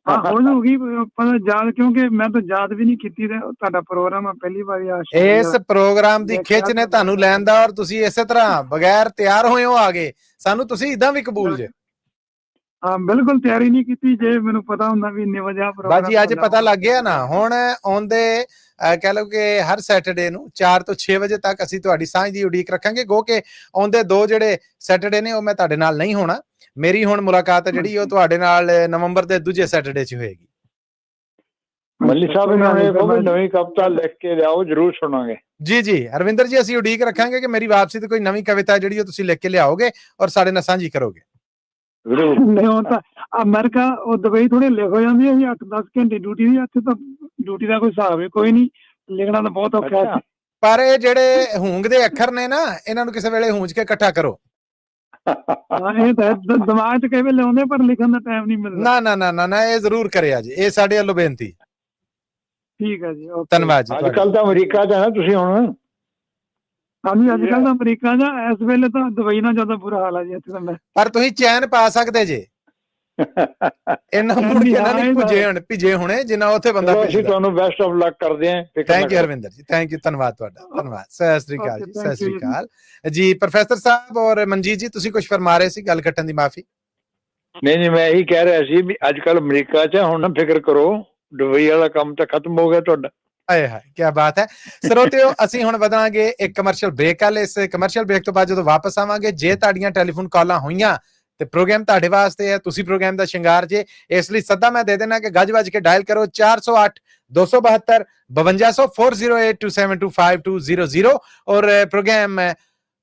ਹਾਂ, ਹੋ ਜਾਊਗੀ ਯਾਦ, ਕਿਉਂਕਿ ਮੈਂ ਤਾਂ ਯਾਦ ਵੀ ਨਹੀਂ ਕੀਤੀ। ਤੁਹਾਡਾ ਪ੍ਰੋਗਰਾਮ ਆ ਪਹਿਲੀ ਵਾਰੀ ਆ। ਇਸ ਪ੍ਰੋਗਰਾਮ ਦੀ ਖਿੱਚ ਨੇ ਤੁਹਾਨੂੰ ਲੈਣ ਦਾ, ਔਰ ਤੁਸੀਂ ਇਸੇ ਤਰ੍ਹਾਂ ਬਗੈਰ ਤਿਆਰ ਹੋਏ ਹੋ ਆ ਗਏ। ਸਾਨੂੰ ਤੁਸੀਂ ਇਦਾਂ ਵੀ ਕਬੂਲ ਜੇ। ਹਾਂ, ਬਿਲਕੁਲ ਤਿਆਰੀ ਨਹੀਂ ਕੀਤੀ। ਜੇ ਮੈਨੂੰ ਪਤਾ ਹੁੰਦਾ ਵੀ ਇੰਨੇ ਵਜੇ ਪ੍ਰੋਗਰਾਮ, ਬਾਜੀ ਅੱਜ ਪਤਾ ਲੱਗ ਗਿਆ ਨਾ। ਹੁਣ ਆਉਂਦੇ ਕਹਿ ਲਓ ਕਿ ਹਰ ਸੈਟਰਡੇ ਨੂੰ 4 ਤੋਂ 6 ਵਜੇ ਤੱਕ ਅਸੀਂ ਤੁਹਾਡੀ ਸਾਂਝ ਦੀ ਉਡੀਕ ਰੱਖਾਂਗੇ। ਗੋ ਕੇ ਆਉਂਦੇ 2 ਜਿਹੜੇ ਸੈਟਰਡੇ ਨੇ ਉਹ ਮੈਂ ਤੁਹਾਡੇ ਨਾਲ ਨਹੀਂ ਹੋਣਾ। ਮੇਰੀ ਹੁਣ ਮੁਲਾਕਾਤ ਹੈ ਜਿਹੜੀ ਉਹ ਤੁਹਾਡੇ ਨਾਲ ਨਵੰਬਰ ਦੇ ਦੂਜੇ ਸੈਟਰਡੇ 'ਚ ਹੋਏਗੀ। ਮੱਲੀ ਸਾਹਿਬ ਇਹਨਾਂ ਨੇ ਕੋਈ ਨਵੀਂ ਕਵਿਤਾ ਲਿਖ ਕੇ ਲਿਆਓ, ਜਰੂਰ ਸੁਣਾਂਗੇ। ਜੀ ਜੀ ਹਰਵਿੰਦਰ ਜੀ, ਅਸੀਂ ਉਡੀਕ ਰੱਖਾਂਗੇ ਕਿ ਮੇਰੀ ਵਾਪਸੀ ਤੇ ਕੋਈ ਨਵੀਂ ਕਵਿਤਾ ਜਿਹੜੀ ਉਹ ਤੁਸੀਂ ਲਿਖ ਕੇ ਲਿਆਓਗੇ ਔਰ ਸਾਡੇ ਨਾਲ ਸਾਂਝੀ ਕਰੋਗੇ। ਜ਼ਰੂਰ। ਹੁਣ ਤਾਂ ਅਮਰੀਕਾ ਉਹ ਦੁਬਈ ਥੋੜੀ ਲਿਖ ਹੋ ਜਾਂਦੀ ਹੈ ਜੀ 8-10 ਘੰਟੇ ਡਿਊਟੀ ਦੀ, ਇੱਥੇ ਤਾਂ ਡਿਊਟੀ ਦਾ ਕੋਈ ਹਿਸਾਬ ਹੈ ਕੋਈ ਨਹੀਂ, ਲਿਖਣਾ ਤਾਂ ਬਹੁਤ ਔਖਾ ਹੈ। ਪਰ ਇਹ ਜਿਹੜੇ ਹੂੰਗ ਦੇ ਅੱਖਰ ਨੇ ਨਾ, ਇਹਨਾਂ ਨੂੰ ਕਿਸੇ ਵੇਲੇ ਹੂੰਜ ਕੇ ਇਕੱਠਾ ਕਰੋ। ਇਹ ਤਾਂ ਦਿਮਾਗ 'ਚ ਕਈ ਵੇਲੇ ਆਉਂਦੇ ਪਰ ਲਿਖਣ ਦਾ ਟਾਈਮ ਨਹੀਂ ਮਿਲਦਾ। ਨਾ ਨਾ ਨਾ ਨਾ ਨਾ, ਇਹ ਜ਼ਰੂਰ ਕਰਿਆ ਜੀ, ਇਹ ਸਾਡੇ ਵੱਲੋਂ ਬੇਨਤੀ। ਠੀਕ ਹੈ ਜੀ, ਧੰਨਵਾਦ ਜੀ। ਅੱਜ ਕੱਲ ਤਾਂ ਅਮਰੀਕਾ 'ਚ ਹੈ ਨਾ ਤੁਸੀਂ ਹੁਣ? ਹਾਂਜੀ, ਅੱਜ ਕੱਲ ਤਾਂ ਅਮਰੀਕਾ 'ਚ, ਇਸ ਵੇਲੇ ਤਾਂ ਦੁਬਈ ਨਾਲ ਜ਼ਿਆਦਾ ਬੁਰਾ ਹਾਲ ਹੈ ਜੀ ਇੱਥੇ ਤਾਂ। ਮੈਂ ਪਰ ਤੁਸੀਂ ਚੈਨ ਪਾ ਸਕਦੇ ਜੇ, ਇਹਨਾਂ ਮੁੜ ਕੇ ਨਾ ਨਹੀਂ ਭਿਜੇ ਹੋਣੇ ਜਿੰਨਾ ਉੱਥੇ ਬੰਦਾ। ਅਸੀਂ ਤੁਹਾਨੂੰ ਬੈਸਟ ਆਫ ਲੱਕ ਕਰਦੇ ਹਾਂ। ਥੈਂਕ ਯੂ ਹਰਵਿੰਦਰ ਜੀ, ਥੈਂਕ ਯੂ, ਧੰਨਵਾਦ ਤੁਹਾਡਾ, ਧੰਨਵਾਦ। ਸਤਿ ਸ੍ਰੀ ਅਕਾਲ ਜੀ, ਸਤਿ ਸ੍ਰੀ ਅਕਾਲ ਜੀ। ਪ੍ਰੋਫੈਸਰ ਸਾਹਿਬ ਔਰ ਮਨਜੀਤ ਜੀ, ਤੁਸੀਂ ਕੁਝ ਫਰਮਾ ਰਹੇ ਸੀ, ਗੱਲ ਕੱਟਣ ਦੀ ਮਾਫੀ। ਨਹੀਂ, ਮੈਂ ਇਹੀ ਕਹਿ ਰਿਹਾ ਸੀ ਵੀ ਅੱਜ ਕੱਲ ਅਮਰੀਕਾ 'ਚ ਹੁਣ ਨਾ ਫਿਕਰ ਕਰੋ, ਦੁਬਈ ਵਾਲਾ ਕੰਮ ਤਾਂ ਖਤਮ ਹੋ ਗਿਆ ਤੁਹਾਡਾ। ਆਏ ਹਾਏ, ਕੀ ਬਾਤ ਹੈ। ਸਰੋਤਿਓ, ਅਸੀਂ ਹੁਣ ਵਧਾਂਗੇ ਇੱਕ ਕਮਰਸ਼ੀਅਲ ਬ੍ਰੇਕ ਵੱਲ। ਇਸ ਕਮਰਸ਼ੀਅਲ ਬ੍ਰੇਕ ਤੋਂ ਬਾਅਦ ਜਦੋਂ ਵਾਪਸ ਆਵਾਂਗੇ, ਜੇ ਤੁਹਾਡੀਆਂ ਟੈਲੀਫੋਨ ਕਾਲਾਂ ਹੋਈਆਂ ਤੇ ਪ੍ਰੋਗਰਾਮ ਤੁਹਾਡੇ ਵਾਸਤੇ ਹੈ, ਤੁਸੀਂ ਪ੍ਰੋਗਰਾਮ ਦਾ ਸ਼ਿੰਗਾਰ ਜੇ। ਇਸ ਲਈ ਸੱਦਾ ਮੈਂ ਦੇ ਦੇਣਾ ਕਿ ਗੱਜ ਵੱਜ ਕੇ ਡਾਇਲ ਕਰੋ 408 272 5200 4082725200 ਔਰ ਪ੍ਰੋਗਰਾਮ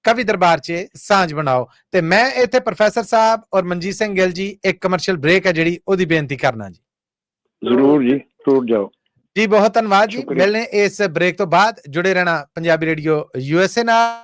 ਕਵੀ ਦਰਬਾਰ 'ਚ ਸਾਂਝ ਬਣਾਓ। ਤੇ ਮੈਂ ਇੱਥੇ ਪ੍ਰੋਫੈਸਰ ਸਾਹਿਬ ਔਰ ਮਨਜੀਤ ਸਿੰਘ ਗਿੱਲ ਜੀ, ਇੱਕ ਕਮਰਸ਼ੀਅਲ ਬ੍ਰੇਕ ਹੈ ਜਿਹੜੀ, ਉਹਦੀ ਬੇਨਤੀ ਕਰਨਾ ਜੀ। ਜ਼ਰੂਰ ਜੀ, ਜ਼ਰੂਰ ਜਾਓ ਜੀ। ਬਹੁਤ ਧੰਨਵਾਦ ਜੀ। ਮਿਲਣੇ ਇਸ ਬ੍ਰੇਕ ਤੋਂ ਬਾਅਦ। ਜੁੜੇ ਰਹਿਣਾ ਪੰਜਾਬੀ ਰੇਡੀਓ USA ਨਾਲ।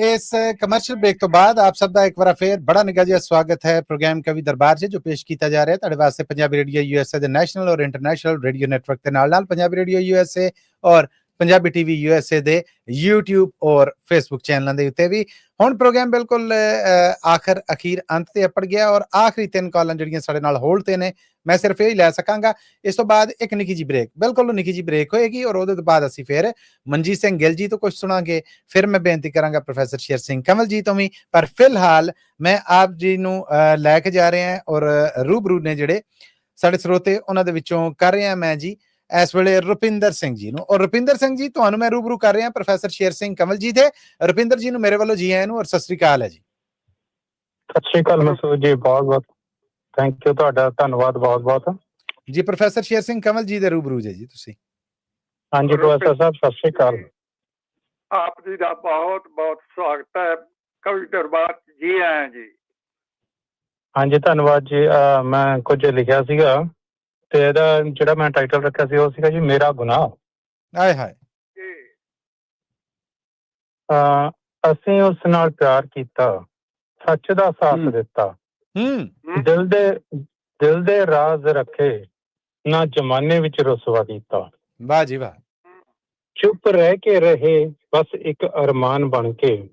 इस कमर्शियल ब्रेक तो बाद आप सब का एक बार फिर बड़ा निघा जिहा स्वागत है प्रोग्राम कवि दरबार च जो पेश किया जा रहा है तुहाडे वास्ते पंजाबी रेडियो यूएसए दे नैशनल और इंटरनेशनल रेडियो नेटवर्क के नाल पंजाबी रेडियो यूएसए और पंजाबी टीवी यूएसए दे यूट्यूब और फेसबुक चैनलों के उत्ते भी हुण प्रोग्राम बिल्कुल आखिर अखीर अंत ते अपड़ गया और आखिरी 3 कॉलां जिहड़ियां साडे नाल होल्ड ते ने मैं सिर्फ यही लै सकांगा। इस तो बाद एक निक्की जी ब्रेक बिल्कुल निक्की जी ब्रेक होएगी और उहदे बाद असीं फिर मनजीत सिंह गिल जी तो कुछ सुनांगे, फिर मैं बेनती करांगा प्रोफैसर शेर सिंह कंवल जी तो भी। पर फिलहाल मैं आप जी नूं लैके जा रहे हैं और रूबरू ने जिहड़े साडे स्रोते उन्हां दे विचों कर रहा मैं जी इस वेले रुपिंदर सिंह जी नूं। और रुपिंदर सिंह जी तुहानूं मैं रूबरू कर रहा प्रोफैसर शेर सिंह कंवल जी दे। रुपिंदर जी नूं मेरे वालों जी आयां नूं और सत श्री अकाल है जी। सत श्री अकाल मसूद जी, बहुत बहुत थैंक यू, तुहाडा धन्नवाद बहुत बहुत जी। प्रोफैसर शेर सिंह कंवल जी दे रूबरू जी तुसीं। हाँ जी प्रोफैसर साहब सत श्री अकाल। आप जी का बहुत बहुत स्वागत है कवि दरबार जी आए जी। हाँ जी धन्नवाद जी। मैं कुछ लिखिया सीगा ते एदा जिहड़ा मैं टाइटल रखिया सी ਉਹ ਸੀਗਾ जी मेरा गुनाह। हाय हाय। ਅਸੀਂ ਉਸ ਨਾਲ ਪਿਆਰ ਕੀਤਾ, ਸੱਚ ਦਾ ਸਾਥ ਦਿੱਤਾ, ਦਿਲ ਦੇ ਰਾਜ਼ ਰੱਖੇ, ਨਾ ਜ਼ਮਾਨੇ ਵਿੱਚ ਰੁਸਵਾ ਕੀਤਾ। ਵਾਹ ਜੀ ਵਾਹ। ਚੁੱਪ ਰਹਿ ਕੇ ਰਹੇ ਬਸ ਇੱਕ ਅਰਮਾਨ ਬਣ ਕੇ,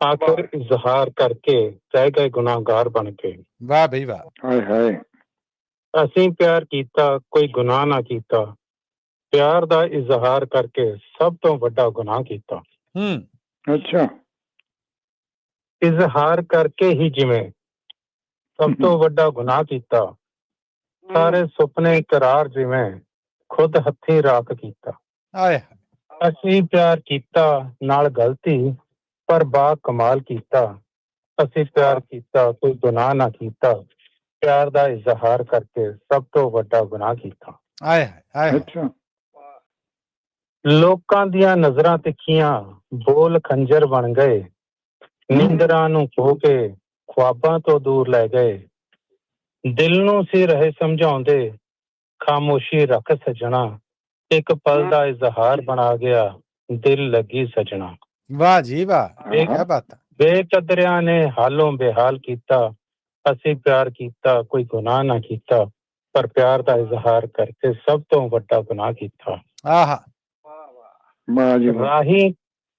ਆਖਰ ਇਜ਼ਹਾਰ ਕਰਕੇ ਰਹਿ ਗਏ ਗੁਨਾਹਗਾਰ ਬਣ ਕੇ। ਵਾਹ ਬਈ ਵਾਹ। ਹਾਏ ਹਾਏ। ਅਸੀਂ ਪਿਆਰ ਕੀਤਾ ਕੋਈ ਗੁਨਾਹ ਨਾ ਕੀਤਾ, ਪਿਆਰ ਦਾ ਇਜ਼ਹਾਰ ਕਰਕੇ ਸਭ ਤੋਂ ਵੱਡਾ ਗੁਨਾਹ ਕੀਤਾ। ਅੱਛਾ। ਇਜ਼ਹਾਰ ਕਰਕੇ ਹੀ ਜਿਵੇਂ ਸਭ ਤੋਂ ਵੱਡਾ ਗੁਨਾਹ ਕੀਤਾ, ਸਾਰੇ ਸੁਪਨੇ ਇਕਰਾਰ ਜਿਵੇਂ ਖੁਦ ਹੱਥੀਂ ਰਾਖ ਕੀਤਾ। ਅਸੀਂ ਪਿਆਰ ਕੀਤਾ ਨਾਲ ਗਲਤੀ ਪਰ ਬਾ ਕਮਾਲ ਕੀਤਾ, ਅਸੀਂ ਪਿਆਰ ਕੀਤਾ ਕੋਈ ਗੁਨਾਹ ਨਾ ਕੀਤਾ, ਪਿਆਰ ਦਾ ਇਜ਼ਹਾਰ ਕਰਕੇ ਸਭ ਤੋਂ ਵੱਡਾ ਗੁਨਾਹ ਕੀਤਾ। ਅੱਛਾ। ਲੋਕਾਂ ਦੀਆਂ ਨਜ਼ਰਾਂ ਤਿੱਖੀਆਂ ਬੋਲ ਖੰਜਰ ਬਣ ਗਏ, ਨੀਂਦਰਾਂ ਨੂੰ ਖੋ ਕੇ ख्वाबां तो दूर लै गए, दिल नूं सी रहे समझाउंदे खामोशी रख सजना, एक पल दा इजहार बना गया दिल लगी सजना। वाह जी वाह, क्या बात है। बेकदरियां ने हालों बेहाल कीता, असी प्यार कीता कोई गुनाह ना कीता, पर प्यार दा इजहार करके सब तो वड्डा गुनाह कीता।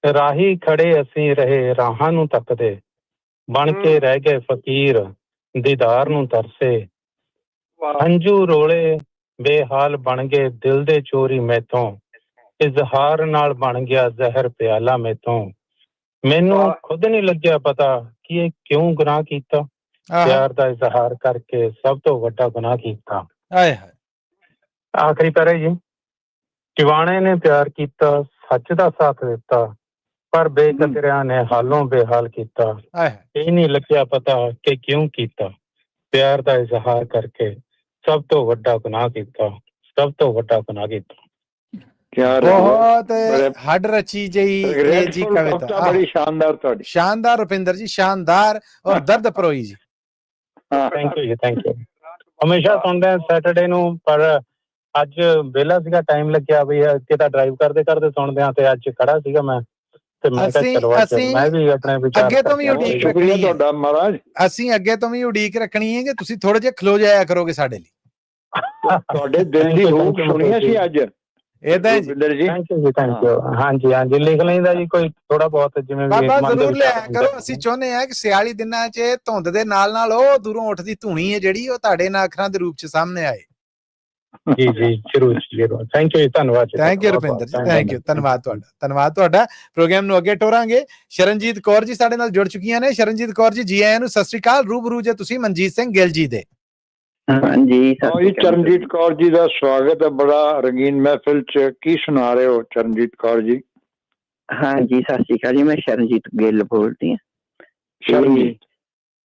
राही खड़े असी रहे राहां नूं तकदे, बन के रह गए फकीर दीदार नूं तरसे, हंजू रोले बेहाल बन गए दिल दे चोरी मैथों, इजहार नाल बन गया जहर प्याला मैथों, मैनू खुद नहीं लग्या पता कि ये क्यों गुनाह कीता, प्यार दा इजहार करके सब तो वड्डा गुनाह कीता। आखिरी पैरा जी। दीवाने ने प्यार कीता सच दा साथ दिता, पर बेकदरियां ने हालों बेहाल कीता, ये नहीं लग्या पता कि क्यों कीता, प्यार दा इजहार करके सब तो वड्डा गुनाह कीता, सब तो वड्डा गुनाह कीता। बहुत हड रची जी जी कविता, बड़ी शानदार, शानदार रुपिंदर जी, शानदार और दर्द परोई जी। थैंक यू जी, थैंक यू। हमेशा सुनते हैं सैटरडे नूं, पर अज वेला सीगा, टाइम लग्या भी किता ड्राइव करते करते सुनते हैं, ते अज खड़ा सीगा मैं ਅੱਗੇ ਤੋਂ ਵੀ ਉਡੀਕ ਰੱਖਣੀ ਹੈ ਤੁਹਾਡਾ ਮਹਾਰਾਜ, ਅਸੀਂ ਅੱਗੇ ਤੋਂ ਵੀ ਉਡੀਕ ਰੱਖਣੀ ਹੈ ਕਿ ਤੁਸੀਂ ਥੋੜੇ ਜਿਹਾ ਖਲੋ ਜਾਇਆ ਕਰੋਗੇ ਸਾਡੇ ਲਈ। ਤੁਹਾਡੇ ਦਿਲ ਦੀ ਹੂਕ ਸੁਣੀਆਂ ਸੀ ਅੱਜ ਇਦਾਂ ਜੀ। ਥੈਂਕ ਯੂ ਜੀ, ਥੈਂਕ ਯੂ। ਹਾਂਜੀ ਹਾਂਜੀ ਲਿਖ ਲੈਂਦਾ ਜੀ ਕੋਈ ਥੋੜਾ ਬਹੁਤ, ਜਿਵੇਂ ਬਾਬਾ ਜ਼ਰੂਰ ਲਿਆ ਕਰੋ। ਅਸੀਂ ਚਾਹੁੰਦੇ ਹਾਂ ਕਿ ਸਿਆਲੀ ਦਿਨਾਂ 'ਚ ਧੁੰਦ ਦੇ ਨਾਲ ਨਾਲ ਉਹ ਦੂਰੋਂ ਉੱਠਦੀ ਧੂਣੀ ਹੈ ਜਿਹੜੀ, ਉਹ ਤੁਹਾਡੇ ਨਾਲ ਅੱਖਰਾਂ ਦੇ ਰੂਪ 'ਚ ਸਾਹਮਣੇ ਆਏ। ਜੀ ਜੀ ਜ਼ਰੂਰ ਜ਼ਰੂਰ। ਥੈਂਕ ਯੂ, ਧੰਨਵਾਦ। ਥੈਂਕ ਯੂ ਰੁਪਿੰਦਰ ਜੀ, ਥੈਂਕ ਯੂ, ਧੰਨਵਾਦ ਤੁਹਾਡਾ, ਧੰਨਵਾਦ ਤੁਹਾਡਾ। ਪ੍ਰੋਗਰਾਮ ਨੂੰ ਅੱਗੇ ਟੋਰਾਂਗੇ। ਸ਼ਰਨਜੀਤ ਕੌਰ ਜੀ ਸਾਡੇ ਨਾਲ ਜੁੜ ਚੁੱਕੀਆਂ ਨੇ। ਸ਼ਰਨਜੀਤ ਕੌਰ ਜੀ, ਜੀ ਆਇਆਂ ਨੂੰ, ਸਤਿ ਸ੍ਰੀ ਅਕਾਲ। ਰੂਬਰੂ ਜੇ ਤੁਸੀਂ ਮਨਜੀਤ ਸਿੰਘ ਗਿੱਲ ਜੀ ਦੇ। ਹਾਂਜੀ ਚਰਨਜੀਤ ਕੌਰ ਜੀ ਦਾ ਸਵਾਗਤ ਹੈ ਬੜਾ ਰੰਗੀਨ ਮਹਿਫਿਲ 'ਚ। ਕੀ ਸੁਣਾ ਰਹੇ ਹੋ ਚਰਨਜੀਤ ਕੌਰ ਜੀ? ਹਾਂਜੀ ਸਤਿ ਸ਼੍ਰੀ ਅਕਾਲ ਜੀ, ਮੈਂ ਸ਼ਰਨਜੀਤ ਗਿੱਲ ਬੋਲਦੀ ਹਾਂ। ਸ਼ਰਨਜੀਤ,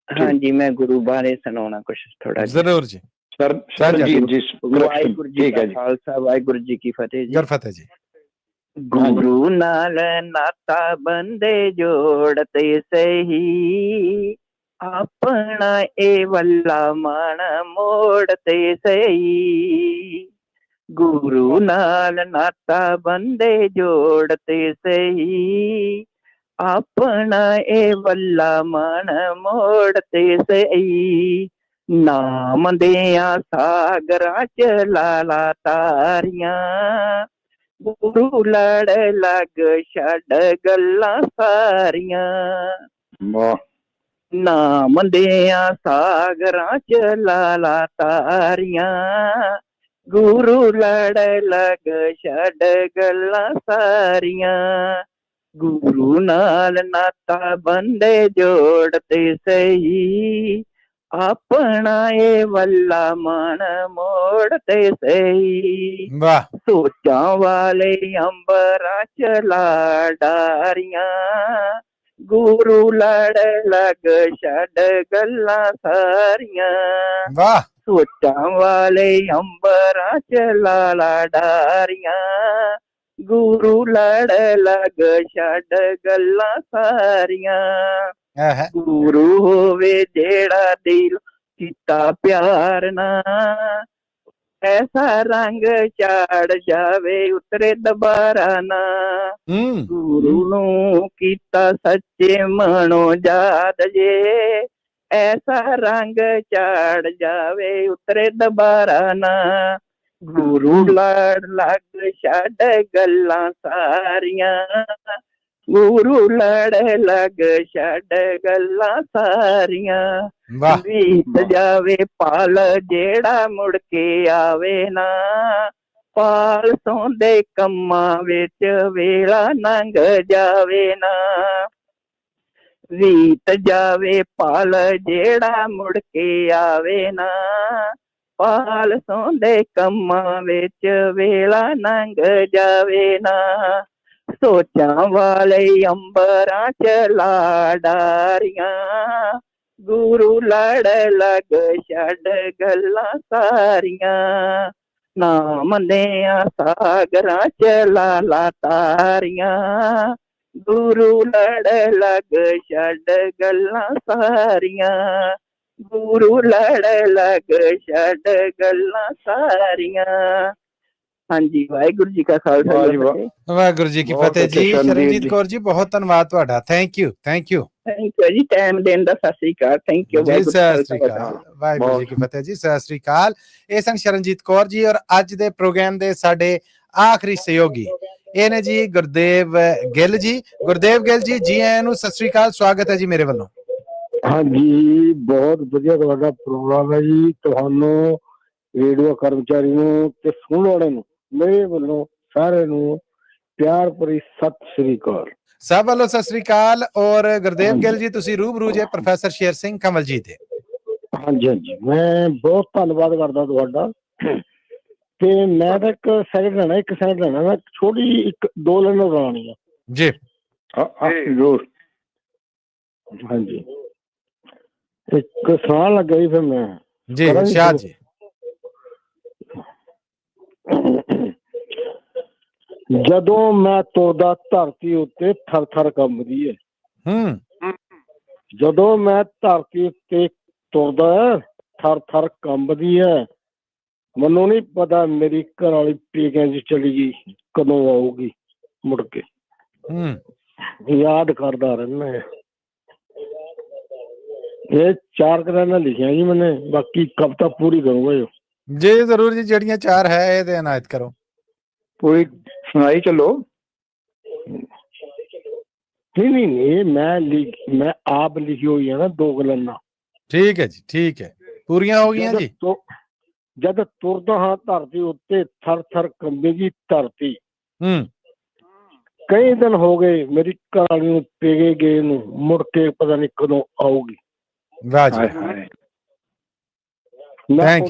ਹਾਂਜੀ ਮੈਂ ਗੁਰੂ ਬਾਰੇ ਸੁਣਾਉਣਾ ਕੁਛ ਥੋੜਾ। ਜ਼ਰੂਰ ਜੀ। ਵਾਹਿਗੁਰੂ ਜੀ ਕਾ ਖਾਲਸਾ, ਵਾਹਿਗੁਰੂ ਜੀ ਕੀ ਫਤਿਹ ਜੀ। ਫਤਿਹ ਜੀ। ਗੁਰੂ ਨਾਲ ਨਾਤਾ ਬੰਦੇ ਜੋੜਤੇ ਸਹੀ, ਆਪਣਾ ਇਹ ਵੱਲਾ ਮਨ ਮੋੜਤੇ ਸਹੀ, ਗੁਰੂ ਨਾਲ ਨਾਤਾ ਬੰਦੇ ਜੋੜਤੇ ਸਹੀ, ਆਪਣਾ ਇਹ ਵੱਲਾ ਮਨ ਮੋੜ ਤੇ ਸਈ, ਨਾਮ ਦਿਆਂ ਸਾਗਰਾਂ ਚ ਲਾਲਾ ਤਾਰੀਆਂ, ਗੁਰੂ ਲੜ ਲੱਗ ਛੱਡ ਗੱਲਾਂ ਸਾਰੀਆਂ। ਨਾਮ ਦਿਆਂ ਸਾਗਰਾਂ ਚ ਲਾਲਾ ਤਾਰੀਆਂ, ਗੁਰੂ ਲੜ ਲੱਗ ਛੱਡ ਗੱਲਾਂ ਸਾਰੀਆਂ। ਗੁਰੂ ਨਾਲ ਨਾਤਾ ਬੰਦੇ ਜੋੜ ਤੇ ਸਹੀ, ਆਪਣਾ ਇਹ ਵੱਲਾ ਮਨ ਮੋੜ ਤੇ ਸਹੀ। ਵਾਹ। ਸੋਚਾਂ ਵਾਲੇ ਅੰਬਰਾਂ ਚ ਲਾਡਾਰੀਆਂ, ਗੁਰੂ ਲੜ ਲੱਗ ਛੱਡ ਗੱਲਾਂ ਸਾਰੀਆਂ। ਵਾਹ। ਸੋਚਾਂ ਵਾਲੇ ਅੰਬਰਾਂ ਚ ਲਾਡਾਰੀਆਂ, ਗੁਰੂ ਲੜ ਲੱਗ ਛੱਡ ਗੱਲਾਂ ਸਾਰੀਆਂ। ਗੁਰੂ ਹੋਵੇ ਜਿਹੜਾ ਦਿਲ ਕੀਤਾ ਪਿਆਰ ਨਾ, ਐਸਾ ਰੰਗ ਚਾੜ ਜਾਵੇ ਉਤਰੇ ਦੁਬਾਰਾ ਨਾ। ਗੁਰੂ ਨੂੰ ਕੀਤਾ ਸੱਚੇ ਮਨੋਂ ਯਾਦ ਜੇ, ਐਸਾ ਰੰਗ ਚਾੜ ਜਾਵੇ ਉਤਰੇ ਦੁਬਾਰਾ ਨਾ। ਗੁਰੂ ਲੜ ਲੱਗ ਛੱਡ ਗੱਲਾਂ ਸਾਰੀਆਂ, ਗੁਰੂ ਲੜ ਲੱਗ ਛੱਡ ਗੱਲਾਂ ਸਾਰੀਆਂ। ਬੀਤ ਜਾਵੇ ਪਾਲ ਜਿਹੜਾ ਮੁੜ ਕੇ ਆਵੇ ਨਾ, ਪਾਲ ਸੌਂਦੇ ਕੰਮਾਂ ਵਿੱਚ ਵੇਲਾ ਲੰਘ ਜਾਵੇ ਨਾ। ਬੀਤ ਜਾਵੇ ਪਾਲ ਜਿਹੜਾ ਮੁੜ ਕੇ ਆਵੇ ਨਾ, ਪਾਲ ਸੌਂਦੇ ਕੰਮਾਂ ਵਿੱਚ ਵੇਲਾ ਲੰਘ ਜਾਵੇ ਨਾ। ਸੋਚਾਂ ਵਾਲੇ ਅੰਬਰਾਂ ਚ ਲਾਡਾਰੀਆਂ, ਗੁਰੂ ਲੜ ਲੱਗ ਛੱਡ ਗੱਲਾਂ ਸਾਰੀਆਂ। ਨਾਮ ਦਿਆਂ ਸਾਗਰਾਂ ਚ ਲਾਲਾ ਤਾਰੀਆਂ, ਗੁਰੂ ਲੜ ਲੱਗ ਛੱਡ ਗੱਲਾਂ ਸਾਰੀਆਂ। ਗੁਰੂ ਲੜ ਲੱਗ ਛੱਡ ਗੱਲਾਂ ਸਾਰੀਆਂ। ਹਾਂਜੀ, ਵਾਹਿਗੁਰੂ ਜੀ ਕਾ ਖਾਲਸਾ, ਵਾਹਿਗੁਰੂ ਜੀ ਕੀ ਫਤਿਹ ਜੀ। ਸ਼ਰਨਜੀਤ ਕੌਰ ਜੀ, ਬਹੁਤ ਧੰਨਵਾਦ ਤੁਹਾਡਾ। Thank you, thank you, thank you ਜੀ, ਟਾਈਮ ਦੇਣ ਦਾ। ਸਤਿ ਸ੍ਰੀ ਅਕਾਲ, ਥੈਂਕ ਯੂ। ਸਤਿ ਸ੍ਰੀ ਅਕਾਲ, ਵਾਹਿਗੁਰੂ ਜੀ ਕੀ ਫਤਿਹ ਜੀ, ਸਤਿ ਸ੍ਰੀ ਅਕਾਲ। ਇਹ ਸਨ ਸ਼ਰਨਜੀਤ ਕੌਰ ਜੀ, ਔਰ ਅੱਜ ਦੇ ਪ੍ਰੋਗਰਾਮ ਦੇ ਸਾਡੇ ਆਖਰੀ ਸਹਿਯੋਗੀ ਇਹ ਨੇ ਜੀ ਗੁਰਦੇਵ ਗਿੱਲ ਜੀ। ਗੁਰਦੇਵ ਗਿੱਲ ਜੀ, ਜੀ ਆਇਆਂ ਨੂੰ, ਸਤਿ ਸ੍ਰੀ ਅਕਾਲ, ਸਵਾਗਤ ਹੈ ਜੀ ਮੇਰੇ ਵੱਲੋਂ। ਹਾਂਜੀ, ਬਹੁਤ ਵਧੀਆ ਤੁਹਾਡਾ ਪ੍ਰੋਗਰਾਮ ਹੈ ਜੀ। ਤੁਹਾਨੂੰ ਰੇਡੀਓ ਕਰਮਚਾਰੀ ਨੂੰ ਤੇ ਸੁਣਨ ਵਾਲਿਆਂ ਨੂੰ ਮੇਰੇ ਵੱਲੋਂ ਸਾਰਿਆਂ ਨੂੰ ਪਿਆਰ ਭਰੀ ਸਤਿ ਸ੍ਰੀ ਅਕਾਲ। ਸਭ ਵੱਲੋਂ ਸਤਿ ਸ੍ਰੀ ਅਕਾਲ। ਔਰ ਗੁਰਦੇਵ ਗਿੱਲ ਜੀ, ਤੁਸੀਂ ਰੂਬਰੂ ਜੇ ਪ੍ਰੋਫੈਸਰ ਸ਼ੇਰ ਸਿੰਘ ਕੰਵਲ ਜੀ ਦੇ। ਹਾਂਜੀ ਹਾਂਜੀ, ਮੈਂ ਬਹੁਤ ਧੰਨਵਾਦ ਕਰਦਾ ਤੁਹਾਡਾ। ਤੇ ਮੈਂ ਤਾਂ ਇੱਕ ਸੈਕਿੰਡ ਲੈਣਾ, ਇੱਕ ਸੈਕਿੰਡ ਲੈਣਾ, ਮੈਂ ਛੋਟੀ ਇੱਕ ਦੋ ਲਾਈਨਾਂ ਬਣਾਉਣੀਆਂ ਜੀ। ਜ਼ਰੂਰ। ਹਾਂਜੀ, ਇੱਕ ਸਵਾਲ ਲੱਗਾ ਜੀ, ਫਿਰ ਮੈਂ ਜੀ ਸ਼ਾਹ ਜੀ। ਜਦੋਂ ਮੈਂ ਤੁਰਦਾ ਧਰਤੀ ਉੱਤੇ ਥਰ ਥਰ ਕੰਬਦੀ ਹੈ। ਜਦੋਂ ਮੈਂ ਧਰਤੀ ਉੱਤੇ ਤੁਰਦਾ ਥਰ ਥਰ ਕੰਬਦੀ ਹੈ, ਮੈਨੂੰ ਨਹੀਂ ਪਤਾ ਮੇਰੀ ਘਰ ਵਾਲੀ ਪੇਕਿਆਂ ਚ ਚਲੀ ਗਈ, ਕਦੋਂ ਆਊਗੀ ਮੁੜ ਕੇ। ਯਾਦ ਕਰਦਾ ਰਹਿੰਦਾ। ਇਹ 4 ਲਾਈਨਾਂ ਲਿਖੀਆਂ ਜੀ ਮੈਨੇ, ਬਾਕੀ ਕਵਿਤਾ ਪੂਰੀ ਕਰੂੰਗਾ ਜੀ। ਜ਼ਰੂਰ ਜੀ, ਜਿਹੜੀਆਂ 4 ਹੈ ਇਹਦੇ ਇਨਾਇਤ ਕਰੋ, ਪੂਰੀ ਸੁਣਾਈ ਚੱਲੋ। ਨਹੀਂ, ਮੈਂ ਆਪ ਲਿਖੀ ਹੋਈ ਹੈ ਨਾ 2 ਲਾਈਨਾਂ। ਠੀਕ ਹੈ ਜੀ, ਠੀਕ ਹੈ, ਪੂਰੀਆਂ ਹੋ ਗਈਆਂ ਜੀ। ਜਦ ਤੁਰਦਾ ਹਾਂ ਧਰਤੀ ਉੱਤੇ ਥਰ ਥਰ ਕੰਬੇਗੀ ਧਰਤੀ। ਕਈ ਦਿਨ ਹੋ ਗਏ ਮੇਰੀ ਘਰ ਵਾਲੀ ਨੂੰ ਪੇਕੇ ਗਏ ਨੂੰ, ਮੁੜ ਕੇ ਪਤਾ ਨਹੀਂ ਕਦੋਂ ਆਊਗੀ। ਵਾਹ ਜੀ, ਮੈਂ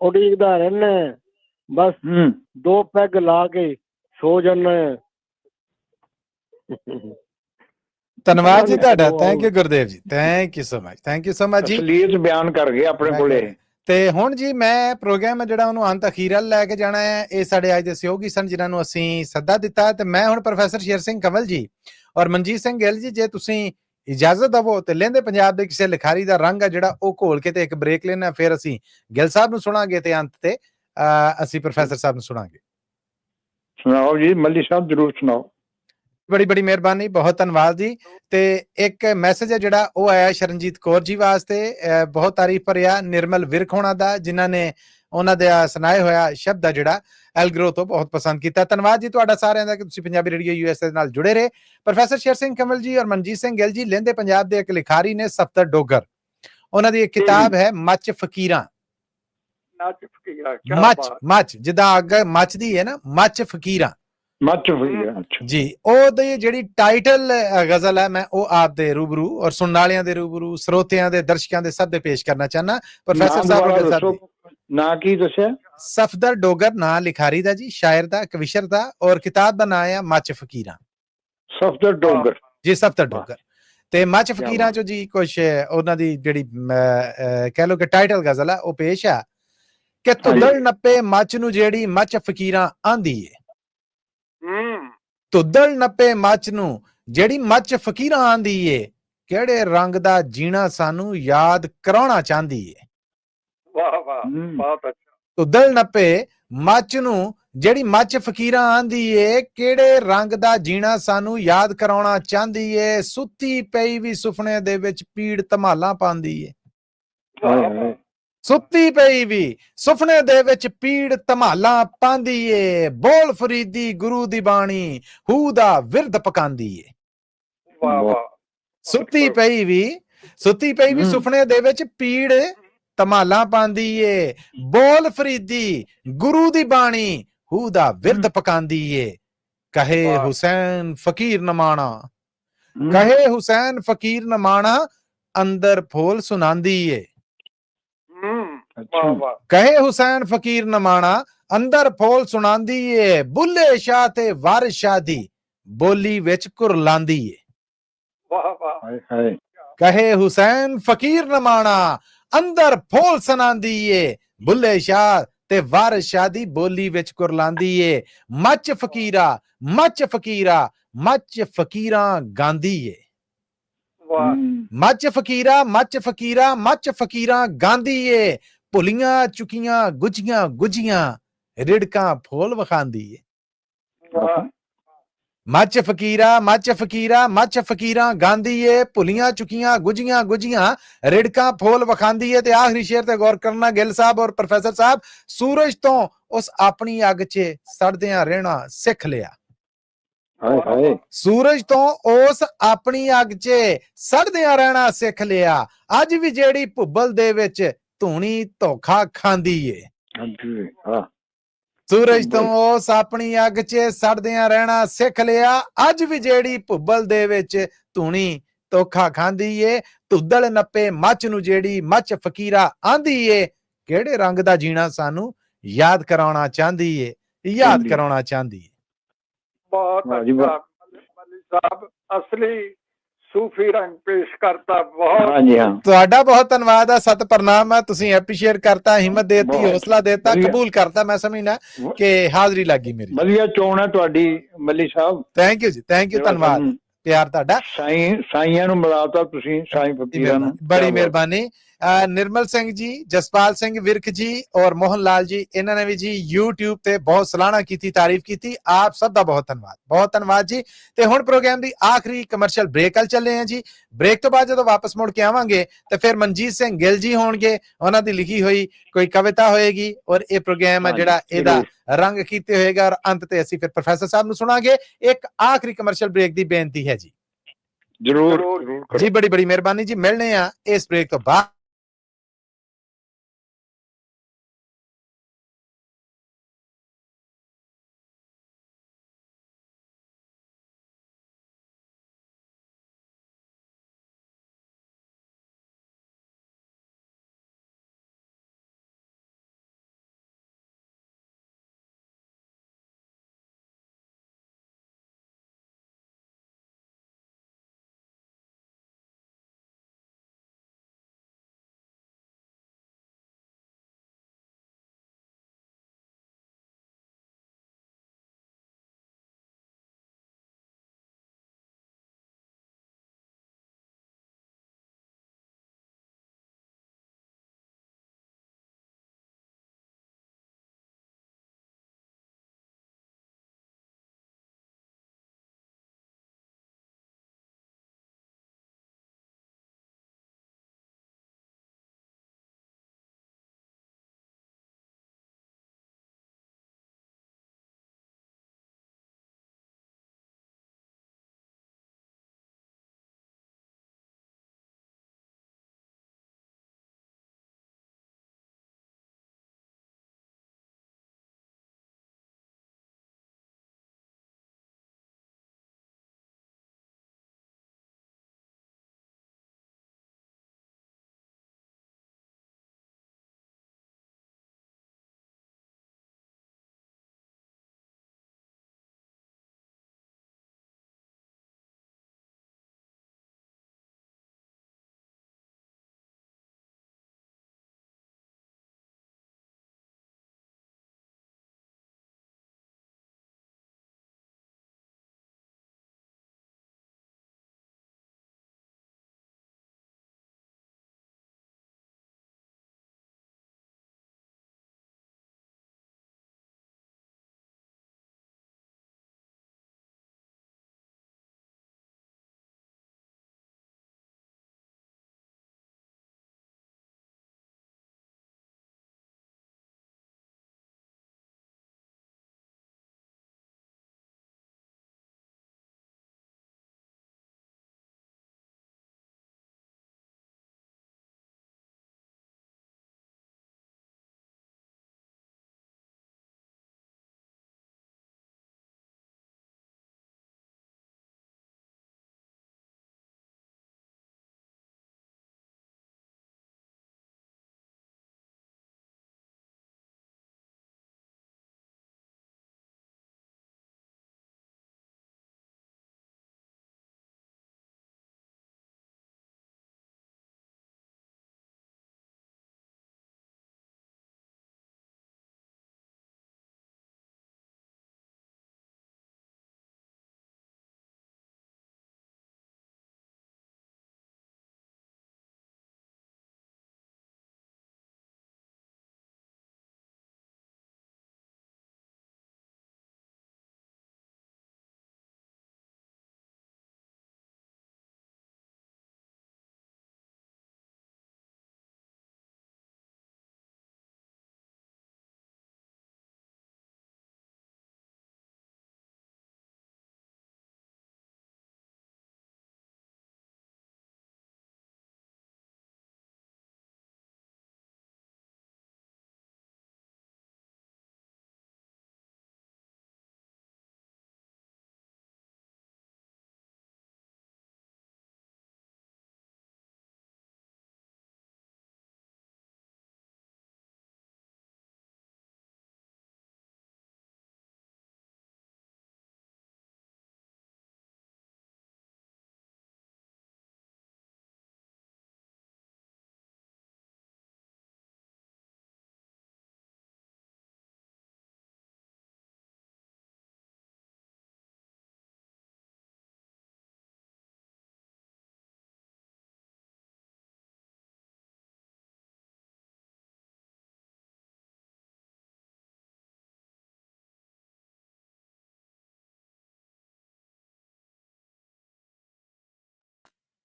ਉਡੀਕਦਾ ਰਹਿਣਾ, ਬਸ 2 ਪੈਗ ਲਾ ਕੇ ਸੋ ਜਾਣਾ। ਧੰਨਵਾਦ ਜੀ ਤੁਹਾਡਾ। ਥੈਂਕ ਯੂ ਗੁਰਦੇਵ ਜੀ, thank you so much, thank you so much ਜੀ। ਅਸਲੀਅਤ ਬਿਆਨ ਕਰ ਗਏ ਆਪਣੇ ਕੋਲੇ। ਤੇ ਹੁਣ ਜੀ ਮੈਂ ਪ੍ਰੋਗਰਾਮ ਹੈ ਜਿਹੜਾ ਉਹਨੂੰ ਅੰਤ ਅਖੀਰਲ ਲੈ ਕੇ ਜਾਣਾ ਹੈ। ਇਹ ਸਾਡੇ ਅੱਜ ਦੇ ਸਹਿਯੋਗੀ ਸਨ ਜਿਨ੍ਹਾਂ ਨੂੰ ਅਸੀਂ ਸੱਦਾ ਦਿੱਤਾ। ਤੇ ਮੈਂ ਹੁਣ ਪ੍ਰੋਫੈਸਰ ਸ਼ੇਰ ਸਿੰਘ ਕੰਵਲ ਜੀ ਔਰ ਮਨਜੀਤ ਸਿੰਘ ਗਿੱਲ ਜੀ, ਜੇ ਤੁਸੀਂ ਇਜਾਜ਼ਤ ਦਵੋ ਤੇ ਲਹਿੰਦੇ ਪੰਜਾਬ ਦੇ ਕਿਸੇ ਲਿਖਾਰੀ ਦਾ ਰੰਗ ਆ ਜਿਹੜਾ ਉਹ ਘੋਲ ਕੇ ਤੇ ਇੱਕ ਬ੍ਰੇਕ ਲੈਣਾ, ਫਿਰ ਅਸੀਂ ਗਿੱਲ ਸਾਹਿਬ ਨੂੰ ਸੁਣਾਂਗੇ ਤੇ ਅੰਤ ਤੇ ਅਸੀਂ ਪ੍ਰੋਫੈਸਰ ਸਾਹਿਬ ਨੂੰ ਸੁਣਾਂਗੇ। ਸੁਣਾਓ ਜੀ, ਮੱਲੀ ਸਾਹਿਬ ਜ਼ਰੂਰ ਸੁਣਾਓ। ਬੜੀ ਬੜੀ ਮਿਹਰਬਾਨੀ, ਬਹੁਤ ਧੰਨਵਾਦ ਜੀ। ਤੇ ਇੱਕ ਮੈਸੇਜ ਹੈ ਜਿਹੜਾ ਉਹ ਆਇਆ ਸ਼ਰਨਜੀਤ ਕੌਰ ਜੀ ਵਾਸਤੇ, ਬਹੁਤ ਤਾਰੀਫ ਭਰਿਆ ਨਿਰਮਲ ਵਿਰਕ ਹੋਣਾ ਦਾ, ਜਿਨ੍ਹਾਂ ਨੇ ਉਹਨਾਂ ਦਾ ਸੁਣਾਏ ਹੋਇਆ ਸ਼ਬਦ ਆ ਜਿਹੜਾ ਐਲਗਰੋ ਤੋਂ ਬਹੁਤ ਪਸੰਦ ਕੀਤਾ। ਧੰਨਵਾਦ ਜੀ ਤੁਹਾਡਾ ਸਾਰਿਆਂ ਦਾ ਕਿ ਤੁਸੀਂ ਪੰਜਾਬੀ ਰੇਡੀਓ USA ਦੇ ਨਾਲ ਜੁੜੇ ਰਹੇ। ਪ੍ਰੋਫੈਸਰ ਸ਼ੇਰ ਸਿੰਘ ਕਮਲ ਜੀ ਔਰ ਮਨਜੀਤ ਸਿੰਘ ਗਿੱਲ ਜੀ ਲਹਿੰਦੇ ਪੰਜਾਬ ਦੇ ਇੱਕ ਲਿਖਾਰੀ ਨੇ, ਸਫਦਰ ਡੋਗਰ। ਉਹਨਾਂ ਦੀ ਇੱਕ ਕਿਤਾਬ ਹੈ ਮੱਚ ਫਕੀਰਾਂ। ਮੱਚ ਜਿੱਦਾਂ ਅੱਗ ਮੱਚਦੀ ਹੈ ਨਾ, ਮੱਚ ਫਕੀਰਾਂ ਜੀ। ਉਹਦੀ ਜਿਹੜੀ ਟਾਈਟਲ ਗਜ਼ਲ ਹੈ, ਮੈਂ ਉਹ ਆਪ ਦੇ ਰੂਬਰੂ ਔਰ ਸੁਣਨ ਵਾਲਿਆਂ ਦੇ ਰੂਬਰੂ, ਸਰੋਤਿਆਂ ਦੇ, ਦਰਸ਼ਕਾਂ ਦੇ ਸਭ ਦੇ ਪੇਸ਼ ਕਰਨਾ ਚਾਹੁੰਦਾ। ਪ੍ਰੋਫੈਸਰ ਸਾਹਿਬ ਨਾਂ ਕੀ ਦੱਸਿਆ? ਸਫਦਰ ਡੋਗਰ ਨਾਂ ਲਿਖਾਰੀ ਦਾ ਜੀ, ਸ਼ਾਇਰ ਦਾ, ਕਵਿਸ਼ਰ ਦਾ, ਔਰ ਕਿਤਾਬ ਦਾ ਨਾਂ ਆ ਮੱਚ ਫਕੀਰਾਂ। ਸਫਦਰ ਡੋਗਰ ਜੀ, ਸਫਦਰ ਡੋਗਰ। ਤੇ ਮੱਚ ਫਕੀਰਾਂ ਚੋਂ ਜੀ ਕੁਛ ਉਹਨਾਂ ਦੀ ਜਿਹੜੀ ਕਹਿ ਲਓ ਕਿ ਟਾਈਟਲ ਗਜ਼ਲ ਹੈ ਉਹ ਪੇਸ਼ ਆ ਕਿ ਤੁੱਦਲ ਨੱਪੇ ਮੱਚ ਨੂੰ ਜਿਹੜੀ ਮੱਚ ਫਕੀਰਾਂ ਆਂਦੀ ਏ। ਤੁੱਦਲ ਨੱਪੇ ਮੱਚ ਨੂੰ ਜਿਹੜੀ ਮੱਚ ਫਕੀਰਾਂ ਆਂਦੀ ਏ, ਕਿਹੜੇ ਰੰਗ ਦਾ ਜੀਣਾ ਸਾਨੂੰ ਯਾਦ ਕਰਾਉਣਾ ਚਾਹੁੰਦੀ ਏ। ਵਾਹ ਵਾਹ, ਬਹੁਤ ਅੱਛਾ। ਤੁੱਦਲ ਨੱਪੇ ਮੱਚ ਨੂੰ ਜਿਹੜੀ ਮੱਚ ਫਕੀਰਾਂ ਆਂਦੀ ਏ, ਕਿਹੜੇ ਰੰਗ ਦਾ ਜੀਣਾ ਸਾਨੂੰ ਯਾਦ ਕਰਾਉਣਾ ਚਾਹੁੰਦੀ ਏ। ਸੁੱਤੀ ਪਈ ਵੀ ਸੁਪਨੇ ਦੇ ਵਿੱਚ ਪੀੜ ਧਮਾਲਾਂ ਪਾਉਂਦੀ ਏ। ਸੁੱਤੀ ਪਈ ਵੀ ਸੁਪਨੇ ਦੇ ਵਿੱਚ ਪੀੜ ਧਮਾਲਾਂ ਪਾਉਂਦੀ ਏ। ਬੋਲ ਫਰੀਦੀ ਗੁਰੂ ਦੀ ਬਾਣੀ ਹੂ ਦਾ ਵਿਰਦ ਪਕਾਂਦੀ ਏ। ਸੁੱਤੀ ਪਈ ਵੀ ਸੁਪਨੇ ਦੇ ਵਿੱਚ ਪੀੜ ਧਮਾਲਾਂ ਪਾਉਂਦੀ ਏ। ਬੋਲ ਫਰੀਦੀ ਗੁਰੂ ਦੀ ਬਾਣੀ ਹੂ ਦਾ ਵਿਰਦ ਪਕਾਂਦੀ ਏ। ਕਹੇ ਹੁਸੈਨ ਫਕੀਰ ਨਮਾਣਾ, ਕਹੇ ਹੁਸੈਨ ਫਕੀਰ ਨਮਾਣਾ, ਅੰਦਰ ਫੋਲ ਸੁਣਾਂਦੀ ਏ। ਕਹੇ ਹੁਸੈਨ ਫਕੀਰ ਨਮਾਣਾ, ਅੰਦਰ ਫੋਲ ਸੁਣਾਂਦੀ ਏ। ਬੁੱਲੇ ਸ਼ਾਹ ਤੇ ਵਾਰਿਸ ਸ਼ਾਹ ਦੀ ਬੋਲੀ ਵਿੱਚ ਕੁਰਲਾਂਦੀ ਏ। ਕਹੇ ਹੁਸੈਨ ਫਕੀਰ ਨਮਾਣਾ, ਅੰਦਰ ਫੋਲ ਸੁਣਾਂਦੀ ਏ। ਬੁੱਲੇ ਸ਼ਾਹ ਤੇ ਵਾਰਿਸ ਸ਼ਾਹ ਦੀ ਬੋਲੀ ਵਿੱਚ ਕੁਰਲਾਂਦੀ ਏ। ਮੱਚ ਫਕੀਰਾ ਮੱਚ ਫਕੀਰਾ ਮੱਚ ਫਕੀਰਾਂ ਗਾਂਦੀ ਏ। ਮੱਚ ਫਕੀਰਾ ਮੱਚ ਫਕੀਰਾ ਮੱਚ ਫਕੀਰਾਂ ਗਾਂਦੀ ਏ। ਭੁਲੀਆਂ ਚੁਕੀਆਂ ਗੁੱਝੀਆਂ ਗੁੱਝੀਆਂ ਰਿੜਕਾਂ ਫੋਲ ਵਿਖਾਂਦੀ ਏ। ਮੱਚ ਫਕੀਰਾ ਮੱਚ ਫਕੀਰਾ ਮੱਚ ਫਕੀਰਾਂ ਗਾਂਦੀ ਏ। ਭੁਲੀਆਂ ਚੁਕੀਆਂ ਗੁੱਝੀਆਂ ਗੁੱਝੀਆਂ ਰਿੜਕਾਂ ਫੋਲ ਵਿਖਾਂਦੀ ਏ। ਤੇ ਆਖਰੀ ਸ਼ੇਰ ਤੇ ਗੌਰ ਕਰਨਾ ਗਿੱਲ ਸਾਹਿਬ ਔਰ ਪ੍ਰੋਫੈਸਰ ਸਾਹਿਬ। ਸੂਰਜ ਤੋਂ ਉਸ ਆਪਣੀ ਅੱਗ 'ਚ ਸੜਦਿਆਂ ਰਹਿਣਾ ਸਿੱਖ ਲਿਆ। ਸੂਰਜ ਤੋਂ ਉਸ ਆਪਣੀ ਅੱਗ 'ਚ ਸੜਦਿਆਂ ਰਹਿਣਾ ਸਿੱਖ ਲਿਆ। ਅੱਜ ਵੀ ਜਿਹੜੀ ਭੁੱਬਲ ਦੇ ਵਿੱਚ ਧੂਣੀ ਧੋਖਾ ਖਾਂਦੀ ਏ। ਸੂਰਜ ਤੋਂ ਉਸ ਆਪਣੀ ਅੱਗ 'ਚ ਸੜਦਿਆਂ ਰਹਿਣਾ ਸਿੱਖ ਲਿਆ। ਅੱਜ ਵੀ ਜਿਹੜੀ ਭੁੱਬਲ ਦੇ ਵਿੱਚ ਧੂਣੀ ਧੋਖਾ ਖਾਂਦੀ ਏ। ਤੁੱਦਲ ਨੱਪੇ ਮੱਚ ਨੂੰ ਜਿਹੜੀ ਮੱਚ ਫਕੀਰਾ ਆਂਦੀ ਏ। ਕਿਹੜੇ ਰੰਗ ਦਾ ਜੀਣਾ ਸਾਨੂੰ ਯਾਦ ਕਰਾਉਣਾ ਚਾਹੁੰਦੀ ਏ, ਯਾਦ ਕਰਾਉਣਾ ਚਾਹੁੰਦੀ ਏ। ਬਹੁਤ ਅੱਛਾ ਮਲੀ ਸਾਹਿਬ, ਅਸਲੀ ਸੂਫੀ ਰੰਗ ਪੇਸ਼ ਕਰਤਾ। ਬਹੁਤ ਤੁਹਾਡਾ ਬਹੁਤ ਧੰਨਵਾਦ ਆ, ਸਤ ਪ੍ਰਣਾਮ ਆ। ਤੁਸੀਂ ਐਪਰੀਸ਼ੀਏਟ ਕਰਤਾ, ਹਿੰਮਤ ਦੇਤੀ, ਹੌਸਲਾ ਦੇਤਾ, ਕਬੂਲ ਕਰਤਾ। ਮੈਂ ਸਮਝਣਾ ਕਿ ਹਾਜ਼ਰੀ ਲੱਗੀ ਮੇਰੀ। ਵਧੀਆ ਚੋਣ ਹੈ ਤੁਹਾਡੀ ਮੱਲੀ ਸਾਹਿਬ। ਥੈਂਕ ਯੂ ਜੀ, ਥੈਂਕ ਯੂ, ਧੰਨਵਾਦ, ਪਿਆਰ ਤੁਹਾਡਾ। ਸਾਈਆਂ ਨੂੰ ਮਿਲਾਤਾ ਤੁਸੀਂ, ਸਾਈਂ ਫਕੀਰਾਂ ਨੂੰ। ਬੜੀ ਮਿਹਰਬਾਨੀ। ਨਿਰਮਲ ਸਿੰਘ ਜੀ, ਜਸਪਾਲ ਸਿੰਘ ਵਿਰਕ ਜੀ ਔਰ ਮੋਹਨ ਲਾਲ ਜੀ, ਇਹਨਾਂ ਨੇ ਵੀ ਜੀ YouTube ਤੇ ਬਹੁਤ ਸਲਾਹਣਾ ਕੀਤੀ, ਤਾਰੀਫ ਕੀਤੀ। ਆਪ ਸਭ ਦਾ ਬਹੁਤ ਧੰਨਵਾਦ, ਬਹੁਤ ਧੰਨਵਾਦ ਜੀ। ਤੇ ਹੁਣ ਪ੍ਰੋਗਰਾਮ ਦੀ ਆਖਰੀ ਕਮਰਸ਼ੀਅਲ ਬ੍ਰੇਕ ਵੱਲ ਚੱਲੇ ਆ ਜੀ। ਬ੍ਰੇਕ ਤੋਂ ਬਾਅਦ ਜਦੋਂ ਵਾਪਸ ਮੁੜ ਕੇ ਆਵਾਂਗੇ ਤੇ ਫਿਰ ਮਨਜੀਤ ਸਿੰਘ ਗਿੱਲ ਜੀ ਹੋਣਗੇ, ਉਹਨਾਂ ਦੀ ਲਿਖੀ ਹੋਈ ਕੋਈ ਕਵਿਤਾ ਹੋਏਗੀ ਔਰ ਇਹ ਪ੍ਰੋਗਰਾਮ ਹੈ ਜਿਹੜਾ ਇਹਦਾ ਰੰਗ ਕੀਤੇ ਹੋਏਗਾ। ਔਰ ਅੰਤ ਤੇ ਅਸੀਂ ਫਿਰ ਪ੍ਰੋਫੈਸਰ ਸਾਹਿਬ ਨੂੰ ਸੁਣਾਂਗੇ। ਇੱਕ ਆਖਰੀ ਕਮਰਸ਼ੀਅਲ ਬ੍ਰੇਕ ਦੀ ਬੇਨਤੀ ਹੈ ਜੀ। ਜਰੂਰ ਜੀ, ਬੜੀ ਬੜੀ ਮਿਹਰਬਾਨੀ ਜੀ। ਮਿਲਣੇ ਆ ਇਸ ਬ੍ਰੇਕ ਤੋਂ ਬਾਅਦ।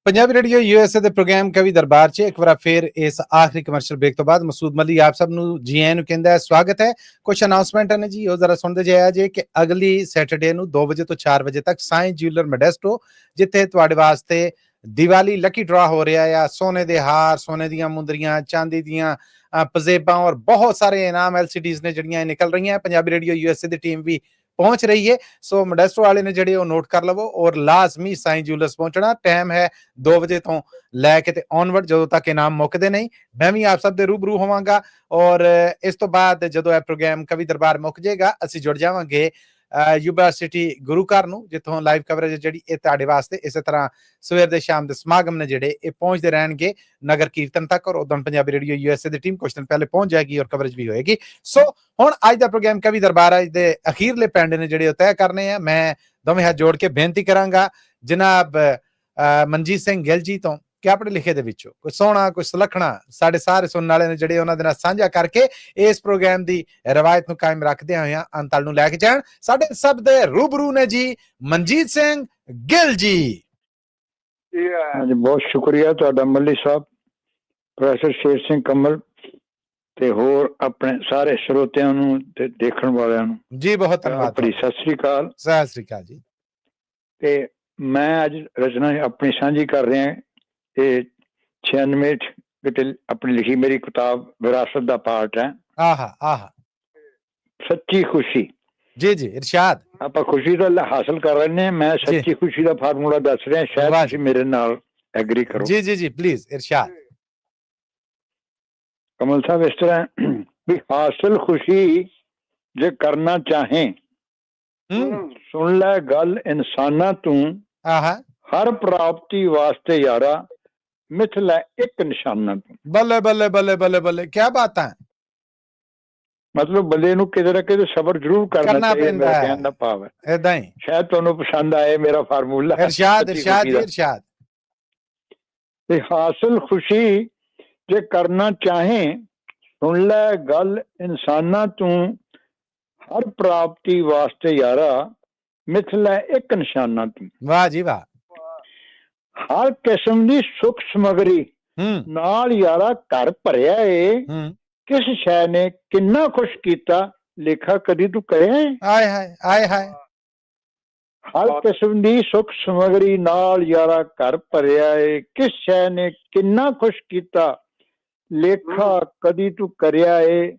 ਪੰਜਾਬੀ ਰੇਡੀਓ USA ਦੇ ਪ੍ਰੋਗਰਾਮ ਕਵੀ ਦਰਬਾਰ 'ਚ ਇੱਕ ਵਾਰ ਫਿਰ ਇਸ ਆਖਰੀ ਕਮਰਸ਼ੀਅਲ ਬ੍ਰੇਕ ਤੋਂ ਬਾਅਦ ਮਸੂਦ ਮੱਲੀ ਆਪ ਸਭ ਨੂੰ ਜੀ ਆਇਆਂ ਨੂੰ ਕਹਿੰਦਾ ਹੈ, ਸਵਾਗਤ ਹੈ। ਕੁਝ ਅਨਾਉਂਸਮੈਂਟ ਨੇ ਜੀ, ਉਹ ਜ਼ਰਾ ਸੁਣਦੇ ਜਾਇਆ ਜੇ ਕਿ ਅਗਲੀ ਸੈਟਰਡੇ ਨੂੰ 2 ਵਜੇ ਤੋਂ 4 ਵਜੇ ਤੱਕ ਸਾਇੰਸ ਜਿਊਲਰ ਮੋਡੈਸਟੋ, ਜਿੱਥੇ ਤੁਹਾਡੇ ਵਾਸਤੇ ਦੀਵਾਲੀ ਲੱਕੀ ਡਰਾ ਹੋ ਰਿਹਾ ਆ। ਸੋਨੇ ਦੇ ਹਾਰ, ਸੋਨੇ ਦੀਆਂ ਮੁੰਦਰੀਆਂ, ਚਾਂਦੀ ਦੀਆਂ ਪਜ਼ੇਬਾਂ ਔਰ ਬਹੁਤ ਸਾਰੇ ਇਨਾਮ LCDs ਨੇ ਜਿਹੜੀਆਂ ਨਿਕਲ ਰਹੀਆਂ। ਪੰਜਾਬੀ ਰੇਡੀਓ USA ਦੀ ਟੀਮ ਵੀ ਪਹੁੰਚ ਰਹੀ ਹੈ। ਸੋ ਮੋਡੈਸਟੋ ਵਾਲੇ ਨੇ ਜਿਹੜੇ ਉਹ ਨੋਟ ਕਰ ਲਵੋ ਔਰ ਲਾਜ਼ਮੀ ਸਾਈਂ ਜੂਲਰਸ ਪਹੁੰਚਣਾ। ਟਾਈਮ ਹੈ 2 ਵਜੇ ਤੋਂ ਲੈ ਕੇ ਤੇ ਔਨਵਰਡ, ਜਦੋਂ ਤੱਕ ਇਨਾਮ ਮੁੱਕਦੇ ਨਹੀਂ। ਮੈਂ ਵੀ ਆਪ ਸਭ ਦੇ ਰੂਬਰੂ ਹੋਵਾਂਗਾ ਔਰ ਇਸ ਤੋਂ ਬਾਅਦ ਜਦੋਂ ਇਹ ਪ੍ਰੋਗਰਾਮ ਕਵੀ ਦਰਬਾਰ ਮੁੱਕ ਜਾਏਗਾ ਅਸੀਂ ਜੁੜ ਜਾਵਾਂਗੇ ਯੂਨੀਵਰਸਿਟੀ ਗੁਰੂ ਘਰ ਨੂੰ, ਜਿੱਥੋਂ ਲਾਈਵ ਕਵਰੇਜ ਜਿਹੜੀ ਇਹ ਤੁਹਾਡੇ ਵਾਸਤੇ ਇਸੇ ਤਰ੍ਹਾਂ ਸਵੇਰ ਦੇ ਸ਼ਾਮ ਦੇ ਸਮਾਗਮ ਨੇ ਜਿਹੜੇ ਇਹ ਪਹੁੰਚਦੇ ਰਹਿਣਗੇ ਨਗਰ ਕੀਰਤਨ ਤੱਕ। ਔਰ ਉਦੋਂ ਪੰਜਾਬੀ ਰੇਡੀਓ USA ਦੀ ਟੀਮ ਕੁਝ ਦਿਨ ਪਹਿਲੇ ਪਹੁੰਚ ਜਾਏਗੀ ਔਰ ਕਵਰੇਜ ਵੀ ਹੋਏਗੀ। ਸੋ ਹੁਣ ਅੱਜ ਦਾ ਪ੍ਰੋਗਰਾਮ ਕਵੀ ਦਰਬਾਰ ਅੱਜ ਦੇ ਅਖੀਰਲੇ ਪਿੰਡ ਨੇ ਜਿਹੜੇ ਉਹ ਤੈਅ ਕਰਨੇ ਆ। ਮੈਂ ਦੋਵੇਂ ਹੱਥ ਜੋੜ ਕੇ ਬੇਨਤੀ ਕਰਾਂਗਾ ਜਨਾਬ ਮਨਜੀਤ ਸਿੰਘ ਗਿੱਲ ਜੀ ਤੋਂ ਕਿ ਆਪਣੇ ਲਿਖੇ ਦੇ ਵਿੱਚੋਂ ਕੋਈ ਸੋਹਣਾ, ਕੋਈ ਸੁਲੱਖਣਾ ਸਾਡੇ ਸਾਰੇ ਸੁਣਨ ਵਾਲੇ ਨੇ ਜਿਹੜੇ ਉਹਨਾਂ ਦੇ ਨਾਲ ਸਾਂਝਾ ਕਰਕੇ ਇਸ ਪ੍ਰੋਗਰਾਮ ਦੀ ਰਵਾਇਤ ਨੂੰ ਕਾਇਮ ਰੱਖਦਿਆਂ ਹੋਇਆਂ ਅੰਤਲ ਨੂੰ ਲੈ ਕੇ ਜਾਣ। ਸਾਡੇ ਸਭ ਦੇ ਰੂਬਰੂ ਨੇ ਜੀ ਮਨਜੀਤ ਸਿੰਘ ਗਿੱਲ ਜੀ। ਹਾਂਜੀ, ਬਹੁਤ ਸ਼ੁਕਰੀਆ ਤੁਹਾਡਾ ਮੱਲੀ ਸਾਹਿਬ, ਪ੍ਰੋਫੈਸਰ ਸ਼ੇਰ ਸਿੰਘ ਕਮਲ ਤੇ ਹੋਰ ਆਪਣੇ ਸਾਰੇ ਸਰੋਤਿਆਂ ਨੂੰ ਤੇ ਦੇਖਣ ਵਾਲਿਆਂ ਨੂੰ ਜੀ ਬਹੁਤ ਧੰਨਵਾਦ। ਬੜੀ ਸਤਿ ਸ੍ਰੀ ਅਕਾਲ। ਸਤਿ ਸ੍ਰੀ ਅਕਾਲ ਜੀ। ਤੇ ਮੈਂ ਅੱਜ ਰਚਨਾ ਆਪਣੀ ਸਾਂਝੀ ਕਰ ਰਿਹਾ। ਇਹ 96 ਆਪਣੀ ਲਿਖੀ ਮੇਰੀ ਕਿਤਾਬ ਵਿਰਾਸਤ ਦਾ ਪਾਰਟ ਹੈ। ਸੱਚੀ ਖੁਸ਼ੀ। ਜੀ ਜੀ ਇਰਸ਼ਾਦ। ਆਪਾਂ ਖੁਸ਼ੀ ਦਾ ਹਾਸਲ ਕਰ ਰਹੇ ਹਾਂ। ਮੈਂ ਸੱਚੀ ਖੁਸ਼ੀ ਦਾ ਫਾਰਮੂਲਾ ਦੱਸ ਰਿਹਾ, ਸ਼ਾਇਦ ਤੁਸੀਂ ਮੇਰੇ ਨਾਲ ਐਗਰੀ ਕਰੋ। ਜੀ ਜੀ ਜੀ ਪਲੀਜ਼ ਇਰਸ਼ਾਦ। ਕਮਲ ਸਾਹਿਬ ਇਸ ਤਰ੍ਹਾਂ ਵੀ ਹਾਸਲ ਖੁਸ਼ੀ ਜੇ ਕਰਨਾ ਚਾਹੇ ਸੁਣ ਲੈ ਗੱਲ ਇਨਸਾਨਾਂ ਤੂੰ, ਹਰ ਪ੍ਰਾਪਤੀ ਵਾਸਤੇ ਯਾਰਾ ਮਿਥ ਲੈ ਇੱਕ ਨਿਸ਼ਾਨਾ ਤੂੰ। ਬੱਲੇ ਬੱਲੇ ਬੱਲੇ ਬੱਲੇ ਬੱਲੇ, ਕੀ ਬਾਤ ਹੈ। ਮਤਲਬ ਬੰਦੇ ਨੂੰ ਕਿਤੇ ਨਾ ਕਿਤੇ ਸਬਰ ਜ਼ਰੂਰ ਕਰਨਾ ਪੈਂਦਾ ਹੈ। ਕਹਿਣ ਦਾ ਭਾਵ ਹੈ ਏਦਾਂ ਹੀ। ਸ਼ਾਇਦ ਤੁਹਾਨੂੰ ਪਸੰਦ ਆਏ ਮੇਰਾ ਫਾਰਮੂਲਾ। ਇਰਸ਼ਾਦ ਇਰਸ਼ਾਦ ਇਰਸ਼ਾਦ। ਤੇ ਹਾਸਲ ਖੁਸ਼ੀ ਜੇ ਕਰਨਾ ਚਾਹੇ ਸੁਣ ਲੈ ਗੱਲ ਇਨਸਾਨਾਂ ਤੂੰ, ਹਰ ਪ੍ਰਾਪਤੀ ਵਾਸਤੇ ਯਾਰਾ ਮਿਥ ਲੈ ਇੱਕ ਨਿਸ਼ਾਨਾ ਤੂੰ। ਵਾਹ ਜੀ ਵਾਹ। ਹਰ ਕਿਸਮ ਦੀ ਸੁੱਖ ਸਮਗਰੀ ਨਾਲ ਯਾਰਾ ਘਰ ਭਰਿਆ ਏ, ਕਿਸ ਸ਼ੈ ਨੇ ਕਿੰਨਾ ਖੁਸ਼ ਕੀਤਾ ਲੇਖਾ ਕਦੀ ਤੂੰ ਕਰਿਆ ਏ। ਆਏ ਹਾਏ ਆਏ ਹਾਏ। ਹਰ ਕਿਸਮ ਦੀ ਸੁੱਖ ਸਮਗਰੀ ਨਾਲ ਯਾਰਾ ਘਰ ਭਰਿਆ ਏ, ਕਿਸ ਸ਼ੈ ਨੇ ਕਿੰਨਾ ਖੁਸ਼ ਕੀਤਾ ਲੇਖਾ ਕਦੀ ਤੂੰ ਕਰਿਆ ਏ।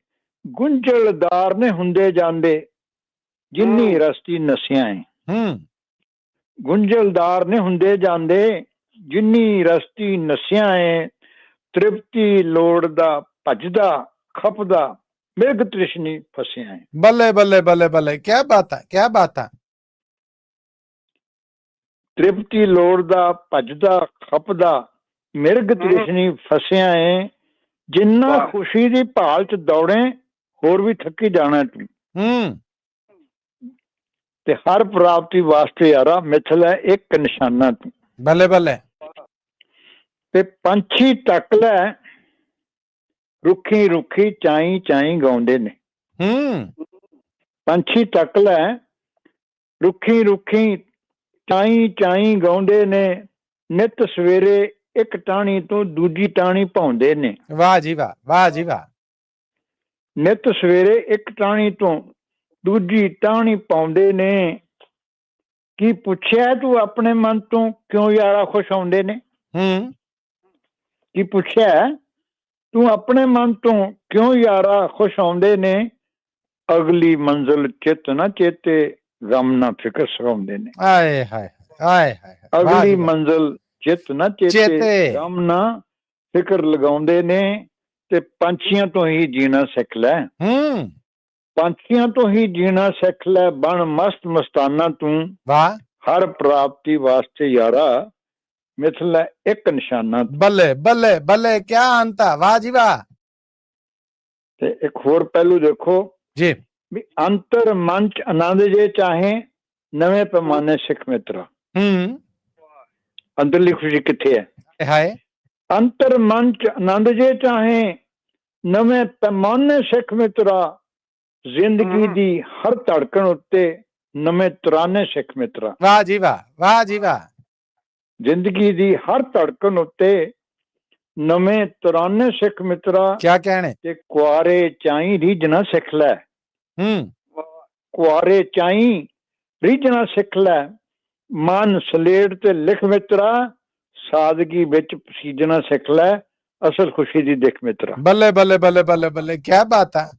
ਗੁੰਝਲਦਾਰ ਨੇ ਹੁੰਦੇ ਜਾਂਦੇ ਜਿੰਨੀ ਰਸਤੀ ਨਸਿਆ ਏ। ਗੁੰਝਲਦਾਰ ਨੇ ਹੁੰਦੇ ਜਾਂਦੇ ਜਿੰਨੀ ਰਸਤੀ ਨਸਿਆ ਏ। ਤ੍ਰਿਪਤੀ ਲੋੜਦਾ ਭਜਦਾ ਖਪਦਾ ਮਿਰਗ ਤ੍ਰਿਸ਼ਨੀ ਫਸਿਆ ਏ। ਬੱਲੇ ਬੱਲੇ ਬੱਲੇ ਬੱਲੇ, ਕੀ ਬਾਤ ਹੈ ਕੀ ਬਾਤ ਹੈ। ਤ੍ਰਿਪਤੀ ਲੋੜਦਾ ਭਜਦਾ ਖਪਦਾ ਮਿਰਗ ਤ੍ਰਿਸ਼ਨੀ ਫਸਿਆ ਏ। ਜਿੰਨਾ ਖੁਸ਼ੀ ਦੀ ਭਾਲ ਚ ਦੌੜੇ ਹੋਰ ਵੀ ਥੱਕੀ ਜਾਣਾ ਤੂੰ। ਤੇ ਹਰ ਪ੍ਰਾਪਤੀ ਵਾਸਤੇ ਯਾਰਾ ਮਿਥ ਲੈ ਇੱਕ ਨਿਸ਼ਾਨਾ ਤੂੰ। ਬੱਲੇ ਬੱਲੇ। ਤੇ ਪੰਛੀ ਤੱਕ ਲੈ ਰੁੱਖੀ ਰੁੱਖੀ ਚਾਈ ਚਾਈ ਗਾਉਂਦੇ ਨੇ। ਪੰਛੀ ਤੱਕ ਲੈ ਰੁੱਖੀ ਰੁੱਖੀ ਚਾਈ ਚਾਈ ਗਾਉਂਦੇ ਨੇ। ਨਿਤ ਸਵੇਰੇ ਇੱਕ ਟਾਹਣੀ ਤੋਂ ਦੂਜੀ ਟਾਹਣੀ ਪਾਉਂਦੇ ਨੇ। ਵਾਹ ਜੀ ਵਾਹ ਵਾਹ ਜੀ ਵਾਹ। ਨਿਤ ਸਵੇਰੇ ਇੱਕ ਟਾਹਣੀ ਤੋਂ ਦੂਜੀ ਟਾਹਣੀ ਪਾਉਂਦੇ ਨੇ। ਕੀ ਪੁੱਛਿਆ ਤੂੰ ਆਪਣੇ ਮਨ ਤੋਂ ਕਿਉਂ ਯਾਰਾ ਖੁਸ਼ ਆਉਂਦੇ ਨੇ। ਕੀ ਪੁੱਛਿਆ ਤੂੰ ਆਪਣੇ ਮਨ ਤੋਂ ਕਿਉਂ ਯਾਰਾ ਖੁਸ਼ ਆਉਂਦੇ ਨੇ। ਅਗਲੀ ਮੰਜ਼ਿਲ ਚਿੱਤ ਨਾ ਚੇਤੇ ਗਮ ਨਾ ਫਿਕਰ ਸਰਾਉਂਦੇ ਨੇ। ਆਏ ਹਾਏ ਆਏ ਹਾਏ। ਅਗਲੀ ਮੰਜ਼ਿਲ ਚਿੱਤ ਨਾ ਚੇਤੇ ਗਮ ਨਾ ਫਿਕਰ ਲਗਾਉਂਦੇ ਨੇ। ਤੇ ਪੰਛੀਆਂ ਤੋਂ ਹੀ ਜੀਣਾ ਸਿੱਖ ਲੈ। ਪੰਛੀਆਂ ਤੋਂ ਹੀ ਜੀਣਾ ਸਿੱਖ ਲੈ ਬਣ ਮਸਤ ਮਸਤਾਨਾ ਤੂੰ। ਵਾਹ। ਹਰ ਪ੍ਰਾਪਤੀ ਵਾਸਤੇ ਯਾਰਾ ਮਿਥ ਲੈ ਇੱਕ ਨਿਸ਼ਾਨਾ। ਬੱਲੇ ਬੱਲੇ ਬੱਲੇ, ਕੀ ਅੰਤ ਹੈ। ਵਾਹ ਜੀ ਵਾਹ। ਤੇ ਇੱਕ ਹੋਰ ਪਹਿਲੂ ਦੇਖੋ ਜੀ ਵੀ ਅੰਤਰ ਮਨ ਚ ਆਨੰਦ ਜੇ ਚਾਹੇ ਨਵੇਂ ਪੈਮਾਨੇ ਸਿੱਖ ਮਿੱਤਰਾ। ਅੰਦਰਲੀ ਖੁਸ਼ੀ ਕਿੱਥੇ ਹੈ। ਹਾਏ। ਅੰਤਰ ਮਨ ਚ ਆਨੰਦ ਜੇ ਚਾਹੇ ਨਵੇਂ ਪੈਮਾਨੇ ਸਿੱਖ ਮਿੱਤਰਾ। ਜ਼ਿੰਦਗੀ ਦੀ ਹਰ ਧੜਕਣ ਉੱਤੇ ਨਵੇਂ ਤਰਾਨੇ ਸਿੱਖ ਮਿੱਤਰਾ। ਵਾਹ ਜੀ ਵਾਹ ਵਾਹ ਜੀ ਵਾਹ। ਜ਼ਿੰਦਗੀ ਦੀ ਹਰ ਧੜਕਣ ਉੱਤੇ ਨਵੇਂ ਤਰਾਨੇ ਸਿੱਖ ਮਿੱਤਰਾ ਕਿਆ ਕਹਿਣੇ ਤੇ ਕੁਆਰੇ ਚਾਈ ਰੀਝਣਾ ਸਿੱਖ ਲੈ। ਕੁਆਰੇ ਚਾਈ ਰੀਝਣਾ ਸਿੱਖ ਲੈ, ਮਨ ਸਲੇਟ ਤੇ ਲਿਖ ਮਿੱਤਰਾ, ਸਾਦਗੀ ਵਿੱਚ ਪਸੀਜਣਾ ਸਿੱਖ ਲੈ, ਅਸਲ ਖੁਸ਼ੀ ਦੀ ਦਿੱਖ ਮਿੱਤਰਾ। ਬੱਲੇ ਬੱਲੇ ਬੱਲੇ ਬੱਲੇ ਬੱਲੇ, ਕਿਆ ਬਾਤ ਹੈ।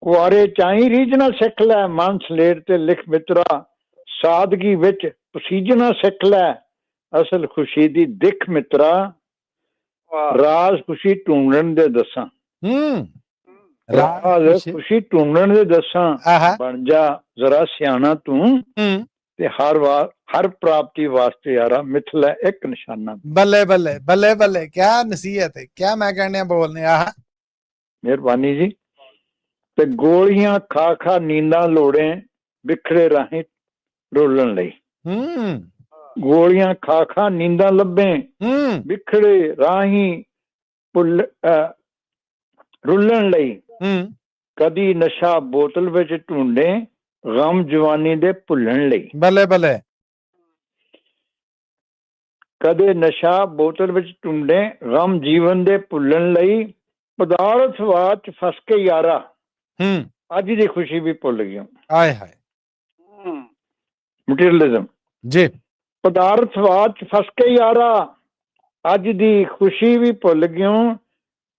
ਕੁਆਰੇ ਚਾਈ ਰੀਝਣਾ ਸਿੱਖ ਲੈ, ਮਨ ਸਲੇਟ ਤੇ ਲਿਖ ਮਿੱਤਰਾ, ਸਾਦਗੀ ਵਿੱਚ ਪਸੀਜਣਾ ਸਿੱਖ ਲੈ, ਅਸਲ ਖੁਸ਼ੀ ਦੀ ਦਿੱਖ ਮਿੱਤਰਾ। ਰਾਜ਼ ਖੁਸ਼ੀ ਢੂੰਡਣ ਦੇ ਦੱਸਾਂ, ਰਾਜ਼ ਖੁਸ਼ੀ ਢੂੰਡਣ ਦੇ ਦੱਸਾਂ, ਬਣ ਜਾ ਜ਼ਰਾ ਸਿਆਣਾ ਤੂੰ, ਤੇ ਹਰ ਪ੍ਰਾਪਤੀ ਵਾਸਤੇ ਯਾਰਾ ਮਿਥ ਲੈ ਇੱਕ ਨਿਸ਼ਾਨਾ। ਬੱਲੇ ਬੱਲੇ ਬੱਲੇ ਬੱਲੇ, ਕਿਆ ਨਸੀਹਤ ਹੈ, ਕਿਆ ਮੈਂ ਕਹਿਣੇ ਬੋਲਨੇ। ਆਹ ਮਿਹਰਬਾਨੀ ਜੀ। ਤੇ ਗੋਲੀਆਂ ਖਾ ਖਾ ਨੀਂਦਾਂ ਲੋੜੇ, ਬਿਖੜੇ ਰਾਹੀਂ ਰੋਲਣ ਲਈ। ਗੋਲੀਆਂ ਖਾ ਖਾ ਨੀਂਦਾਂ ਲੱਭੇ, ਬਿਖੜੇ ਰਾਹੀਂ ਰੁੱਲਣ ਲਈ। ਕਦੀ ਨਸ਼ਾ ਬੋਤਲ ਵਿੱਚ ਢੂੰਡੇ, ਗਮ ਜਵਾਨੀ ਦੇ ਭੁੱਲਣ ਲਈ। ਬੱਲੇ ਬੱਲੇ। ਕਦੇ ਨਸ਼ਾ ਬੋਤਲ ਵਿੱਚ ਢੂੰਡੇ, ਗਮ ਜੀਵਨ ਦੇ ਭੁੱਲਣ ਲਈ। ਪਦਾਰਥਵਾਦ ਚ ਫਸ ਕੇ ਯਾਰਾ, ਅੱਜ ਦੀ ਖੁਸ਼ੀ ਵੀ ਭੁੱਲ ਗਿਆ। ਆਏ ਹਾਏ। ਮਟੀਰੀਅਲਿਜ਼ਮ ਜੀ। ਪਦਾਰਥਵਾਦ ਚ ਫਸ ਕੇ ਯਾਰਾ, ਅੱਜ ਦੀ ਖੁਸ਼ੀ ਵੀ ਭੁੱਲ ਗਿਓ।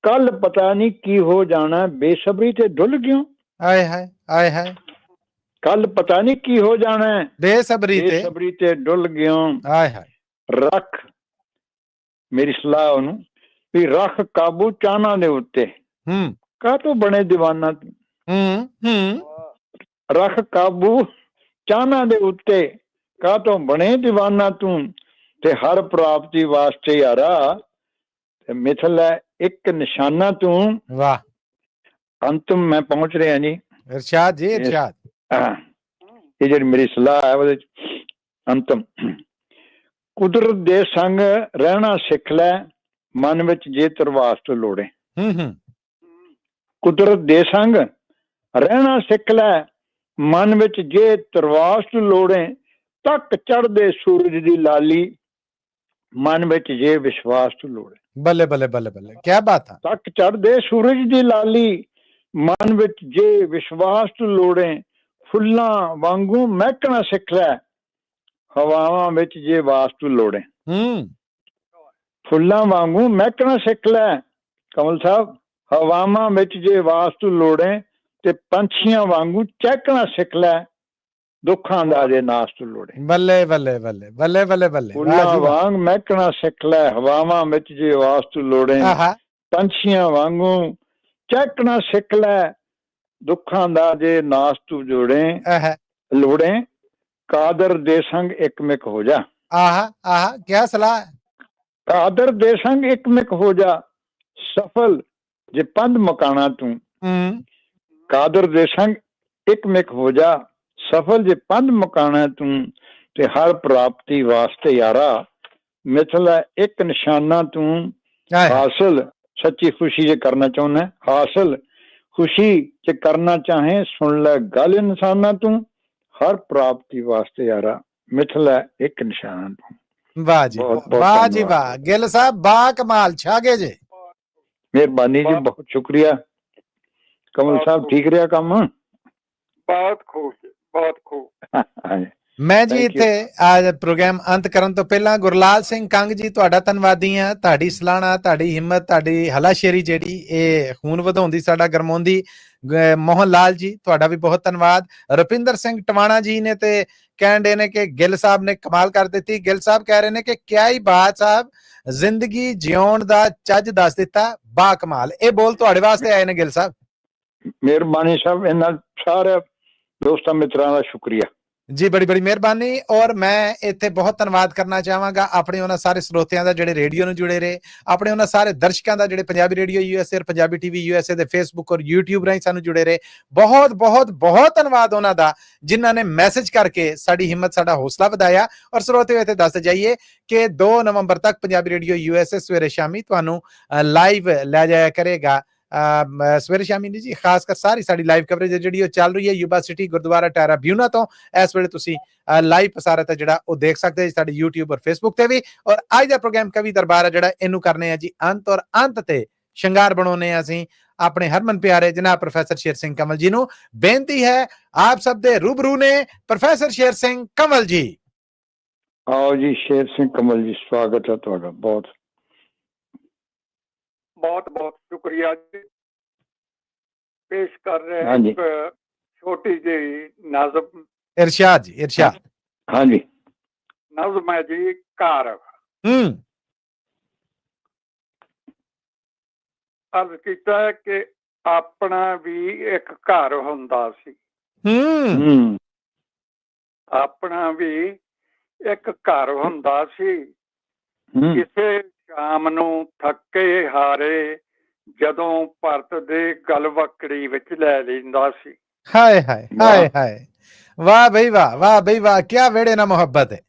ਕੱਲ ਪਤਾ ਨਹੀਂ ਕੀ ਹੋ ਜਾਣਾ, ਬੇਸਬਰੀ ਤੇ ਡੁੱਲ ਗਿਓ। ਆਏ ਹਾਏ ਆਏ ਹਾਏ। ਕੱਲ ਪਤਾ ਨਹੀਂ ਕੀ ਹੋ ਜਾਣਾ, ਬੇਸਬਰੀ ਤੇ ਡੁੱਲ ਗਿਓ। ਆਏ ਹਾਏ। ਰੱਖ, ਮੇਰੀ ਸਲਾਹ ਉਹਨੂੰ ਵੀ ਰੱਖ ਕਾਬੂ ਚਾਹਨਾ ਦੇ ਉੱਤੇ, ਕਾਹਤੋਂ ਬਣੇ ਦੀਵਾਨਾ ਤੂੰ। ਰੱਖ ਕਾਬੂ ਚਾਹਨਾ ਦੇ ਉੱਤੇ, ਕਾਹਤੋਂ ਬਣੇ ਦੀਵਾਨਾ ਤੂੰ, ਤੇ ਹਰ ਪ੍ਰਾਪਤੀ ਵਾਸਤੇ ਯਾਰਾ ਮਿਥ ਲੈ ਇੱਕ ਨਿਸ਼ਾਨਾ ਤੂੰ। ਵਾਹ। ਅੰਤਮ ਮੈਂ ਪਹੁੰਚ ਰਿਹਾ ਜੀ। ਇਰਸ਼ਾਦ ਜੀ, ਇਰਸ਼ਾਦ। ਇਹ ਜਿਹੜੀ ਮੇਰੀ ਸਲਾਹ ਹੈ ਉਹਦੇ ਅੰਤਮ। ਕੁਦਰਤ ਦੇ ਸੰਗ ਰਹਿਣਾ ਸਿੱਖ ਲੈ, ਮਨ ਵਿੱਚ ਜੇ ਤਰਵਾਸ ਤੋਂ ਲੋੜੇ। ਕੁਦਰਤ ਦੇ ਸੰਗ ਰਹਿਣਾ ਸਿੱਖ ਲੈ, ਮਨ ਵਿੱਚ ਜੇ ਤਰਵਾਸ ਤੋਂ ਲੋੜੇ। ਤੱਕ ਚੜ੍ਹਦੇ ਸੂਰਜ ਦੀ ਲਾਲੀ, ਮਨ ਵਿੱਚ ਜੇ ਵਿਸ਼ਵਾਸ ਤੋਂ ਲੋੜੇ। ਬੱਲੇ ਬੱਲੇ ਬੱਲੇ ਬੱਲੇ, ਕਿਆ ਬਾਤ ਹੈ। ਤੱਕ ਚੜ੍ਹਦੇ ਸੂਰਜ ਦੀ ਲਾਲੀ, ਮਨ ਵਿੱਚ ਜੇ ਵਿਸ਼ਵਾਸ ਤੋਂ ਲੋੜੇ। ਫੁੱਲਾਂ ਵਾਂਗੂ ਮਹਿਕਣਾ ਸਿੱਖ ਲੈ, ਹਵਾਵਾਂ ਵਿੱਚ ਜੇ ਵਾਸ ਤੋਂ ਲੋੜੇ। ਫੁੱਲਾਂ ਵਾਂਗੂ ਮਹਿਕਣਾ ਸਿੱਖ ਲੈ ਕਮਲ ਸਾਹਿਬ, ਹਵਾਵਾਂ ਵਿੱਚ ਜੇ ਵਾਸ ਤੋਂ ਲੋੜੇ। ਤੇ ਪੰਛੀਆਂ ਵਾਂਗੂ ਚਹਿਕਣਾ ਸਿੱਖ ਲੈ, ਦੁੱਖਾਂ ਦਾ ਜੇ ਨਾਸ ਤੋਂ ਲੋੜੇ। ਬੱਲੇ ਬੱਲੇ ਬੱਲੇ ਬੱਲੇ ਬੱਲੇ ਬੱਲੇ। ਫੁੱਲਾਂ ਵਾਂਗ ਮਹਿਕਣਾ ਸਿੱਖ ਲੈ, ਹਵਾਵਾਂ ਵਿੱਚ ਜੇ ਵਾਸ ਤੋਂ ਲੋੜੇ। ਪੰਛੀਆਂ ਵਾਂਗੂ ਚਹਿਕਣਾ ਸਿੱਖ ਲੈ, ਦੁੱਖਾਂ ਦਾ ਜੇ ਨਾਸ ਤੋਂ ਜੋੜੇ ਲੋੜੇ। ਕਾਦਰ ਦੇ ਸੰਗ ਇੱਕਮਿਕ ਹੋ ਜਾ। ਆਹ ਕਿਆ ਸਲਾਹ। ਕਾਦਰ ਦੇ ਸੰਗ ਇੱਕਮਿਕ ਹੋ ਜਾ, ਸਫਲ ਜੇ ਪੰਧ ਮਕਾਣਾ ਤੂੰ। ਕਾਦਰ ਦੇ ਸੰਗ ਇੱਕਮਿਕ ਹੋ ਜਾ, ਸਫਲ ਜੇ ਪੰਧ ਮਕਾਣਾ ਤੂੰ। ਤੇ ਹਰ ਪ੍ਰਾਪਤੀ ਵਾਸਤੇ ਯਾਰਾ ਮਿਥ ਲੈ ਇੱਕ ਨਿਸ਼ਾਨਾ ਤੂੰ। ਹਾਸਲ ਸੱਚੀ ਖੁਸ਼ੀ ਜੇ ਕਰਨਾ ਚਾਹੁੰਦਾ, ਹਾਸਲ ਖੁਸ਼ੀ ਜੇ ਕਰਨਾ ਚਾਹੇ, ਸੁਣ ਲੈ ਗੱਲ ਇਨਸਾਨਾ ਤੂੰ। ਹਰ ਪ੍ਰਾਪਤੀ ਵਾਸਤੇ ਯਾਰਾ ਮਿਥ ਲੈ ਇੱਕ ਨਿਸ਼ਾਨਾ ਤੂੰ। ਵਾਹ ਜੀ ਵਾਹ ਜੀ ਵਾਹ। ਗਿੱਲ ਸਾਹਿਬ ਬਾ ਕਮਾਲ, ਛਾਗੇ ਜੇ। ਮਿਹਰਬਾਨੀ ਜੀ, ਬਹੁਤ ਸ਼ੁਕਰੀਆ। ਕਮਲ ਸਾਹਿਬ ਠੀਕ ਰਿਹਾ ਕੰਮ? ਬਹੁਤ ਖੂਬ, ਬਹੁਤ ਖੂਬ। ਮੈਂ ਜੀ ਇੱਥੇ ਅੱਜ ਪ੍ਰੋਗਰਾਮ ਅੰਤ ਕਰਨ ਤੋਂ ਪਹਿਲਾਂ ਗੁਰਲਾਲ ਸਿੰਘ ਕੰਗ ਜੀ ਤੁਹਾਡਾ ਧੰਨਵਾਦੀ ਹਾਂ। ਤੁਹਾਡੀ ਸਲਾਹਣਾ, ਤੁਹਾਡੀ ਹਿੰਮਤ, ਤੁਹਾਡੀ ਹਲਾਸ਼ੇਰੀ ਜਿਹੜੀ ਇਹ ਖੂਨ ਵਧਾਉਂਦੀ, ਸਾਡਾ ਗਰਮਾਉਂਦੀ। ਮੋਹਨ ਲਾਲ ਜੀ ਤੁਹਾਡਾ ਵੀ ਬਹੁਤ ਧੰਨਵਾਦ। ਰੁਪਿੰਦਰ ਸਿੰਘ ਟਵਾਣਾ ਜੀ ਨੇ ਤੇ ਕਹਿਣ ਦੇ ਨੇ ਕਿ ਗਿੱਲ ਸਾਹਿਬ ਨੇ ਕਮਾਲ ਕਰ ਦਿੱਤੀ। ਗਿੱਲ ਸਾਹਿਬ ਕਹਿ ਰਹੇ ਨੇ ਕਿ ਕਿਆ ਹੀ ਬਾਤ ਸਾਹਿਬ, ਜ਼ਿੰਦਗੀ ਜਿਉਣ ਦਾ ਚੱਜ ਦੱਸ ਦਿੱਤਾ, ਬਾ ਕਮਾਲ। ਇਹ ਬੋਲ ਤੁਹਾਡੇ ਵਾਸਤੇ ਆਏ ਨੇ ਗਿੱਲ ਸਾਹਿਬ। ਮਿਹਰਬਾਨੀ ਸਾਹਿਬ, ਇਹਨਾਂ ਸਾਰੇ ਦੋਸਤਾਂ ਮਿੱਤਰਾਂ ਦਾ ਸ਼ੁਕਰੀਆ ਜੀ, ਬੜੀ ਬੜੀ ਮਿਹਰਬਾਨੀ। ਔਰ ਮੈਂ ਇੱਥੇ ਬਹੁਤ ਧੰਨਵਾਦ ਕਰਨਾ ਚਾਹਾਂਗਾ ਆਪਣੇ ਉਹਨਾਂ ਸਾਰੇ ਸਰੋਤਿਆਂ ਦਾ ਜਿਹੜੇ ਰੇਡੀਓ ਨੂੰ ਜੁੜੇ ਰਹੇ, ਆਪਣੇ ਉਹਨਾਂ ਸਾਰੇ ਦਰਸ਼ਕਾਂ ਦਾ ਜਿਹੜੇ Punjabi radio USA, Punjabi TV USA ਦੇ ਫੇਸਬੁੱਕ ਔਰ YouTube ਰਾਹੀਂ ਸਾਨੂੰ ਜੁੜੇ ਰਹੇ। ਬਹੁਤ ਬਹੁਤ ਬਹੁਤ ਧੰਨਵਾਦ ਉਹਨਾਂ ਦਾ, ਜਿਨ੍ਹਾਂ ਨੇ ਮੈਸੇਜ ਕਰਕੇ ਸਾਡੀ ਹਿੰਮਤ, ਸਾਡਾ ਹੌਸਲਾ ਵਧਾਇਆ। ਔਰ ਸਰੋਤਿਓ ਇੱਥੇ ਦੱਸਦੇ ਜਾਈਏ ਕਿ 2 ਨਵੰਬਰ ਤੱਕ ਪੰਜਾਬੀ ਰੇਡੀਓ USA ਸਵੇਰੇ ਸ਼ਾਮੀ ਤੁਹਾਨੂੰ ਲਾਈਵ ਲੈ ਜਾਇਆ ਕਰੇਗਾ ਸਵੇਰੇ ਸ਼ਾਮੀ ਨਹੀਂ ਜੀ, ਖਾਸ ਕਰ ਸਾਰੀ ਸਾਡੀ ਲਾਈਵ ਕਵਰੇਜ ਜਿਹੜੀ ਉਹ ਚੱਲ ਰਹੀ ਹੈ ਯੂਬਾ ਸਿਟੀ ਗੁਰਦੁਆਰਾ ਟਾਰਾ ਬਿਊਨਾ ਤੋਂ। ਇਸ ਵੇਲੇ ਤੁਸੀਂ ਲਾਈਵ ਪ੍ਰਸਾਰਿਤ ਹੈ ਜਿਹੜਾ ਉਹ ਦੇਖ ਸਕਦੇ ਹੋ ਸਾਡੇ YouTube ਔਰ Facebook ਤੇ ਵੀ। ਔਰ ਅੱਜ ਦਾ ਪ੍ਰੋਗਰਾਮ ਕਵੀ ਦਰਬਾਰ ਹੈ ਜਿਹੜਾ ਇਹਨੂੰ ਕਰਨੇ ਆ ਜੀ ਅੰਤ, ਔਰ ਅੰਤ ਤੇ ਸ਼ਿੰਗਾਰ ਬਣਾਉਣੇ ਆ ਅਸੀਂ ਆਪਣੇ ਹਰਮਨ ਪਿਆਰੇ ਜਨਾਬ ਪ੍ਰੋਫੈਸਰ ਸ਼ੇਰ ਸਿੰਘ ਕੰਵਲ ਜੀ ਨੂੰ। ਬੇਨਤੀ ਹੈ ਆਪ ਸਭ ਦੇ ਰੂਬਰੂ ਨੇ ਪ੍ਰੋਫੈਸਰ ਸ਼ੇਰ ਸਿੰਘ ਕੰਵਲ ਜੀ। आओ जी शेर सिंह कमल जी, स्वागत है ਤੁਹਾਡਾ। बहुत बहुत बहुत शुक्रिया जी। पेश कर रहे हाँ हैं जी। एक छोटी जी नज़म। इरशाद जी, इरशाद। हाँ जी। नज़म है जी कार। अर्ज कीता है कि अपना भी एक घर हुंदा सी। अपना भी ਇੱਕ ਘਰ ਹੁੰਦਾ ਸੀ। ਕਿਸੇ ਸ਼ਾਮ ਨੂੰ ਥੱਕੇ ਹਾਰੇ ਜਦੋਂ ਭਰਤ ਦੇ ਗਲਵਕੜੀ ਵਿੱਚ ਲੈ ਲੈਂਦਾ ਸੀ। ਹਾਏ ਹਾਏ ਹਾਏ ਹਾਏ, ਵਾਹ ਬਈ ਵਾਹ, ਵਾਹ ਬਈ ਵਾਹ, ਕਿਆ ਵੇੜੇ ਨਾ ਮੁਹੱਬਤ ਹੈ।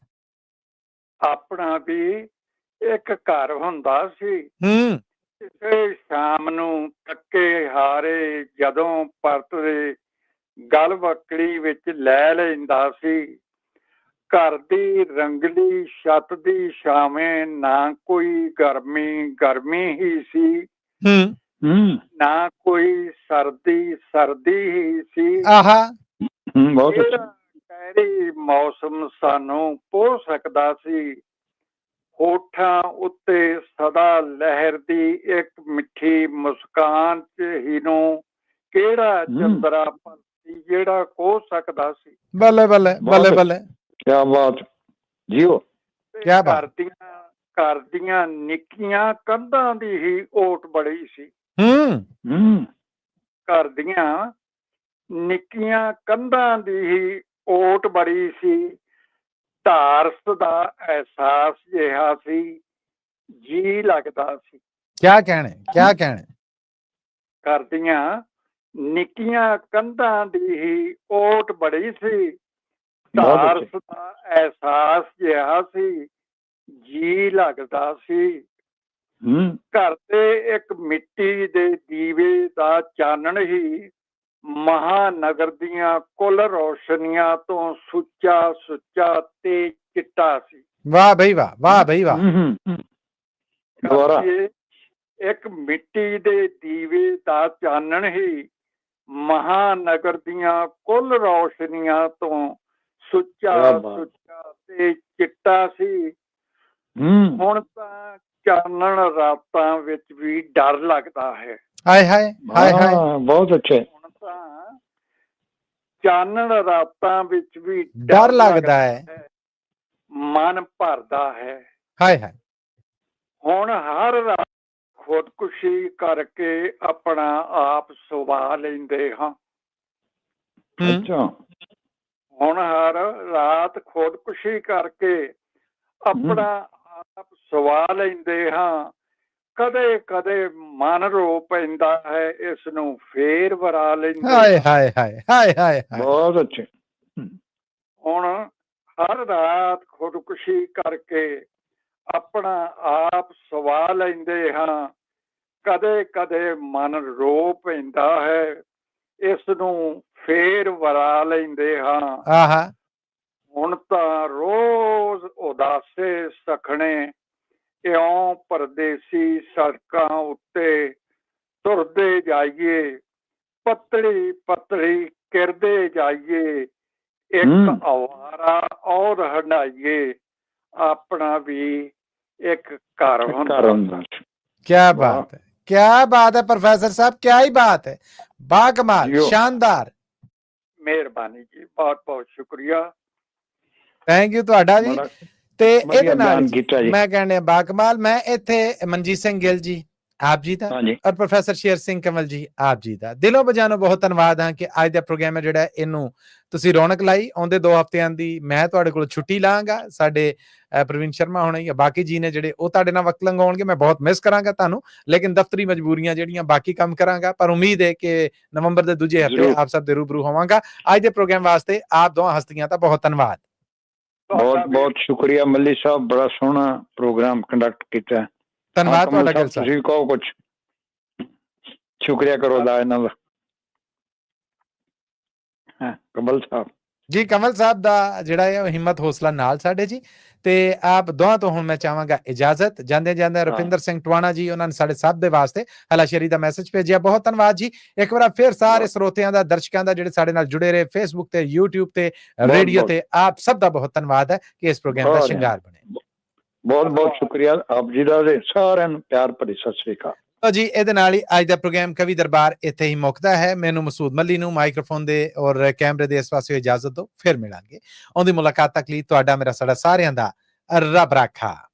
ਆਪਣਾ ਵੀ ਇੱਕ ਘਰ ਹੁੰਦਾ ਸੀ। ਕਿਸੇ ਸ਼ਾਮ ਨੂੰ ਥੱਕੇ ਹਾਰੇ ਜਦੋਂ ਭਰਤ ਦੇ ਗਲਵਕੜੀ ਵਿੱਚ ਲੈ ਲੈਂਦਾ ਸੀ। ਘਰ ਦੀ ਰੰਗਲੀ ਛੱਤ ਦੀ ਛਾਵੇਂ ਨਾ ਕੋਈ ਗਰਮੀ ਗਰਮੀ ਹੀ ਸੀ, ਨਾ ਕੋਈ ਸਰਦੀ ਸਰਦੀ ਹੀ ਸੀ। ਕਹਿਰੀ ਮੌਸਮ ਸਾਨੂੰ ਪੋ ਸਕਦਾ ਸੀ। ਹੋਠਾਂ ਉੱਤੇ ਸਦਾ ਲਹਿਰਦੀ ਇੱਕ ਮਿੱਠੀ ਮੁਸਕਾਨ ਚ ਹੀ ਨੂੰ ਕਿਹੜਾ ਚੰਦਰਾ ਸੀ ਜਿਹੜਾ ਖੋ ਸਕਦਾ ਸੀ। ਬੱਲੇ ਬੱਲੇ ਬੱਲੇ ਬੱਲੇ, ਕਿਆ ਬਾਤ ਜੀਓ, ਕਿਆ ਬਾਤ। ਘਰ ਦੀਆਂ ਨਿੱਕੀਆਂ ਕੰਧਾਂ ਦੀ ਹੀ ਓਟ ਬੜੀ ਸੀ। ਘਰ ਦੀਆਂ ਨਿੱਕੀਆਂ ਕੰਧਾਂ ਦੀ ਹੀ ਓਟ ਬੜੀ ਸੀ। ਧਾਰਸ ਦਾ ਅਹਿਸਾਸ ਜਿਹਾ ਸੀ, ਜੀ ਲੱਗਦਾ ਸੀ। ਕਿਆ ਕਹਿਣੇ, ਕਿਆ ਕਹਿਣੇ। ਘਰ ਦੀਆਂ ਨਿੱਕੀਆਂ ਕੰਧਾਂ ਦੀ ਹੀ ਓਟ ਬੜੀ ਸੀ। ਧਾਰਸ ਦਾ ਅਹਿਸਾਸ ਜਿਹਾ ਸੀ, ਜੀ ਲੱਗਦਾ ਸੀ। ਘਰ ਦੇ ਇੱਕ ਮਿੱਟੀ ਦੇ ਦੀਵੇ ਦਾ ਚਾਨਣ ਹੀ ਮਹਾਨਗਰ ਦੀਆਂ ਕੁੱਲ ਰੌਸ਼ਨੀਆਂ ਤੋਂ ਸੁੱਚਾ ਸੁੱਚਾ ਤੇ ਚਿੱਟਾ ਸੀ। ਵਾਹ ਬਈ ਵਾਹ, ਵਾਹ ਬਈ ਵਾਹ। ਇੱਕ ਮਿੱਟੀ ਦੇ ਦੀਵੇ ਦਾ ਚਾਨਣ ਹੀ ਮਹਾਨਗਰ ਦੀਆਂ ਕੁੱਲ ਰੌਸ਼ਨੀਆਂ ਤੋਂ ਸੁੱਚਾ ਸੁੱਚਾ ਤੇ ਚਿੱਟਾ ਸੀ। ਹੁਣ ਤਾਂ ਚਾਨਣ ਰਾਤਾਂ ਵਿੱਚ ਵੀ ਡਰ ਲੱਗਦਾ ਹੈ। ਹਾਏ ਹਾਏ ਹਾਏ ਹਾਏ, ਬਹੁਤ ਅੱਛੇ। ਹੁਣ ਤਾਂ ਚਾਨਣ ਰਾਤਾਂ ਵਿੱਚ ਵੀ ਡਰ ਲੱਗਦਾ ਹੈ, ਮਨ ਭਰਦਾ ਹੈ। ਹਾਏ ਹਾਏ। ਹੁਣ ਹਰ ਰਾਤ ਖੁਦਕੁਸ਼ੀ ਕਰਕੇ ਆਪਣਾ ਆਪ ਸਵਾ ਲੈਂਦੇ ਹਾਂ। ਅੱਛਾ। ਹੁਣ ਹਰ ਰਾਤ ਖੁਦਕੁਸ਼ੀ ਕਰਕੇ ਆਪਣਾ ਆਪ ਸਵਾ ਲੈਂਦੇ ਹਾਂ। ਕਦੇ ਕਦੇ ਮਨ ਰੋ ਪੈਂਦਾ ਹੈ, ਇਸ ਨੂੰ ਫੇਰ ਵਰਾ ਲੈਂਦੇ। ਹਾਏ ਹਾਏ ਹਾਏ ਹਾਏ ਹਾਏ, ਬਹੁਤ ਅੱਛੇ। ਹੁਣ ਹਰ ਰਾਤ ਖੁਦਕੁਸ਼ੀ ਕਰਕੇ ਆਪਣਾ ਆਪ ਸਵਾ ਲੈਂਦੇ ਹਾਂ। ਕਦੇ ਕਦੇ ਮਨ ਰੋ ਪੈਂਦਾ ਹੈ, ਇਸ ਨੂੰ ਫੇਰ ਵਰਾ ਲੈਂਦੇ ਹਾਂ। ਹੁਣ ਤਾਂ ਰੋਜ਼ ਉਦਾਸੇ ਸਖਣੇ ਇਉਂ ਪਰਦੇਸੀ ਸੜਕਾਂ ਉੱਤੇ ਤੁਰਦੇ ਜਾਈਏ, ਪਤਲੀ ਪਤਲੀ ਕਿਰਦੇ ਜਾਈਏ, ਇੱਕ ਅਵਾਰਾ ਔਰ ਹੰਡਾਈਏ, ਆਪਣਾ ਵੀ ਇੱਕ ਘਰ ਹੁੰਦਾ। क्या बात है, क्या बात है प्रोफेसर साहब, क्या ही बात है, बाकमाल, शानदार। ਮਿਹਰਬਾਨੀ ਜੀ, ਬਹੁਤ ਬਹੁਤ ਸ਼ੁਕਰੀਆ। ਥੈਂਕ ਯੂ ਤੁਹਾਡਾ ਵੀ। ਤੇ ਇਹਦੇ ਨਾਲ ਮੈਂ ਕਹਿੰਦਾ ਬਾਕਮਾਲ, ਮੈਂ ਇੱਥੇ ਮਨਜੀਤ ਸਿੰਘ ਗਿੱਲ ਜੀ ਆਪ ਜੀ ਦਾ ਔਰ ਪ੍ਰੋਫੈਸਰ ਸ਼ੇਰ ਸਿੰਘ ਕੰਵਲ ਜੀ ਆਪ ਜੀ ਦਾ ਦਿਲੋਂ ਬਜਾਨੋਂ ਬਹੁਤ ਧੰਨਵਾਦ ਹਾਂ ਕਿ ਅੱਜ ਦਾ ਪ੍ਰੋਗਰਾਮ ਹੈ ਜਿਹੜਾ ਇਹਨੂੰ ਤੁਸੀਂ ਰੌਣਕ ਲਾਈ। ਆਉਂਦੇ 2 ਹਫ਼ਤਿਆਂ ਦੀ ਮੈਂ ਤੁਹਾਡੇ ਕੋਲ ਛੁੱਟੀ ਲਾਂਗਾ। ਸਾਡੇ ਪ੍ਰਵੀਨ ਸ਼ਰਮਾ ਹੋਣੇ ਜਾਂ ਬਾਕੀ ਜੀ ਨੇ ਜਿਹੜੇ ਉਹ ਤੁਹਾਡੇ ਨਾਲ ਵਕਤ ਲੰਘਾਉਣਗੇ। ਮੈਂ ਬਹੁਤ ਮਿਸ ਕਰਾਂਗਾ ਤੁਹਾਨੂੰ, ਲੇਕਿਨ ਦਫ਼ਤਰੀ ਮਜਬੂਰੀਆਂ ਜਿਹੜੀਆਂ ਬਾਕੀ ਕੰਮ ਕਰਾਂਗਾ। ਪਰ ਉਮੀਦ ਹੈ ਕਿ ਨਵੰਬਰ ਦੇ ਦੂਜੇ ਹਫ਼ਤੇ ਆਪ ਸਭ ਦੇ ਰੂਬਰੂ ਹੋਵਾਂਗਾ। ਅੱਜ ਦੇ ਪ੍ਰੋਗਰਾਮ ਵਾਸਤੇ ਆਪ ਦੋਵਾਂ ਹਸਤੀਆਂ ਦਾ ਬਹੁਤ ਧੰਨਵਾਦ। ਬਹੁਤ ਬਹੁਤ ਸ਼ੁਕਰੀਆ ਮੱਲੀ ਸਾਹਿਬ, ਬੜਾ ਸੋਹਣਾ ਪ੍ਰੋਗਰਾਮ ਕੰਡਕਟ ਕੀਤਾ। ਧੰਨਵਾਦ ਤੁਹਾਡਾ ਗਿੱਲ ਸਾਹਿਬ। ਤੁਸੀਂ ਕਹੋ ਕੁਛ। ਸ਼ੁਕਰੀਆ ਕਰੋ ਦਾ ਇਹਨਾਂ ਦਾ। ਹਾਂ ਕਮਲ ਸਾਹਿਬ ਜੀ, ਕਮਲ ਸਾਹਿਬ ਦਾ ਜਿਹੜਾ ਹੈ ਉਹ ਹਿੰਮਤ ਹੌਸਲਾ ਨਾਲ ਸਾਡੇ ਜੀ। ਤੇ ਆਪ ਦੋਹਾਂ ਤੋਂ ਹੁਣ ਮੈਂ ਚਾਹਾਂਗਾ ਇਜਾਜ਼ਤ। ਜਾਂਦੇ ਜਾਂਦੇ ਰੁਪਿੰਦਰ ਸਿੰਘ ਟਵਾਣਾ ਜੀ, ਉਹਨਾਂ ਨੇ ਸਾਡੇ ਸਭ ਦੇ ਵਾਸਤੇ ਹਲਾਸ਼ੇਰੀ ਦਾ ਮੈਸੇਜ ਭੇਜਿਆ। ਬਹੁਤ ਧੰਨਵਾਦ ਜੀ। ਇੱਕ ਵਾਰ ਫਿਰ ਸਾਰੇ ਸਰੋਤਿਆਂ ਦਾ, ਦਰਸ਼ਕਾਂ ਦਾ ਜਿਹੜੇ ਸਾਡੇ ਨਾਲ ਜੁੜੇ ਰਹੇ ਫੇਸਬੁੱਕ ਤੇ, YouTube ਤੇ, ਰੇਡੀਓ ਤੇ, ਆਪ ਸਭ ਦਾ ਬਹੁਤ ਧੰਨਵਾਦ ਹੈ ਕਿ ਇਸ ਪ੍ਰੋਗਰਾਮ ਦਾ ਸ਼ਿੰਗਾਰ ਬਣੇ। ਬਹੁਤ ਬਹੁਤ ਸ਼ੁਕਰੀਆ ਆਪ ਜੀ ਦਾ, ਸਾਰਿਆਂ ਨੂੰ ਪਿਆਰ ਭਰੀ ਸਤਿ ਸ੍ਰੀ ਅਕਾਲ। ਜੀ, ਇਹਦੇ ਨਾਲ ਹੀ ਅੱਜ ਦਾ ਪ੍ਰੋਗਰਾਮ ਕਵੀ ਦਰਬਾਰ ਇੱਥੇ ਹੀ ਮੁੱਕਦਾ ਹੈ। ਮੈਨੂੰ ਮਸੂਦ ਮੱਲੀ ਨੂੰ ਮਾਈਕ੍ਰੋਫੋਨ ਦੇ ਔਰ ਕੈਮਰੇ ਦੇ ਇਸ ਪਾਸੇ ਇਜਾਜ਼ਤ ਦਿਓ। ਫਿਰ ਮਿਲਾਂਗੇ। ਉਹਦੀ ਮੁਲਾਕਾਤ ਤੱਕ ਲਈ ਤੁਹਾਡਾ ਮੇਰਾ ਸਾਡਾ ਸਾਰਿਆਂ ਦਾ ਰੱਬ ਰਾਖਾ।